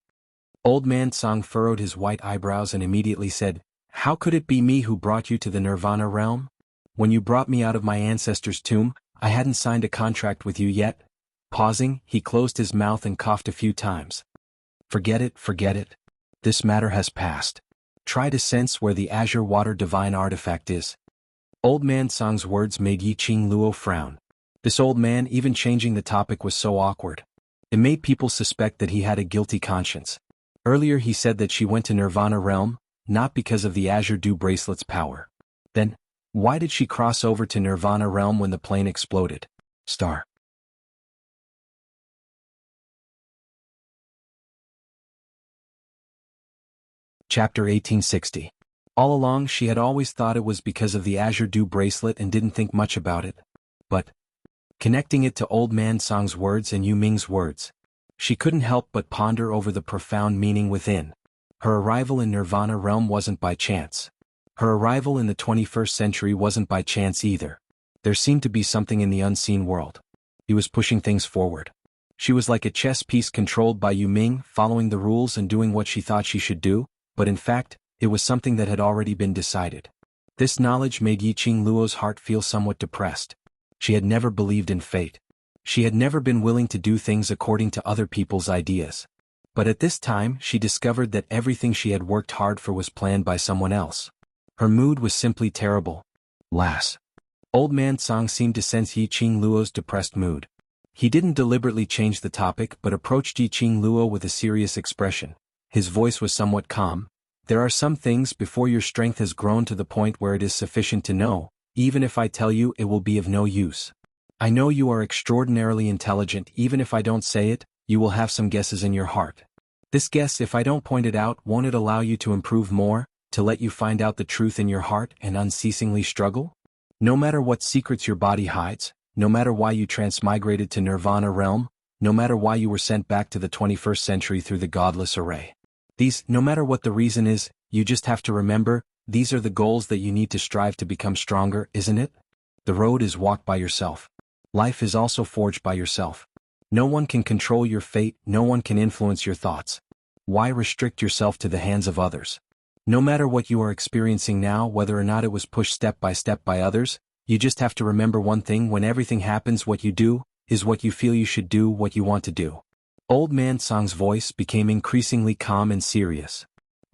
Old man Song furrowed his white eyebrows and immediately said, "How could it be me who brought you to the Nirvana realm? When you brought me out of my ancestor's tomb, I hadn't signed a contract with you yet." Pausing, he closed his mouth and coughed a few times. Forget it. This matter has passed. Try to sense where the azure water divine artifact is." Old man Song's words made Yiqing Luo frown. This old man, even changing the topic, was so awkward. It made people suspect that he had a guilty conscience. Earlier he said that she went to Nirvana realm, not because of the azure dew bracelet's power. Then, why did she cross over to Nirvana realm when the plane exploded? Star. Chapter 1860. All along she had always thought it was because of the azure dew bracelet and didn't think much about it. But, connecting it to old man Song's words and Yu Ming's words, she couldn't help but ponder over the profound meaning within. Her arrival in Nirvana realm wasn't by chance. Her arrival in the 21st century wasn't by chance either. There seemed to be something in the unseen world. He was pushing things forward. She was like a chess piece controlled by Yu Ming, following the rules and doing what she thought she should do, but in fact, it was something that had already been decided. This knowledge made Yiqing Luo's heart feel somewhat depressed. She had never believed in fate. She had never been willing to do things according to other people's ideas. But at this time she discovered that everything she had worked hard for was planned by someone else. Her mood was simply terrible. Lass. Old man Song seemed to sense Yiqing Luo's depressed mood. He didn't deliberately change the topic but approached Yiqing Luo with a serious expression. His voice was somewhat calm. "There are some things before your strength has grown to the point where it is sufficient to know. Even if I tell you, it will be of no use. I know you are extraordinarily intelligent. Even if I don't say it, you will have some guesses in your heart. This guess, if I don't point it out, won't it allow you to improve more, to let you find out the truth in your heart and unceasingly struggle? No matter what secrets your body hides, no matter why you transmigrated to Nirvana realm, no matter why you were sent back to the 21st century through the godless array. No matter what the reason is, you just have to remember, these are the goals that you need to strive to become stronger, isn't it? The road is walked by yourself. Life is also forged by yourself. No one can control your fate, no one can influence your thoughts. Why restrict yourself to the hands of others? No matter what you are experiencing now, whether or not it was pushed step by others, you just have to remember one thing: when everything happens, what you do is what you feel you should do, what you want to do." Old man Song's voice became increasingly calm and serious.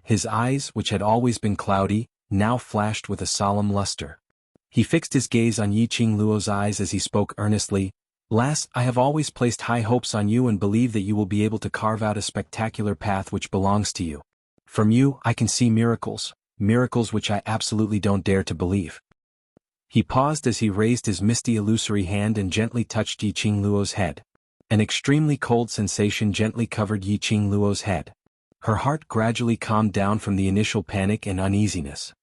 His eyes, which had always been cloudy, now flashed with a solemn luster. He fixed his gaze on Yiqing Luo's eyes as he spoke earnestly. "Lass, I have always placed high hopes on you and believe that you will be able to carve out a spectacular path which belongs to you. From you, I can see miracles which I absolutely don't dare to believe." He paused as he raised his misty illusory hand and gently touched Yiqing Luo's head. An extremely cold sensation gently covered Yiqing Luo's head. Her heart gradually calmed down from the initial panic and uneasiness.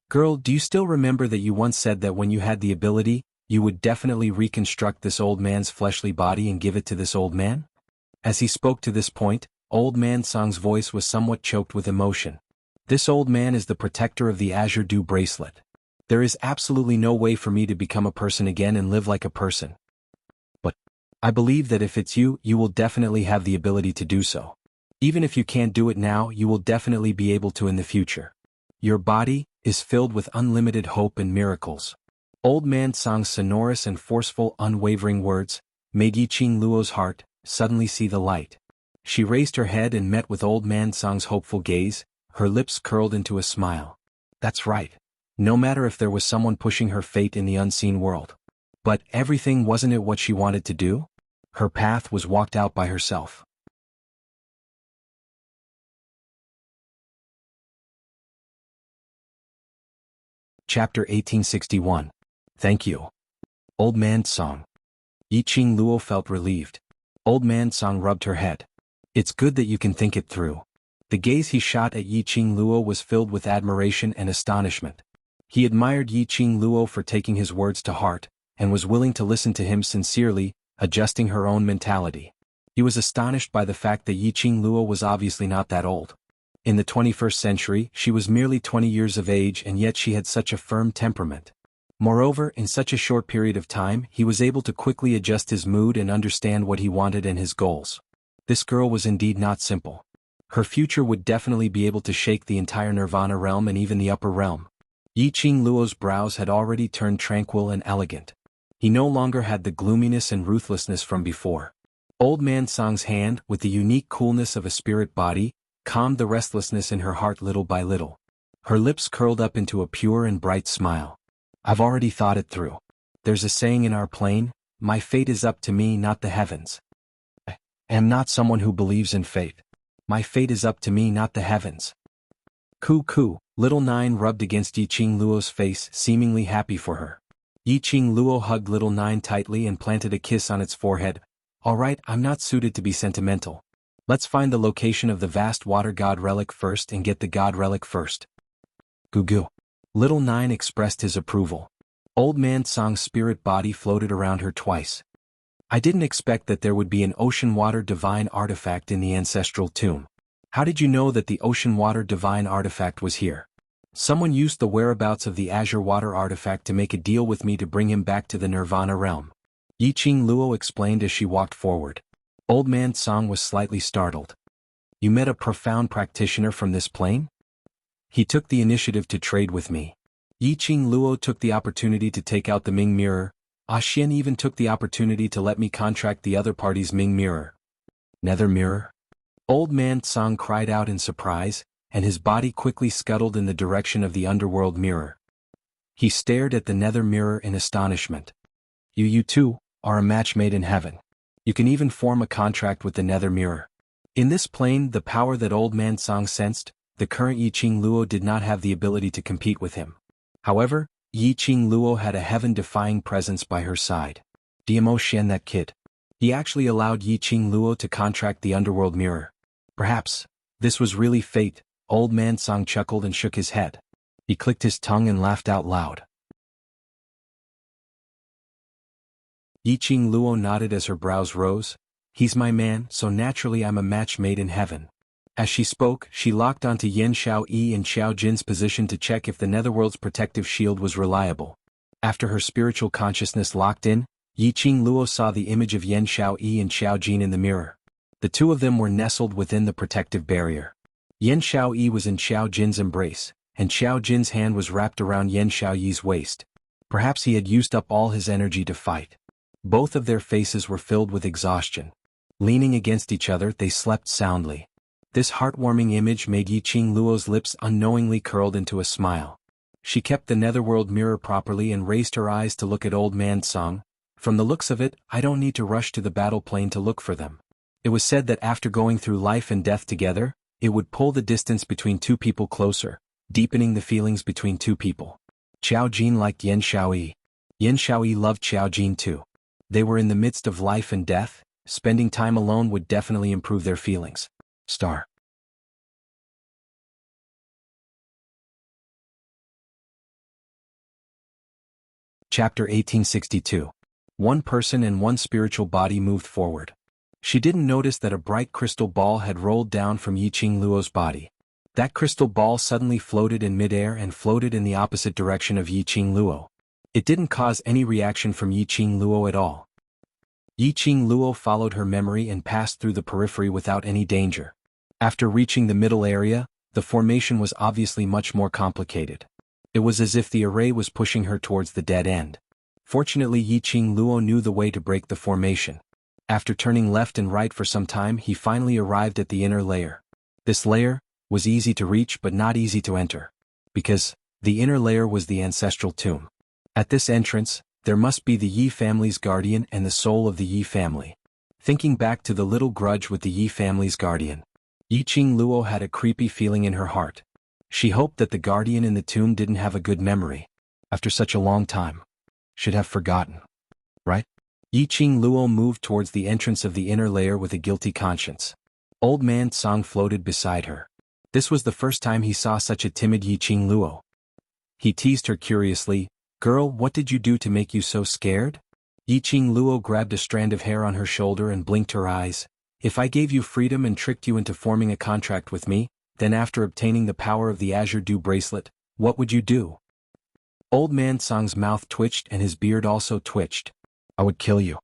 "Girl, do you still remember that you once said that when you had the ability, you would definitely reconstruct this old man's fleshly body and give it to this old man?" As he spoke to this point, old man Song's voice was somewhat choked with emotion. "This old man is the protector of the azure dew bracelet. There is absolutely no way for me to become a person again and live like a person. But I believe that if it's you, you will definitely have the ability to do so. Even if you can't do it now, you will definitely be able to in the future. Your body is filled with unlimited hope and miracles." Old man Song's sonorous and forceful, unwavering words made Yiqing Luo's heart suddenly see the light. She raised her head and met with old man Song's hopeful gaze, her lips curled into a smile. "That's right. no matter if there was someone pushing her fate in the unseen world. But everything wasn't it what she wanted to do? Her path was walked out by herself. Chapter 1861. Thank you. Old Man Song. Yiqing Luo felt relieved. Old Man Song rubbed her head. It's good that you can think it through. The gaze he shot at Yiqing Luo was filled with admiration and astonishment. He admired Yiqing Luo for taking his words to heart, and was willing to listen to him sincerely, adjusting her own mentality. He was astonished by the fact that Yiqing Luo was obviously not that old. In the 21st century, she was merely 20 years of age, and yet she had such a firm temperament. Moreover, in such a short period of time, he was able to quickly adjust his mood and understand what he wanted and his goals. This girl was indeed not simple. Her future would definitely be able to shake the entire Nirvana realm and even the upper realm. Yiqing Luo's brows had already turned tranquil and elegant. He no longer had the gloominess and ruthlessness from before. Old Man Song's hand, with the unique coolness of a spirit body, calmed the restlessness in her heart little by little. Her lips curled up into a pure and bright smile. I've already thought it through. There's a saying in our plane, my fate is up to me, not the heavens. I am not someone who believes in fate. My fate is up to me, not the heavens. Coo. Little Nine rubbed against Yiqing Luo's face, seemingly happy for her. Yiqing Luo hugged Little Nine tightly and planted a kiss on its forehead. All right, I'm not suited to be sentimental. Let's find the location of the vast water god relic first and get the god relic first. Goo. Little Nine expressed his approval. Old Man Song's spirit body floated around her twice. I didn't expect that there would be an ocean water divine artifact in the ancestral tomb. How did you know that the ocean water divine artifact was here? Someone used the whereabouts of the azure water artifact to make a deal with me to bring him back to the Nirvana realm. Yiqing Luo explained as she walked forward. Old Man Song was slightly startled. You met a profound practitioner from this plane? He took the initiative to trade with me. Yiqing Luo took the opportunity to take out the Ming Mirror. Xian even took the opportunity to let me contract the other party's Ming Mirror. Nether Mirror? Old Man Song cried out in surprise, and his body quickly scuttled in the direction of the underworld mirror. He stared at the Nether Mirror in astonishment. You too, are a match made in heaven. You can even form a contract with the Nether Mirror. In this plane, the power that Old Man Song sensed, the current Yiqing Luo did not have the ability to compete with him. However, Yiqing Luo had a heaven-defying presence by her side. Diamo Xian, that kid. He actually allowed Yiqing Luo to contract the underworld mirror. Perhaps, this was really fate. Old Man Song chuckled and shook his head. He clicked his tongue and laughed out loud. Yiqing Luo nodded as her brows rose. He's my man, so naturally I'm a match made in heaven. As she spoke, she locked onto Yan Xiaoyi and Xiao Jin's position to check if the Netherworld's protective shield was reliable. After her spiritual consciousness locked in, Yiqing Luo saw the image of Yan Xiaoyi and Xiao Jin in the mirror. The two of them were nestled within the protective barrier. Yan Xiaoyi was in Xiao Jin's embrace, and Xiao Jin's hand was wrapped around Yan Xiaoyi's waist. Perhaps he had used up all his energy to fight. Both of their faces were filled with exhaustion. Leaning against each other, they slept soundly. This heartwarming image made Yiqing Luo's lips unknowingly curled into a smile. She kept the Netherworld mirror properly and raised her eyes to look at Old Man Song. From the looks of it, I don't need to rush to the battle plane to look for them. It was said that after going through life and death together, it would pull the distance between two people closer, deepening the feelings between two people. Xiao Jin liked Yan Xiaoyi. Yan Xiaoyi loved Xiao Jin too. They were in the midst of life and death. Spending time alone would definitely improve their feelings. Star. Chapter 1862. One person and one spiritual body moved forward. She didn't notice that a bright crystal ball had rolled down from Yiqing Luo's body. That crystal ball suddenly floated in midair and floated in the opposite direction of Yiqing Luo. It didn't cause any reaction from Yiqing Luo at all. Yiqing Luo followed her memory and passed through the periphery without any danger. After reaching the middle area, the formation was obviously much more complicated. It was as if the array was pushing her towards the dead end. Fortunately, Yiqing Luo knew the way to break the formation. After turning left and right for some time, he finally arrived at the inner layer. This layer was easy to reach but not easy to enter. Because The inner layer was the ancestral tomb. At this entrance, there must be the Yi family's guardian and the soul of the Yi family. Thinking back to the little grudge with the Yi family's guardian, Yiqing Luo had a creepy feeling in her heart. She hoped that the guardian in the tomb didn't have a good memory. After such a long time. Should have forgotten. Right? Yiqing Luo moved towards the entrance of the inner layer with a guilty conscience. Old man Song floated beside her. This was the first time he saw such a timid Yiqing Luo. He teased her curiously, "Girl, what did you do to make you so scared?" Yiqing Luo grabbed a strand of hair on her shoulder and blinked her eyes. "If I gave you freedom and tricked you into forming a contract with me, then after obtaining the power of the Azure Dew bracelet, what would you do?" Old man Song's mouth twitched and his beard also twitched. "I would kill you."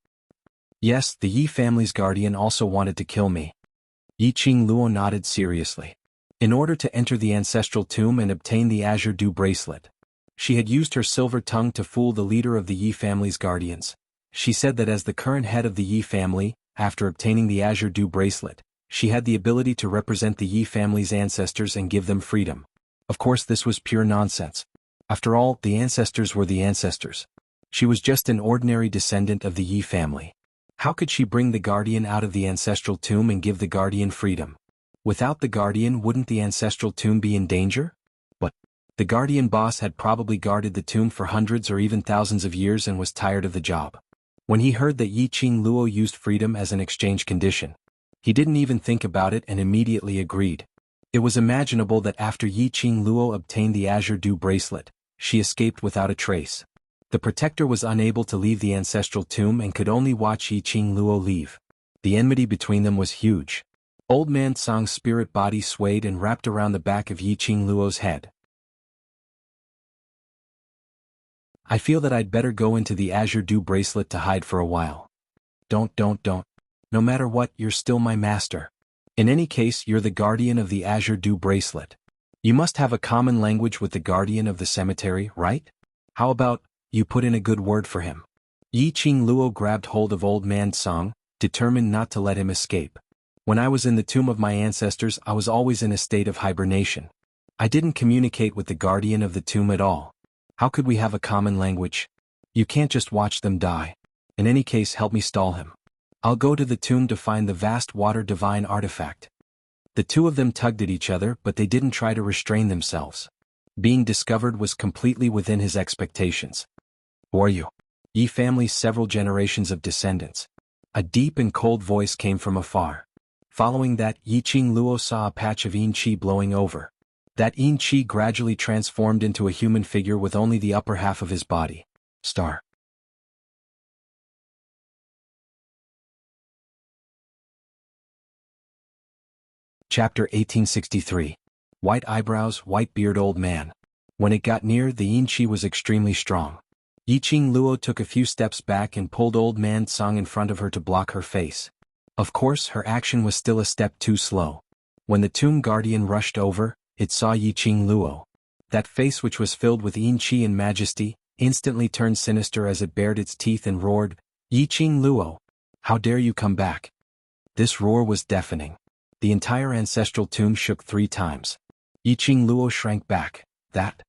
Yes, the Yi family's guardian also wanted to kill me. Yiqing Luo nodded seriously. In order to enter the ancestral tomb and obtain the Azure Dew bracelet, she had used her silver tongue to fool the leader of the Yi family's guardians. She said that as the current head of the Yi family, after obtaining the Azure Dew bracelet, she had the ability to represent the Yi family's ancestors and give them freedom. Of course, this was pure nonsense. After all, the ancestors were the ancestors. She was just an ordinary descendant of the Yi family. How could she bring the guardian out of the ancestral tomb and give the guardian freedom? Without the guardian, wouldn't the ancestral tomb be in danger? But the guardian boss had probably guarded the tomb for hundreds or even thousands of years and was tired of the job. When he heard that Yiqing Luo used freedom as an exchange condition, he didn't even think about it and immediately agreed. It was imaginable that after Yiqing Luo obtained the Azure Dew bracelet, she escaped without a trace. The protector was unable to leave the ancestral tomb and could only watch Yiqing Luo leave. The enmity between them was huge. Old man Song's spirit body swayed and wrapped around the back of Yiqing Luo's head. "I feel that I'd better go into the Azure Dew bracelet to hide for a while." Don't. No matter what, you're still my master. In any case, you're the guardian of the Azure Dew bracelet. You must have a common language with the guardian of the cemetery, right? How about, you put in a good word for him? Yiqing Luo grabbed hold of old man Song, determined not to let him escape. When I was in the tomb of my ancestors, I was always in a state of hibernation. I didn't communicate with the guardian of the tomb at all. How could we have a common language? You can't just watch them die. In any case, help me stall him. I'll go to the tomb to find the vast water divine artifact. The two of them tugged at each other, but they didn't try to restrain themselves. Being discovered was completely within his expectations. "Who are you?" Yi family's several generations of descendants. A deep and cold voice came from afar. Following that, Yiqing Luo saw a patch of yin qi blowing over. That yin qi gradually transformed into a human figure with only the upper half of his body. Star. Chapter 1863. White eyebrows, white beard old man. When it got near, the yin qi was extremely strong. Yiqing Luo took a few steps back and pulled old man Song in front of her to block her face. Of course, her action was still a step too slow. When the tomb guardian rushed over, it saw Yiqing Luo. That face, which was filled with yin qi and majesty, instantly turned sinister as it bared its teeth and roared, "Yiqing Luo! How dare you come back?" This roar was deafening. The entire ancestral tomb shook 3 times. Yiqing Luo shrank back. "That?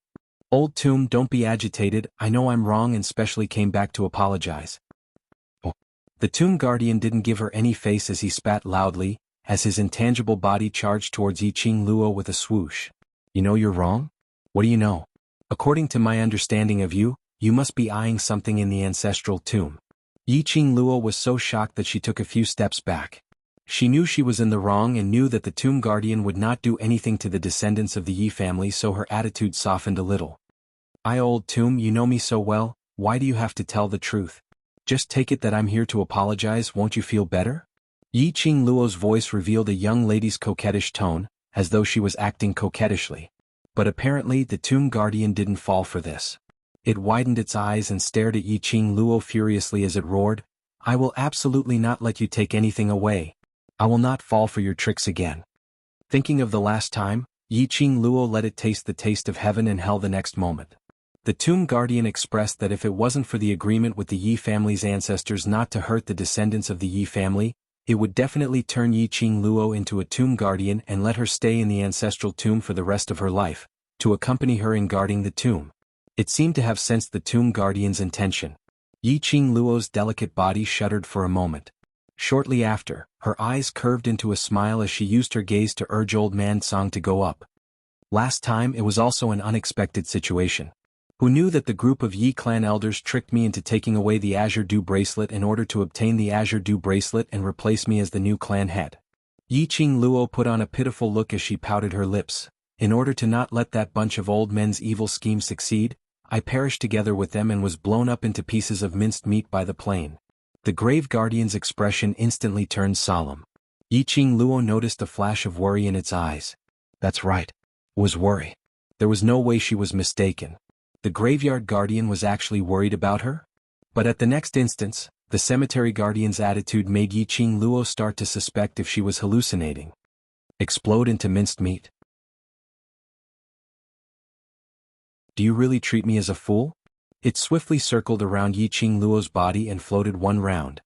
Old tomb, don't be agitated, I know I'm wrong and specially came back to apologize." Oh. The tomb guardian didn't give her any face as he spat loudly, as his intangible body charged towards Yiqing Luo with a swoosh. "You know you're wrong? What do you know? According to my understanding of you, you must be eyeing something in the ancestral tomb." Yiqing Luo was so shocked that she took a few steps back. She knew she was in the wrong and knew that the tomb guardian would not do anything to the descendants of the Yi family, so her attitude softened a little. "I old tomb, you know me so well, why do you have to tell the truth? Just take it that I'm here to apologize, won't you feel better?" Yiqing Luo's voice revealed a young lady's coquettish tone, as though she was acting coquettishly. But apparently the tomb guardian didn't fall for this. It widened its eyes and stared at Yiqing Luo furiously as it roared, "I will absolutely not let you take anything away. I will not fall for your tricks again." Thinking of the last time, Yiqing Luo let it taste the taste of heaven and hell the next moment. The tomb guardian expressed that if it wasn't for the agreement with the Yi family's ancestors not to hurt the descendants of the Yi family, it would definitely turn Yiqing Luo into a tomb guardian and let her stay in the ancestral tomb for the rest of her life. to accompany her in guarding the tomb. It seemed to have sensed the tomb guardian's intention. Yi Qingluo's delicate body shuddered for a moment. Shortly after, her eyes curved into a smile as she used her gaze to urge Old Man Song to go up. Last time it was also an unexpected situation. Who knew that the group of Yi clan elders tricked me into taking away the Azure Dew bracelet in order to obtain the Azure Dew bracelet and replace me as the new clan head? Yi Qingluo put on a pitiful look as she pouted her lips. In order to not let that bunch of old men's evil scheme succeed, I perished together with them and was blown up into pieces of minced meat by the plane. The grave guardian's expression instantly turned solemn. Yi Qingluo noticed a flash of worry in its eyes. That's right. Was worry. There was no way she was mistaken. The graveyard guardian was actually worried about her? But at the next instance, the cemetery guardian's attitude made Yi Qingluo start to suspect if she was hallucinating. Explode into minced meat? Do you really treat me as a fool? It swiftly circled around Yi Qingluo's body and floated one round.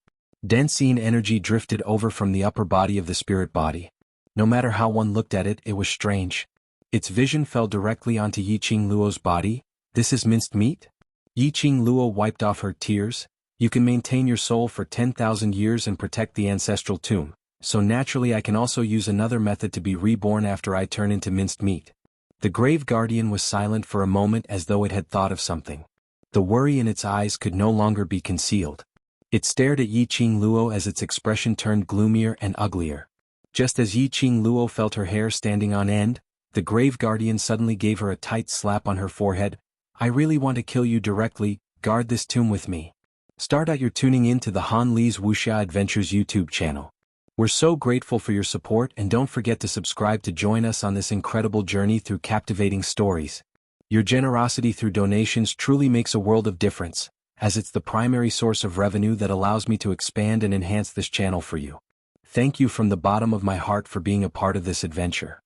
Densine energy drifted over from the upper body of the spirit body. No matter how one looked at it, it was strange. Its vision fell directly onto Yi Qingluo's body. This is minced meat? Yi Qingluo wiped off her tears. You can maintain your soul for 10,000 years and protect the ancestral tomb, so naturally I can also use another method to be reborn after I turn into minced meat. The grave guardian was silent for a moment as though it had thought of something. The worry in its eyes could no longer be concealed. It stared at Yi Qingluo as its expression turned gloomier and uglier. Just as Yi Qingluo felt her hair standing on end, the grave guardian suddenly gave her a tight slap on her forehead. I really want to kill you directly, guard this tomb with me. Start out your tuning in to the Han Li's Wuxia Adventures YouTube channel. We're so grateful for your support and don't forget to subscribe to join us on this incredible journey through captivating stories. Your generosity through donations truly makes a world of difference, as it's the primary source of revenue that allows me to expand and enhance this channel for you. Thank you from the bottom of my heart for being a part of this adventure.